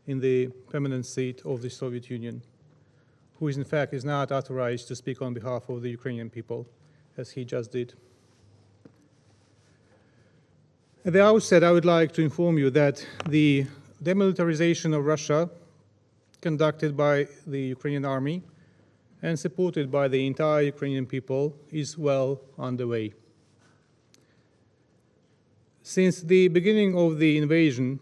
Speaker 14: in the permanent seat of the Soviet Union, who in fact is not authorized to speak on behalf of the Ukrainian people, as he just did. At the outset, I would like to inform you that the demilitarization of Russia, conducted by the Ukrainian army and supported by the entire Ukrainian people, is well underway. Since the beginning of the invasion,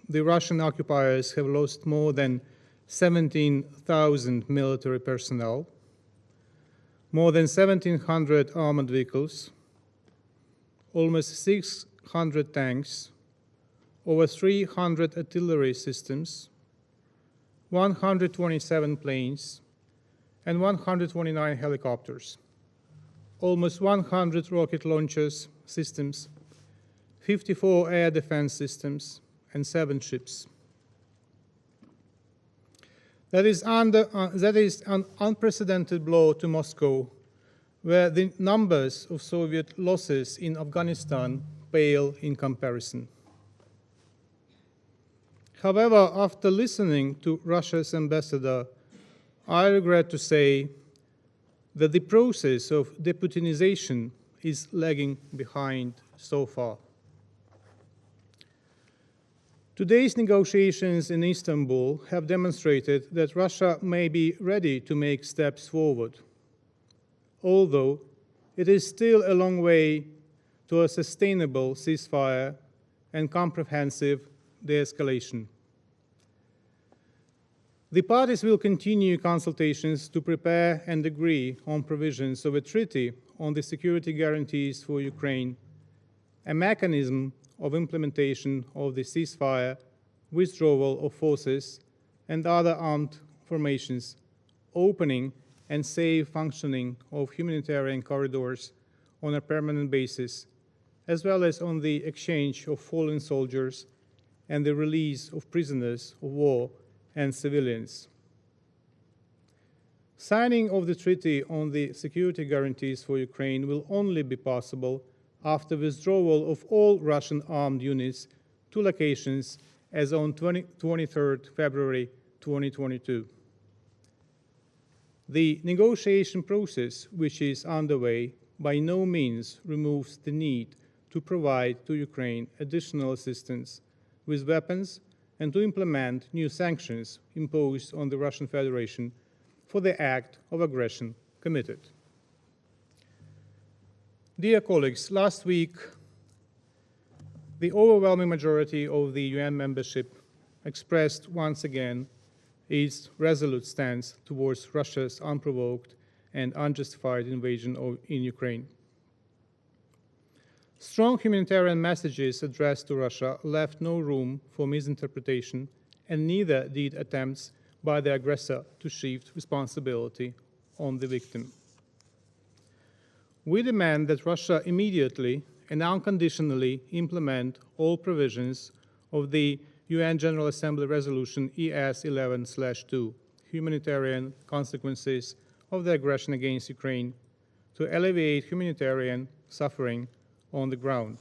Speaker 14: the Russian occupiers have lost more than 17,000 military personnel, more than 1,700 armored vehicles, almost 600 tanks, over 300 artillery systems, 127 planes, and 129 helicopters, almost 100 rocket launchers systems, 54 air defense systems, and 7 ships. That is an unprecedented blow to Moscow, where the numbers of Soviet losses in Afghanistan pale in comparison. However, after listening to Russia's ambassador, I regret to say that the process of deputinization is lagging behind so far. Today's negotiations in Istanbul have demonstrated that Russia may be ready to make steps forward, although it is still a long way to a sustainable ceasefire and comprehensive de-escalation. The parties will continue consultations to prepare and agree on provisions of a treaty on the security guarantees for Ukraine, a mechanism of implementation of the ceasefire, withdrawal of forces and other armed formations, opening and safe functioning of humanitarian corridors on a permanent basis, as well as on the exchange of fallen soldiers and the release of prisoners of war and civilians. Signing of the treaty on the security guarantees for Ukraine will only be possible after withdrawal of all Russian armed units to locations as on 23rd February 2022. The negotiation process, which is underway, by no means removes the need to provide to Ukraine additional assistance with weapons and to implement new sanctions imposed on the Russian Federation for the act of aggression committed. Dear colleagues, last week, the overwhelming majority of the UN membership expressed once again its resolute stance towards Russia's unprovoked and unjustified invasion in Ukraine. Strong humanitarian messages addressed to Russia left no room for misinterpretation, and neither did attempts by the aggressor to shift responsibility on the victim. We demand that Russia immediately and unconditionally implement all provisions of the UN General Assembly Resolution ES-11/2, Humanitarian Consequences of the Aggression Against Ukraine, to alleviate humanitarian suffering on the ground.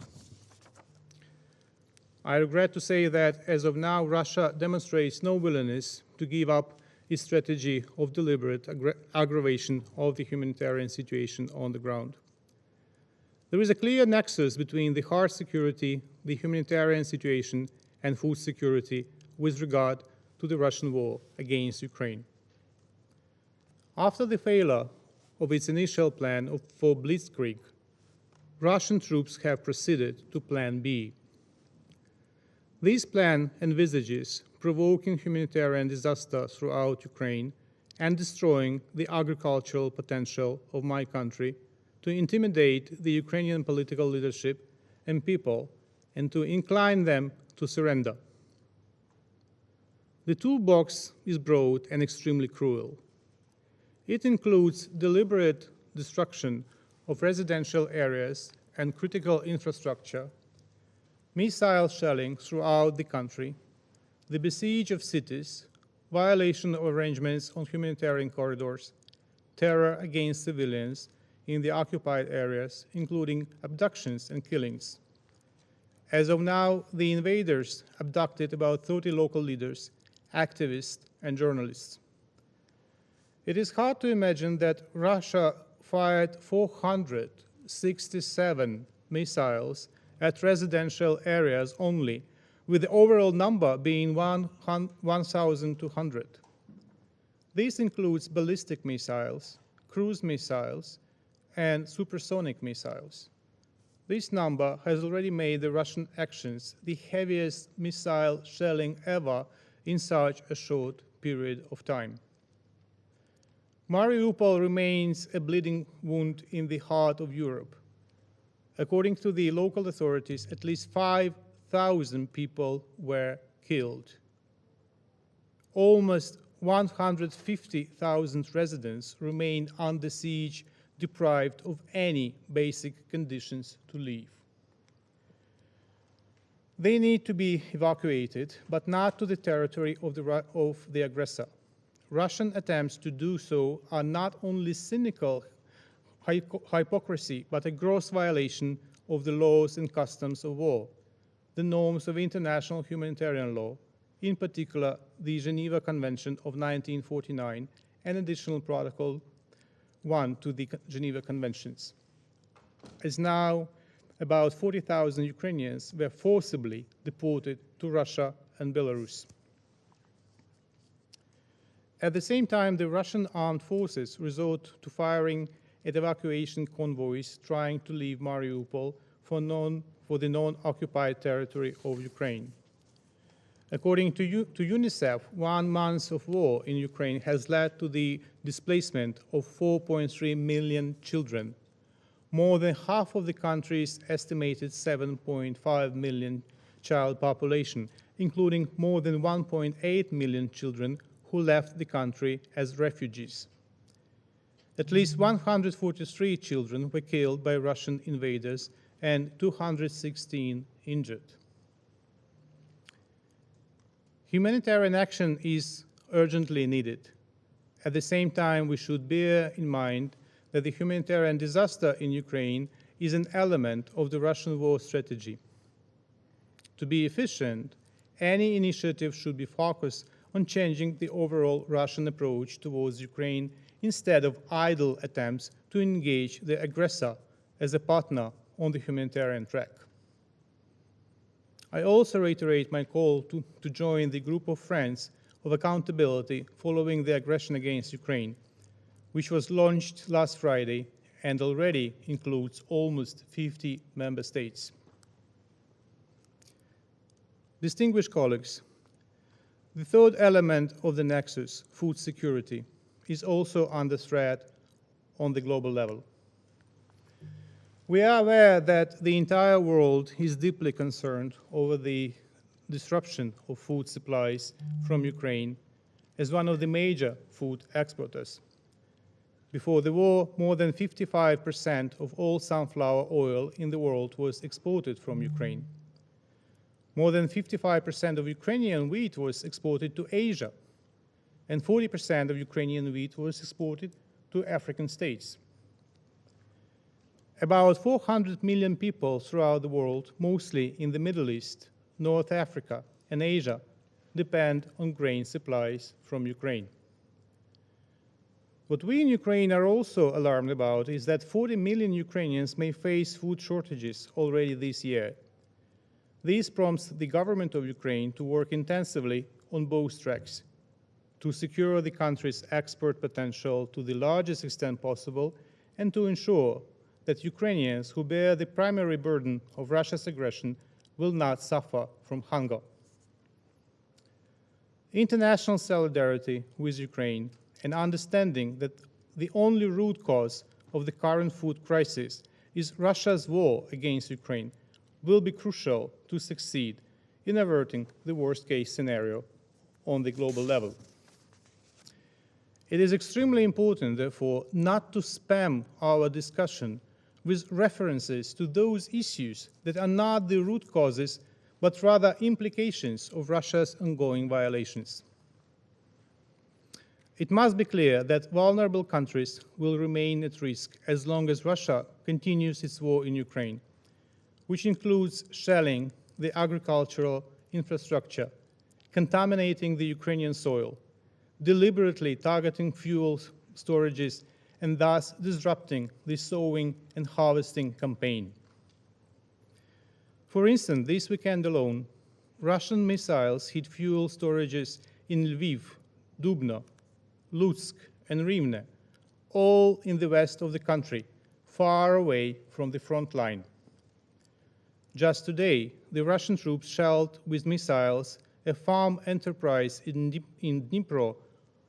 Speaker 14: I regret to say that, as of now, Russia demonstrates no willingness to give up its strategy of deliberate aggravation of the humanitarian situation on the ground. There is a clear nexus between the hard security, the humanitarian situation, and food security with regard to the Russian war against Ukraine. After the failure of its initial plan for Blitzkrieg, Russian troops have proceeded to Plan B. This plan envisages provoking humanitarian disaster throughout Ukraine and destroying the agricultural potential of my country to intimidate the Ukrainian political leadership and people and to incline them to surrender. The toolbox is broad and extremely cruel. It includes deliberate destruction of residential areas and critical infrastructure, missile shelling throughout the country, the besiege of cities, violation of arrangements on humanitarian corridors, terror against civilians in the occupied areas, including abductions and killings,
Speaker 2: As of now, the invaders abducted about 30 local leaders, activists, and journalists. It is hard to imagine that Russia fired 467 missiles at residential areas only, with the overall number being 1,200. This includes ballistic missiles, cruise missiles, and supersonic missiles. This number has already made the Russian actions the heaviest missile shelling ever in such a short period of time. Mariupol remains a bleeding wound in the heart of Europe. According to the local authorities, at least 5,000 people were killed. Almost 150,000 residents remain under siege, deprived of any basic conditions to live. They need to be evacuated, but not to the territory of the aggressor. Russian attempts to do so are not only cynical hypocrisy, but a gross violation of the laws and customs of war, the norms of international humanitarian law, in particular the Geneva Convention of 1949 and Additional Protocol 1 to the Geneva Conventions. As now, about 40,000 Ukrainians were forcibly deported to Russia and Belarus. At the same time, the Russian armed forces resort to firing at evacuation convoys trying to leave Mariupol for the non-occupied territory of Ukraine. According to UNICEF, 1 month of war in Ukraine has led to the displacement of 4.3 million children, more than half of the country's estimated 7.5 million child population, including more than 1.8 million children who left the country as refugees. At least 143 children were killed by Russian invaders and 216 injured. Humanitarian action is urgently needed. At the same time, we should bear in mind that the humanitarian disaster in Ukraine is an element of the Russian war strategy. To be efficient, any initiative should be focused on changing the overall Russian approach towards Ukraine instead of idle attempts to engage the aggressor as a partner on the humanitarian track. I also reiterate my call to join the group of friends of accountability following the aggression against Ukraine, which was launched last Friday and already includes almost 50 member states. Distinguished colleagues, the third element of the nexus, food security, is also under threat on the global level. We are aware that the entire world is deeply concerned over the disruption of food supplies from Ukraine as one of the major food exporters. Before the war, more than 55% of all sunflower oil in the world was exported from Ukraine. More than 55% of Ukrainian wheat was exported to Asia, and 40% of Ukrainian wheat was exported to African states. About 400 million people throughout the world, mostly in the Middle East, North Africa, and Asia, depend on grain supplies from Ukraine. What we in Ukraine are also alarmed about is that 40 million Ukrainians may face food shortages already this year. This prompts the government of Ukraine to work intensively on both tracks, to secure the country's export potential to the largest extent possible and to ensure that Ukrainians who bear the primary burden of Russia's aggression will not suffer from hunger. International solidarity with Ukraine and understanding that the only root cause of the current food crisis is Russia's war against Ukraine will be crucial to succeed in averting the worst-case scenario on the global level. It is extremely important, therefore, not to spam our discussion with references to those issues that are not the root causes, but rather implications of Russia's ongoing violations. It must be clear that vulnerable countries will remain at risk as long as Russia continues its war in Ukraine, which includes shelling the agricultural infrastructure, contaminating the Ukrainian soil, deliberately targeting fuel storages, and thus disrupting the sowing and harvesting campaign. For instance, this weekend alone, Russian missiles hit fuel storages in Lviv, Dubno, Lutsk, and Rivne, all in the west of the country, far away from the front line. Just today, the Russian troops shelled with missiles a farm enterprise in Dnipro,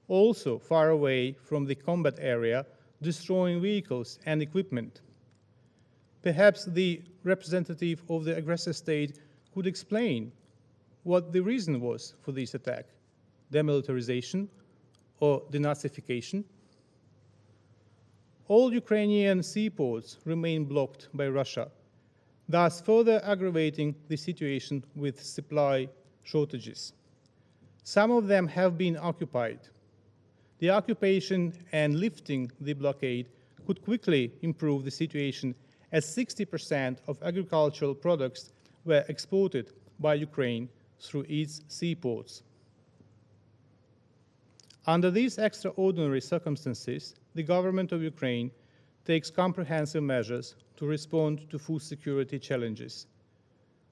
Speaker 2: also far away from the combat area, destroying vehicles and equipment. Perhaps the representative of the aggressor state could explain what the reason was for this attack: demilitarization or denazification. All Ukrainian seaports remain blocked by Russia, thus further aggravating the situation with supply shortages. Some of them have been occupied. The occupation and lifting the blockade could quickly improve the situation, as 60% of agricultural products were exported by Ukraine through its seaports. Under these extraordinary circumstances, the government of Ukraine takes comprehensive measures to respond to food security challenges.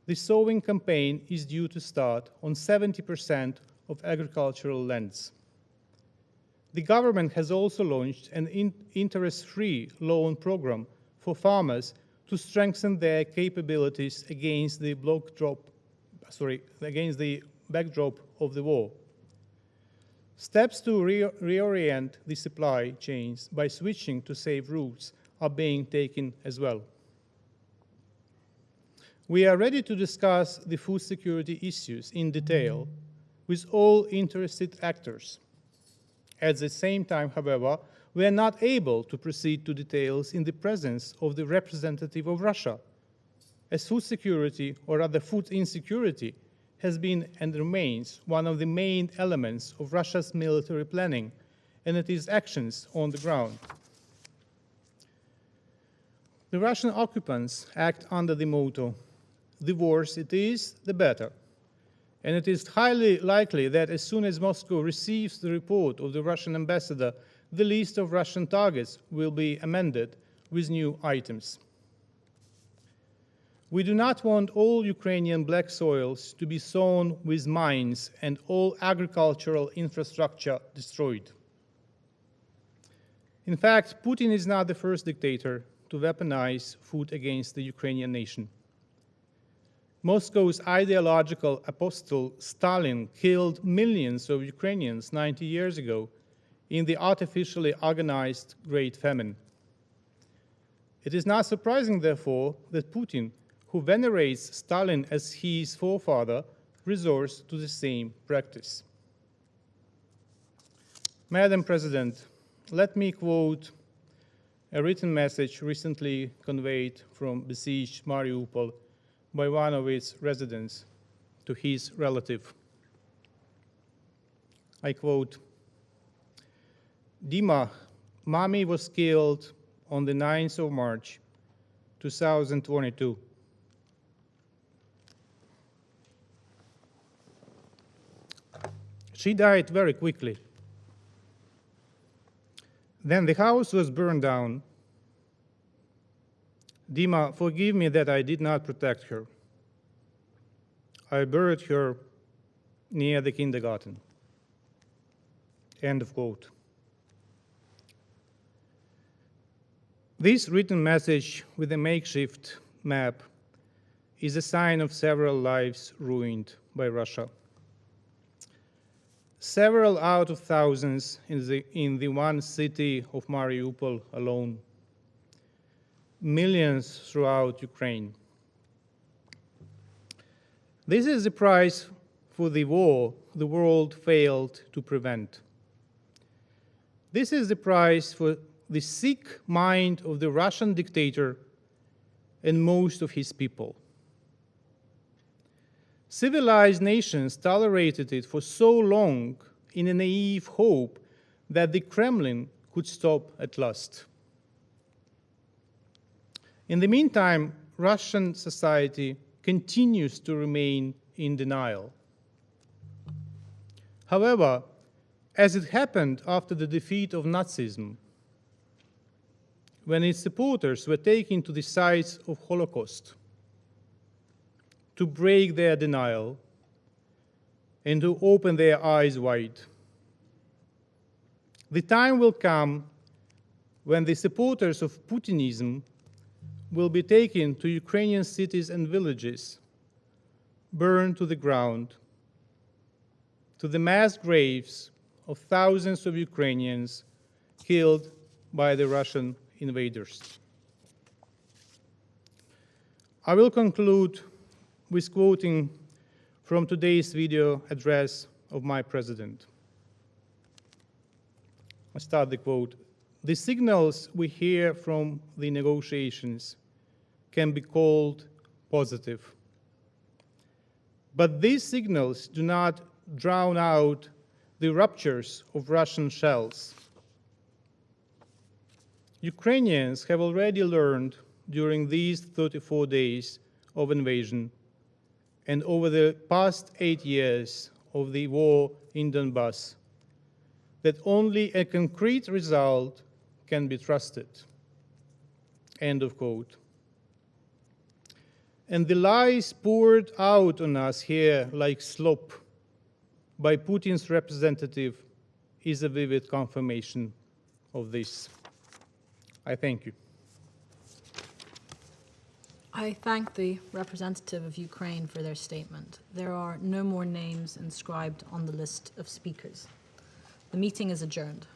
Speaker 2: The sowing campaign is due to start on 70% of agricultural lands. The government has also launched an interest-free loan program for farmers to strengthen their capabilities against the backdrop of the war. Steps to reorient the supply chains by switching to safe routes are being taken as well. We are ready to discuss the food security issues in detail with all interested actors. At the same time, however, we are not able to proceed to details in the presence of the representative of Russia, as food security, or rather food insecurity, has been and remains one of the main elements of Russia's military planning and its actions on the ground. The Russian occupants act under the motto, "The worse it is, the better." And it is highly likely that as soon as Moscow receives the report of the Russian ambassador, the list of Russian targets will be amended with new items. We do not want all Ukrainian black soils to be sown with mines and all agricultural infrastructure destroyed. In fact, Putin is not the first dictator to weaponize food against the Ukrainian nation. Moscow's ideological apostle Stalin killed millions of Ukrainians 90 years ago in the artificially organized Great Famine. It is not surprising, therefore, that Putin, who venerates Stalin as his forefather, resorts to the same practice. Madam President, let me quote a written message recently conveyed from besieged Mariupol by one of its residents to his relative. I quote, "Dima, Mommy was killed on the 9th of March, 2022. She died very quickly. Then the house was burned down. Dima, forgive me that I did not protect her. I buried her near the kindergarten." End of quote. This written message with a makeshift map is a sign of several lives ruined by Russia. Several out of thousands in the one city of Mariupol alone. Millions throughout Ukraine. This is the price for the war the world failed to prevent. This is the price for the sick mind of the Russian dictator and most of his people. Civilized nations tolerated it for so long in a naive hope that the Kremlin could stop at last. In the meantime, Russian society continues to remain in denial. However, as it happened after the defeat of Nazism, when its supporters were taken to the sites of Holocaust to break their denial and to open their eyes wide, the time will come when the supporters of Putinism will be taken to Ukrainian cities and villages, burned to the ground, to the mass graves of thousands of Ukrainians killed by the Russian invaders. I will conclude with quoting from today's video address of my president. I start the quote. "The signals we hear from the negotiations can be called positive. But these signals do not drown out the ruptures of Russian shells. Ukrainians have already learned during these 34 days of invasion and over the past 8 years of the war in Donbass that only a concrete result can be trusted." End of quote. And the lies poured out on us here like slop by Putin's representative is a vivid confirmation of this. I thank you.
Speaker 3: I thank the representative of Ukraine for their statement. There are no more names inscribed on the list of speakers. The meeting is adjourned.